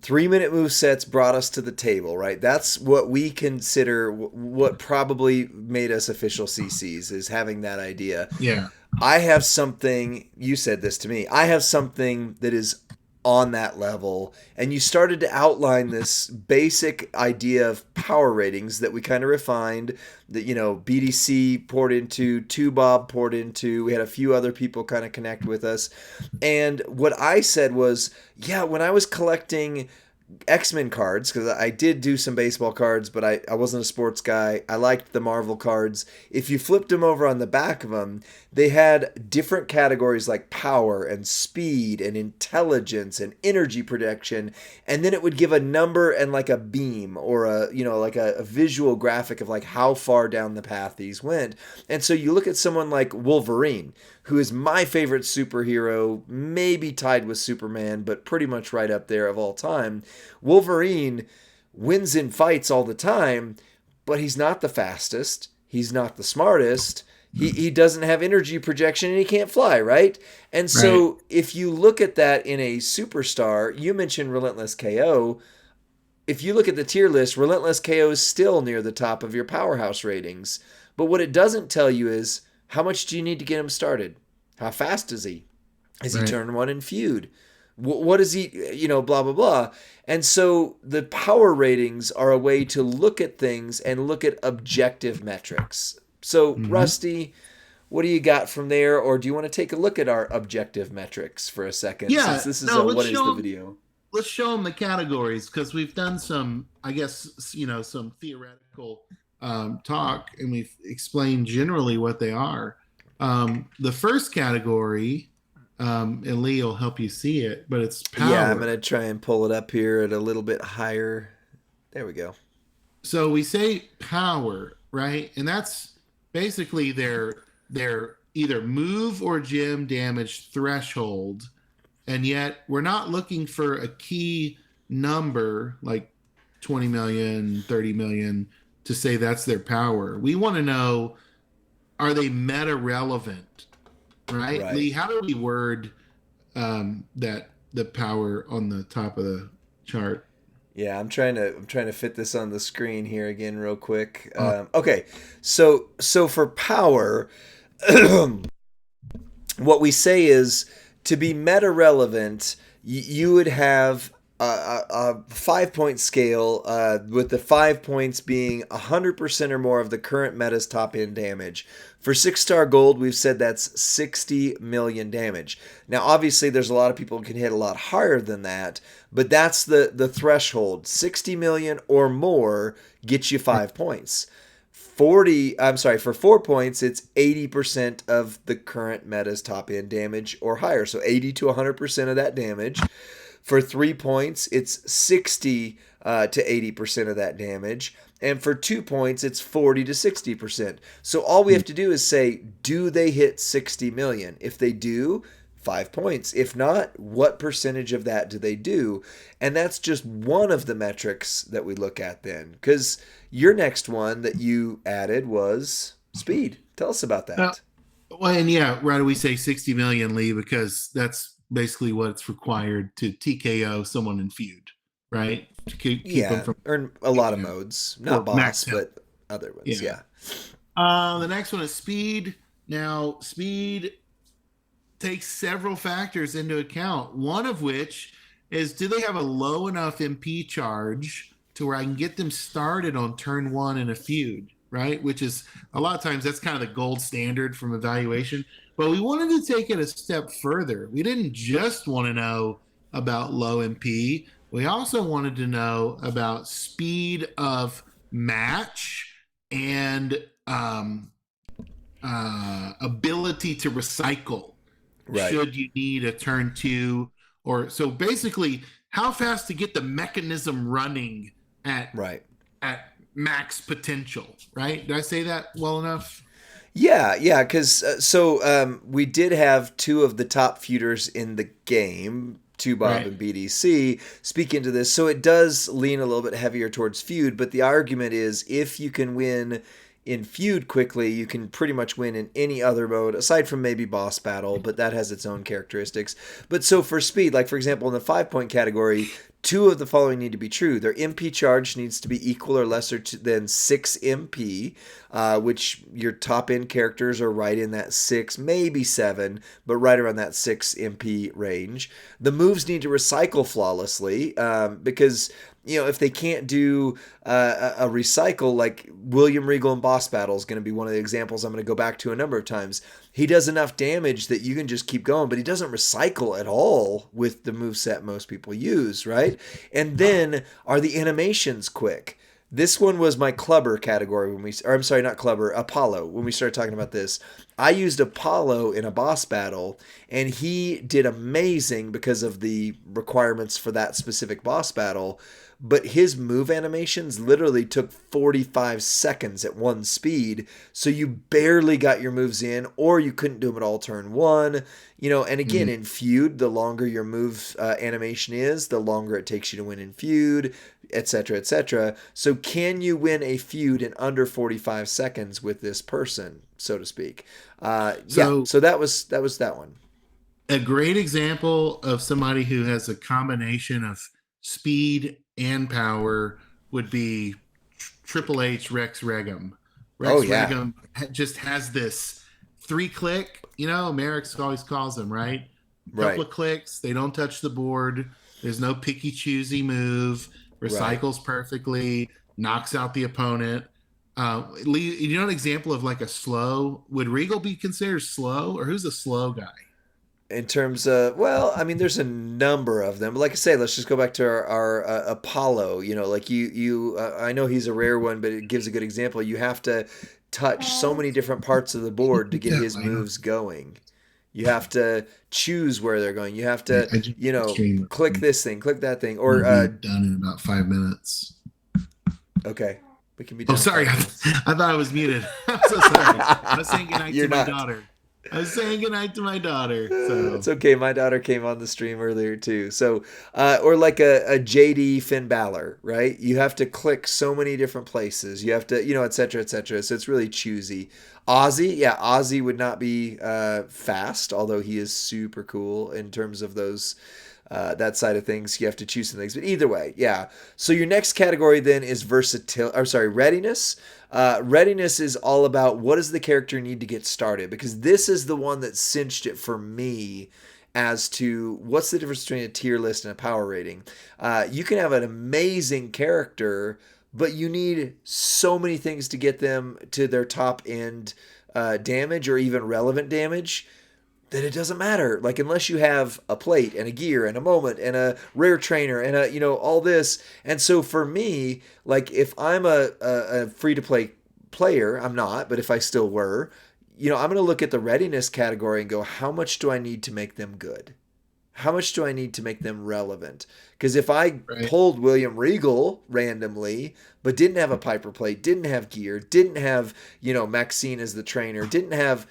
Speaker 1: 3-minute move sets brought us to the table, right? That's what we consider what probably made us official CCs, is having that idea.
Speaker 2: Yeah.
Speaker 1: I have something, you said this to me, I have something that is on that level, and you started to outline this basic idea of power ratings that we kind of refined, that BDC poured into, 2Bob poured into, we had a few other people kind of connect with us. And what I said was, when I was collecting X-Men cards, because I did do some baseball cards, but I wasn't a sports guy. I liked the Marvel cards. If you flipped them over on the back of them, they had different categories like power and speed and intelligence and energy protection, and then it would give a number and like a beam or a visual graphic of like how far down the path these went. And so you look at someone like Wolverine, who is my favorite superhero, maybe tied with Superman, but pretty much right up there of all time. Wolverine wins in fights all the time, but he's not the fastest. He's not the smartest. He doesn't have energy projection, and he can't fly, right? And so if you look at that in a superstar, you mentioned Relentless KO. If you look at the tier list, Relentless KO is still near the top of your powerhouse ratings. But what it doesn't tell you is, how much do you need to get him started? How fast is he? Is he turn 1 in feud? What is he, blah, blah, blah. And so the power ratings are a way to look at things and look at objective metrics. So, Rusty, what do you got from there? Or do you want to take a look at our objective metrics for a second?
Speaker 2: Yeah.
Speaker 1: Since this is what is the video?
Speaker 2: Let's show them the categories, because we've done some, I guess, some theoretical talk, and we've explained generally what they are. The first category, and Lee will help you see it, but it's power.
Speaker 1: Yeah, I'm going to try and pull it up here at a little bit higher. There we go.
Speaker 2: So we say power, right? And that's basically their either move or gym damage threshold. And yet we're not looking for a key number like 20 million, 30 million to say that's their power. We want to know, are they meta relevant, right? Lee, how do we word that the power on the top of the chart?
Speaker 1: Yeah, I'm trying to fit this on the screen here again real quick. Okay, so for power, what we say is, to be meta relevant, you would have a 5 point scale, with the 5 points being 100% or more of the current meta's top end damage. For 6-star gold, we've said that's 60 million damage. Now, obviously, there's a lot of people who can hit a lot higher than that, but that's the threshold. 60 million or more gets you 5 points. 40, I'm sorry, for 4 points, it's 80% of the current meta's top end damage or higher. So 80 to 100% of that damage. For 3 points, it's 60 to 80% of that damage. And for 2 points, it's 40 to 60%. So all we have to do is say, do they hit 60 million? If they do, 5 points. If not, what percentage of that do they do? And that's just one of the metrics that we look at then. Because your next one that you added was speed. Tell us about
Speaker 2: Uh,
Speaker 1: that.
Speaker 2: well, and yeah, why do we say 60 million, Lee? Because that's basically what's required to TKO someone in feud, right? To keep them
Speaker 1: Yeah,
Speaker 2: from,
Speaker 1: or a lot of
Speaker 2: you know,
Speaker 1: modes. Not
Speaker 2: or
Speaker 1: boss,
Speaker 2: max health.
Speaker 1: but other ones.
Speaker 2: Yeah.
Speaker 1: Yeah.
Speaker 2: The next one is speed. Now, speed takes several factors into account. One of which is, do they have a low enough MP charge to where I can get them started on turn one in a feud, right? Which is a lot of times that's kind of the gold standard from evaluation. But we wanted to take it a step further. We didn't just want to know about low MP. We also wanted to know about speed of match and ability to recycle
Speaker 1: Right.
Speaker 2: should you need a turn two, or so basically how fast to get the mechanism running at
Speaker 1: Right.
Speaker 2: at max potential, right? Did I say that well enough?
Speaker 1: Yeah, yeah, because we did have two of the top feuders in the game, Two Bob
Speaker 2: Right.
Speaker 1: and BDC, speak into this. So it does lean a little bit heavier towards feud, but the argument is if you can win in feud quickly, you can pretty much win in any other mode aside from maybe boss battle, but that has its own characteristics. But so for speed, like for example, in the 5 point category, two of the following need to be true. Their MP charge needs to be equal or lesser than 6 MP, which your top end characters are right in that 6, maybe 7, but right around that 6 MP range. The moves need to recycle flawlessly, because if they can't do a recycle, like William Regal in Boss Battle is going to be one of the examples I'm going to go back to a number of times. He does enough damage that you can just keep going, but he doesn't recycle at all with the moveset most people use, right? And then are the animations quick? This one was my clubber category or I'm sorry, not clubber, Apollo, when we started talking about this. I used Apollo in a boss battle, and he did amazing because of the requirements for that specific boss battle. But his move animations literally took 45 seconds at one speed, so you barely got your moves in, or you couldn't do them at all turn one. And again,
Speaker 2: Mm.
Speaker 1: in feud, the longer your move animation is, the longer it takes you to win in feud, etc., etc. So can you win a feud in under 45 seconds with this person, so to speak? Yeah.
Speaker 2: So
Speaker 1: So that was that one.
Speaker 2: a great example of somebody who has a combination of speed and power would be Triple H Rex Regum.
Speaker 1: Oh
Speaker 2: Rex
Speaker 1: yeah.
Speaker 2: Regum just has this 3-click, Merrick always calls them, right? Couple
Speaker 1: Right.
Speaker 2: of clicks, they don't touch the board. There's no picky choosy move,
Speaker 1: Right.
Speaker 2: recycles perfectly, knocks out the opponent. Lee, you know an example of like a slow? Would Regal be considered slow, or who's a slow guy?
Speaker 1: In terms of, well, I mean, there's a number of them. Like I say, let's just go back to our Apollo. Like I know he's a rare one, but it gives a good example. You have to touch so many different parts of the board to get
Speaker 2: Yeah,
Speaker 1: his
Speaker 2: I know.
Speaker 1: moves going. You have to choose where they're going. You have
Speaker 2: Yeah,
Speaker 1: to,
Speaker 2: I just stream.
Speaker 1: click this thing, click that thing,
Speaker 2: We'll
Speaker 1: or
Speaker 2: be done in about 5 minutes.
Speaker 1: okay, we can be
Speaker 2: Oh,
Speaker 1: done in
Speaker 2: sorry.
Speaker 1: 5 minutes.
Speaker 2: I thought I was muted. I'm so sorry. I was saying goodnight to
Speaker 1: You're
Speaker 2: my
Speaker 1: not.
Speaker 2: daughter. I was saying goodnight to my daughter.
Speaker 1: It's
Speaker 2: So,
Speaker 1: okay. My daughter came on the stream earlier too. So, or like a JD Finn Balor, right? You have to click so many different places. You have to, et cetera, et cetera. So it's really choosy. Ozzy, yeah, Ozzy would not be fast, although he is super cool in terms of those. That side of things, you have to choose some things, but either way, yeah. So your next category then is versatility. Or sorry, readiness. Readiness is all about what does the character need to get started, because this is the one that cinched it for me as to what's the difference between a tier list and a power rating. You can have an amazing character, but you need so many things to get them to their top end damage or even relevant damage that it doesn't matter. Like, unless you have a plate and a gear and a moment and a rare trainer and a, all this. And so for me, like, if I'm a free to play player, I'm not, but if I still were, I'm going to look at the readiness category and go, how much do I need to make them good? How much do I need to make them relevant? Because if I
Speaker 2: Right.
Speaker 1: pulled William Regal randomly, but didn't have a Piper plate, didn't have gear, didn't have, Maxine as the trainer, didn't have,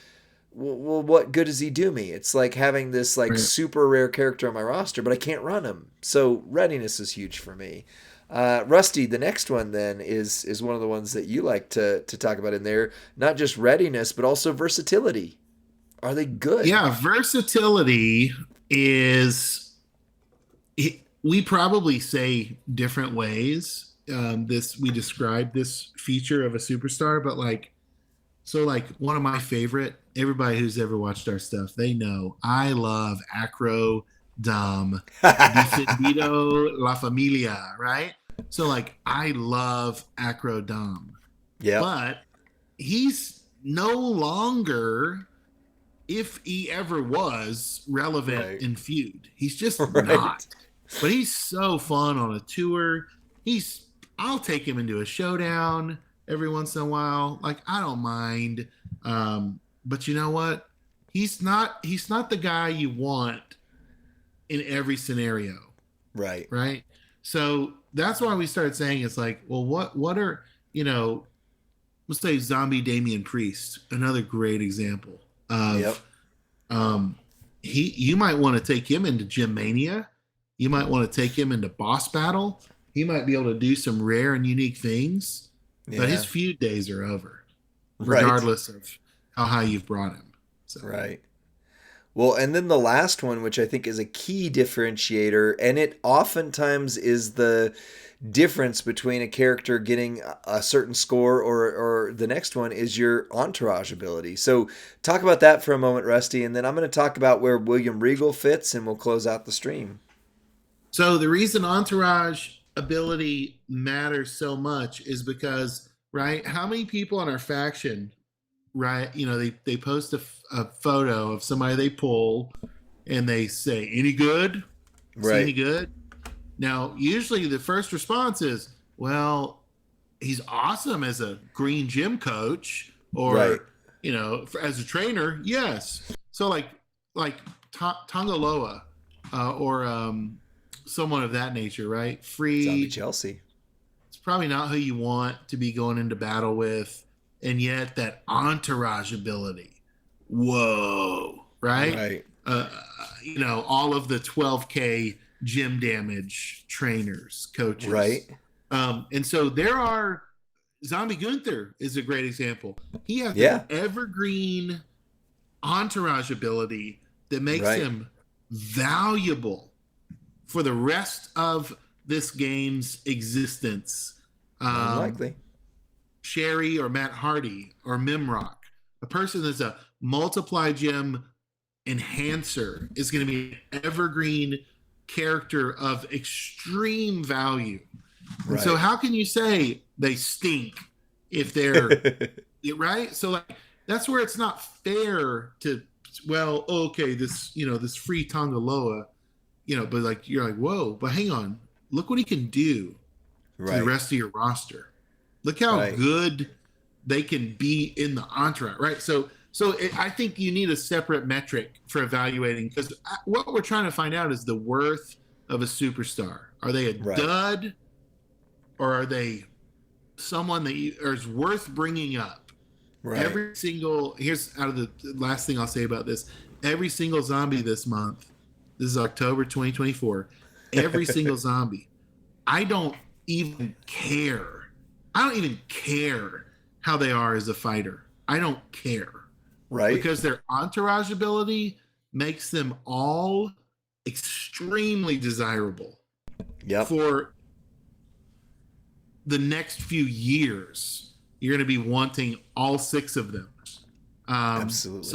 Speaker 1: well, what good does he do me? It's like having this like
Speaker 2: Right.
Speaker 1: super rare character on my roster, but I can't run him. So readiness is huge for me. Rusty, the next one then is one of the ones that you like to talk about in there. Not just readiness, but also versatility. Are they good?
Speaker 2: Yeah, versatility is we probably say different ways. This we describe this feature of a superstar, but like one of my favorite. Everybody who's ever watched our stuff, they know I love Acro Dom Defendido La Familia, right? So like I love Acro Dom,
Speaker 1: Yep.
Speaker 2: but he's no longer, if he ever was, relevant
Speaker 1: Right.
Speaker 2: in feud. He's just
Speaker 1: Right.
Speaker 2: not. But he's so fun on a tour. I'll take him into a showdown every once in a while. Like I don't mind. But you know what? He's not the guy you want in every scenario,
Speaker 1: Right.
Speaker 2: right? So that's why we started saying it's like, well, what are let's say Zombie Damian Priest, another great example
Speaker 1: Yep.
Speaker 2: of you might want to take him into Gym Mania. You might want to take him into Boss Battle. He might be able to do some rare and unique things, but
Speaker 1: Yeah.
Speaker 2: his feud days are over,
Speaker 1: Right.
Speaker 2: regardless of how high you've brought him. So
Speaker 1: Right. Well, and then the last one, which I think is a key differentiator, and it oftentimes is the difference between a character getting a certain score or the next one, is your entourage ability. So talk about that for a moment, Rusty, and then I'm going to talk about where William Regal fits, and we'll close out the stream.
Speaker 2: So the reason entourage ability matters so much is because, right, how many people in our faction, right, they post a photo of somebody they pull and they say, any good? See any
Speaker 1: Right.
Speaker 2: good? Now, usually the first response is, well, he's awesome as a green gym coach
Speaker 1: Right.
Speaker 2: or, as a trainer, yes. So like Tongaloa or someone of that nature, right?
Speaker 1: Zombie
Speaker 2: Free.
Speaker 1: Chelsea.
Speaker 2: It's probably not who you want to be going into battle with, and yet that entourage ability, whoa, right?
Speaker 1: Right.
Speaker 2: All of the 12K gym damage trainers, coaches,
Speaker 1: Right.
Speaker 2: and so there are. Zombie Gunther is a great example. He has an
Speaker 1: Yeah.
Speaker 2: evergreen entourage ability that makes
Speaker 1: Right.
Speaker 2: him valuable for the rest of this game's existence.
Speaker 1: Unlikely.
Speaker 2: Sherry or Matt Hardy or Mimrock, a person that's a multiply gem enhancer, is going to be an evergreen character of extreme value. And
Speaker 1: Right.
Speaker 2: so, how can you say they stink if they're right? So, like, that's where it's not fair to, well, okay, this free Tongaloa, but like, you're like, whoa, but hang on, look what he can do to the
Speaker 1: Right.
Speaker 2: rest of your roster. Look how
Speaker 1: Right.
Speaker 2: good they can be in the entourage, right? So I think you need a separate metric for evaluating, because what we're trying to find out is the worth of a superstar. Are they a
Speaker 1: Right.
Speaker 2: dud, or are they someone that is worth bringing up?
Speaker 1: Right.
Speaker 2: Here's out of the last thing I'll say about this. Every single zombie this month, this is October 2024, every single zombie, I don't even care. I don't even care how they are as a fighter. I don't care.
Speaker 1: Right.
Speaker 2: Because their entourage ability makes them all extremely desirable
Speaker 1: Yep.
Speaker 2: for the next few years. You're going to be wanting all 6 of them.
Speaker 1: Absolutely.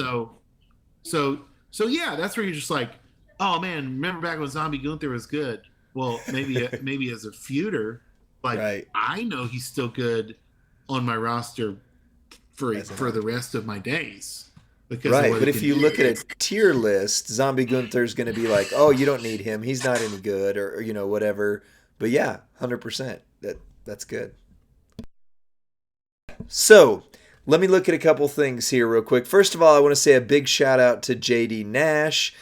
Speaker 2: So yeah, that's where you're just like, Oh man, remember back when Zombie Gunther was good? Well, maybe as a feuder, but
Speaker 1: Right.
Speaker 2: I know he's still good on my roster
Speaker 1: As an
Speaker 2: for the
Speaker 1: entourage.
Speaker 2: rest of my days because of
Speaker 1: Right,
Speaker 2: what
Speaker 1: but
Speaker 2: he
Speaker 1: if
Speaker 2: can
Speaker 1: you
Speaker 2: do.
Speaker 1: look at a tier list, Zombie Gunther's going to be like, "Oh, you don't need him. He's not any good," or whatever. But yeah, 100%. That's good. So, let me look at a couple things here real quick. First of all, I want to say a big shout out to JD Nash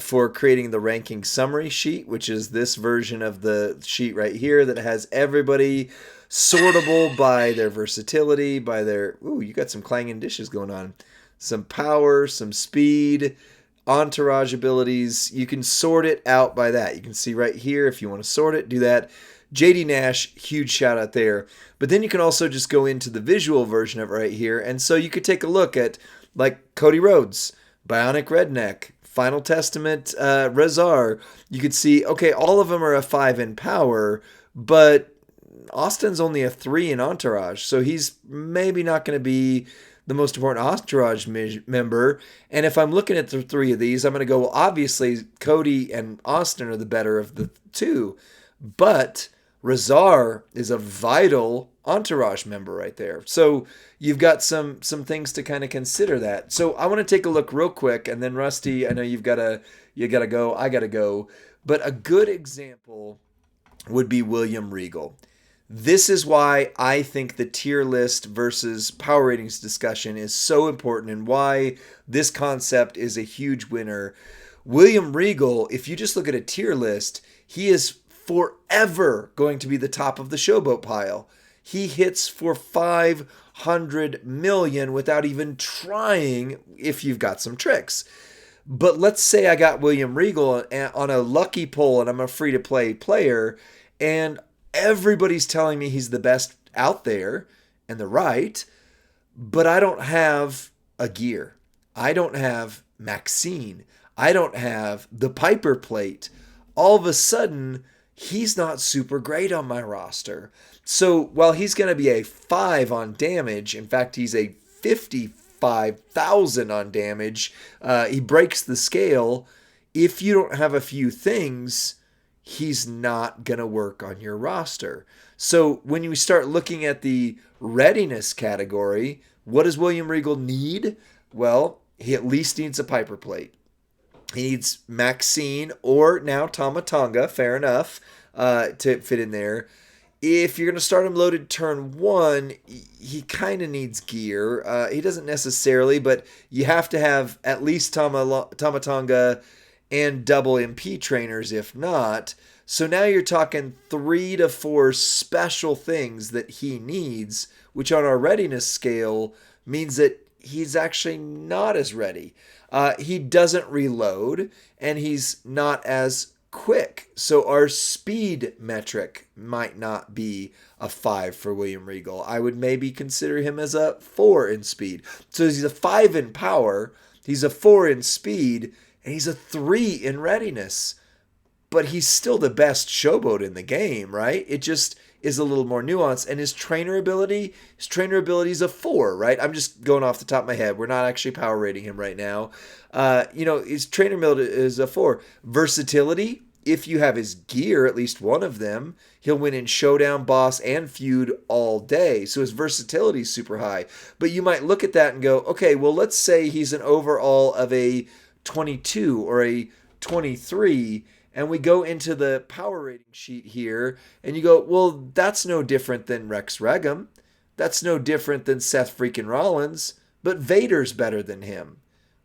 Speaker 1: for creating the ranking summary sheet, which is this version of the sheet right here that has everybody sortable by their versatility, by their. Ooh, you got some clanging dishes going on. Some power, some speed, entourage abilities. You can sort it out by that. You can see right here if you want to sort it, do that. JD Nash, huge shout out there. But then you can also just go into the visual version of it right here. And so you could take a look at like Cody Rhodes, Bionic Redneck, Final Testament, Rezar. You could see, okay, all of them are a 5 in power, but Austin's only a 3 in entourage. So he's maybe not going to be the most important entourage member. And if I'm looking at the three of these, I'm going to go, well, obviously, Cody and Austin are the better of the two. But Razar is a vital entourage member right there. So you've got some things to kind of consider that. So I want to take a look real quick, and then Rusty, I know you gotta go, I gotta go. But a good example would be William Regal. This is why I think the tier list versus power ratings discussion is so important and why this concept is a huge winner. William Regal, if you just look at a tier list, he is forever going to be the top of the showboat pile. He hits for 500 million without even trying if you've got some tricks. But let's say I got William Regal on a lucky pull and I'm a free to play player, and everybody's telling me he's the best out there and the right, but I don't have a gear. I don't have Maxine. I don't have the Piper plate. All of a sudden, he's not super great on my roster. So while he's going to be a 5 on damage, in fact, he's a 55,000 on damage, he breaks the scale. If you don't have a few things, he's not going to work on your roster. So when you start looking at the readiness category, what does William Regal need? Well, he at least needs a Piper plate. He needs Maxine or now Tamatonga, fair enough, to fit in there. If you're going to start him loaded turn one, he kind of needs gear. He doesn't necessarily, but you have to have at least Tamatonga and double MP trainers if not. So now you're talking 3 to 4 special things that he needs, which on our readiness scale means that he's actually not as ready. He doesn't reload and he's not as quick. So our speed metric might not be a 5 for William Regal. I would maybe consider him as a 4 in speed. So he's a 5 in power, he's a 4 in speed, and he's a 3 in readiness. But he's still the best showboat in the game, right? It just is a little more nuanced. And his trainer ability is a 4, right? I'm just going off the top of my head. We're not actually power rating him right now. His trainer ability is a 4. Versatility, if you have his gear, at least one of them, he'll win in showdown, boss, and feud all day. So his versatility is super high. But you might look at that and go, okay, well, let's say he's an overall of a 22 or a 23, and we go into the power rating sheet here, and you go, well, that's no different than Rex Regum. That's no different than Seth freaking Rollins, but Vader's better than him.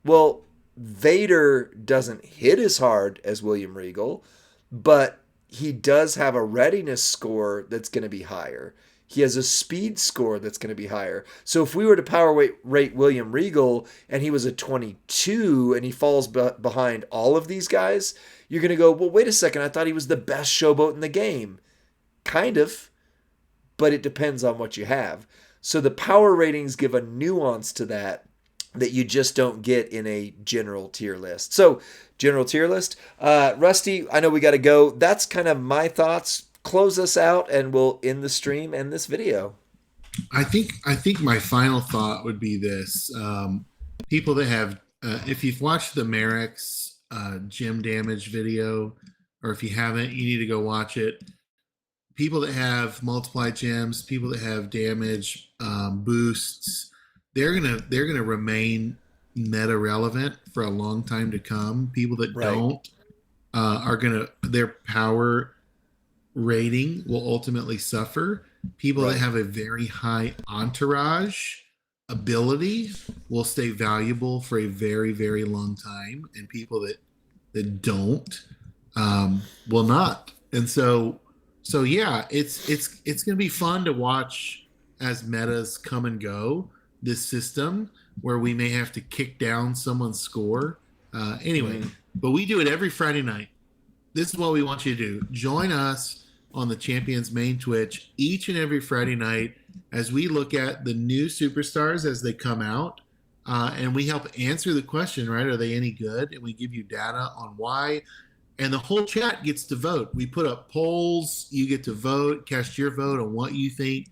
Speaker 1: Well, Vader doesn't hit as hard as William Regal, but he does have a readiness score that's going to be higher. He has a speed score that's going to be higher. So if we were to rate William Regal and he was a 22 and he falls behind all of these guys, you're going to go, well, wait a second. I thought he was the best showboat in the game. Kind of, but it depends on what you have. So the power ratings give a nuance to that you just don't get in a general tier list. So, general tier list. Rusty, I know we got to go. That's kind of my thoughts. Close us out and we'll end the stream and this video.
Speaker 2: I think my final thought would be this: people that have, if you've watched the Merricks gym damage video, or if you haven't, you need to go watch it. People that have multiply gems, people that have damage boosts, they're gonna remain meta relevant for a long time to come. People that
Speaker 1: Right.
Speaker 2: don't are gonna their power rating will ultimately suffer. People that
Speaker 1: Right.
Speaker 2: have a very high entourage ability will stay valuable for a very, very long time, and people that don't will not. And so yeah, it's going to be fun to watch as metas come and go. This system where we may have to kick down someone's score. Anyway,
Speaker 1: Mm.
Speaker 2: but we do it every Friday night. This is what we want you to do. Join us on the Champions main Twitch each and every Friday night as we look at the new superstars as they come out. And we help answer the question, right? Are they any good? And we give you data on why. And the whole chat gets to vote. We put up polls. You get to vote, cast your vote on what you think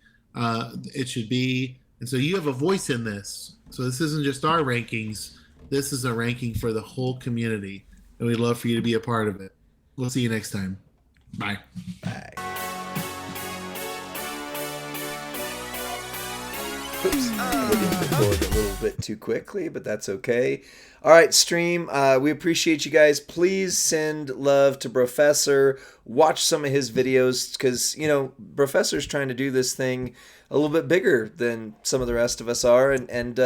Speaker 2: it should be. And so you have a voice in this. So this isn't just our rankings. This is a ranking for the whole community. And we'd love for you to be a part of it. We'll see you next time. Bye.
Speaker 1: Bye. Oops, hitting record a little bit too quickly, but that's okay. All right, stream. We appreciate you guys. Please send love to Professor. Watch some of his videos because, Professor's trying to do this thing a little bit bigger than some of the rest of us are. And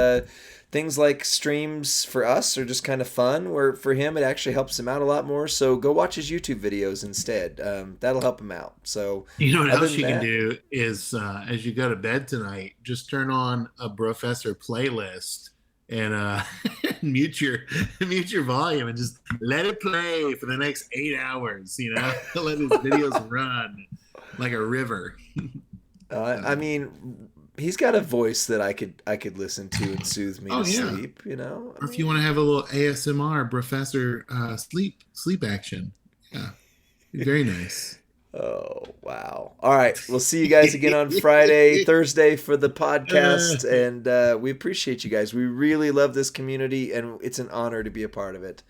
Speaker 1: things like streams for us are just kind of fun, where for him it actually helps him out a lot more. So go watch his YouTube videos instead. That'll help him out. So
Speaker 2: You know what
Speaker 1: other
Speaker 2: else
Speaker 1: than
Speaker 2: you can
Speaker 1: that,
Speaker 2: do is as you go to bed tonight, just turn on a Professor playlist and mute your volume and just let it play for the next 8 hours. Let his videos run like a river.
Speaker 1: I mean, he's got a voice that I could listen to and soothe me
Speaker 2: Oh
Speaker 1: to
Speaker 2: yeah.
Speaker 1: sleep. I
Speaker 2: Or if you
Speaker 1: mean,
Speaker 2: want to have a little ASMR Professor sleep action, yeah, very nice.
Speaker 1: oh wow! All right, we'll see you guys again on Friday, Thursday for the
Speaker 2: Uh,
Speaker 1: podcast, and we appreciate you guys. We really love this community, and it's an honor to be a part of it.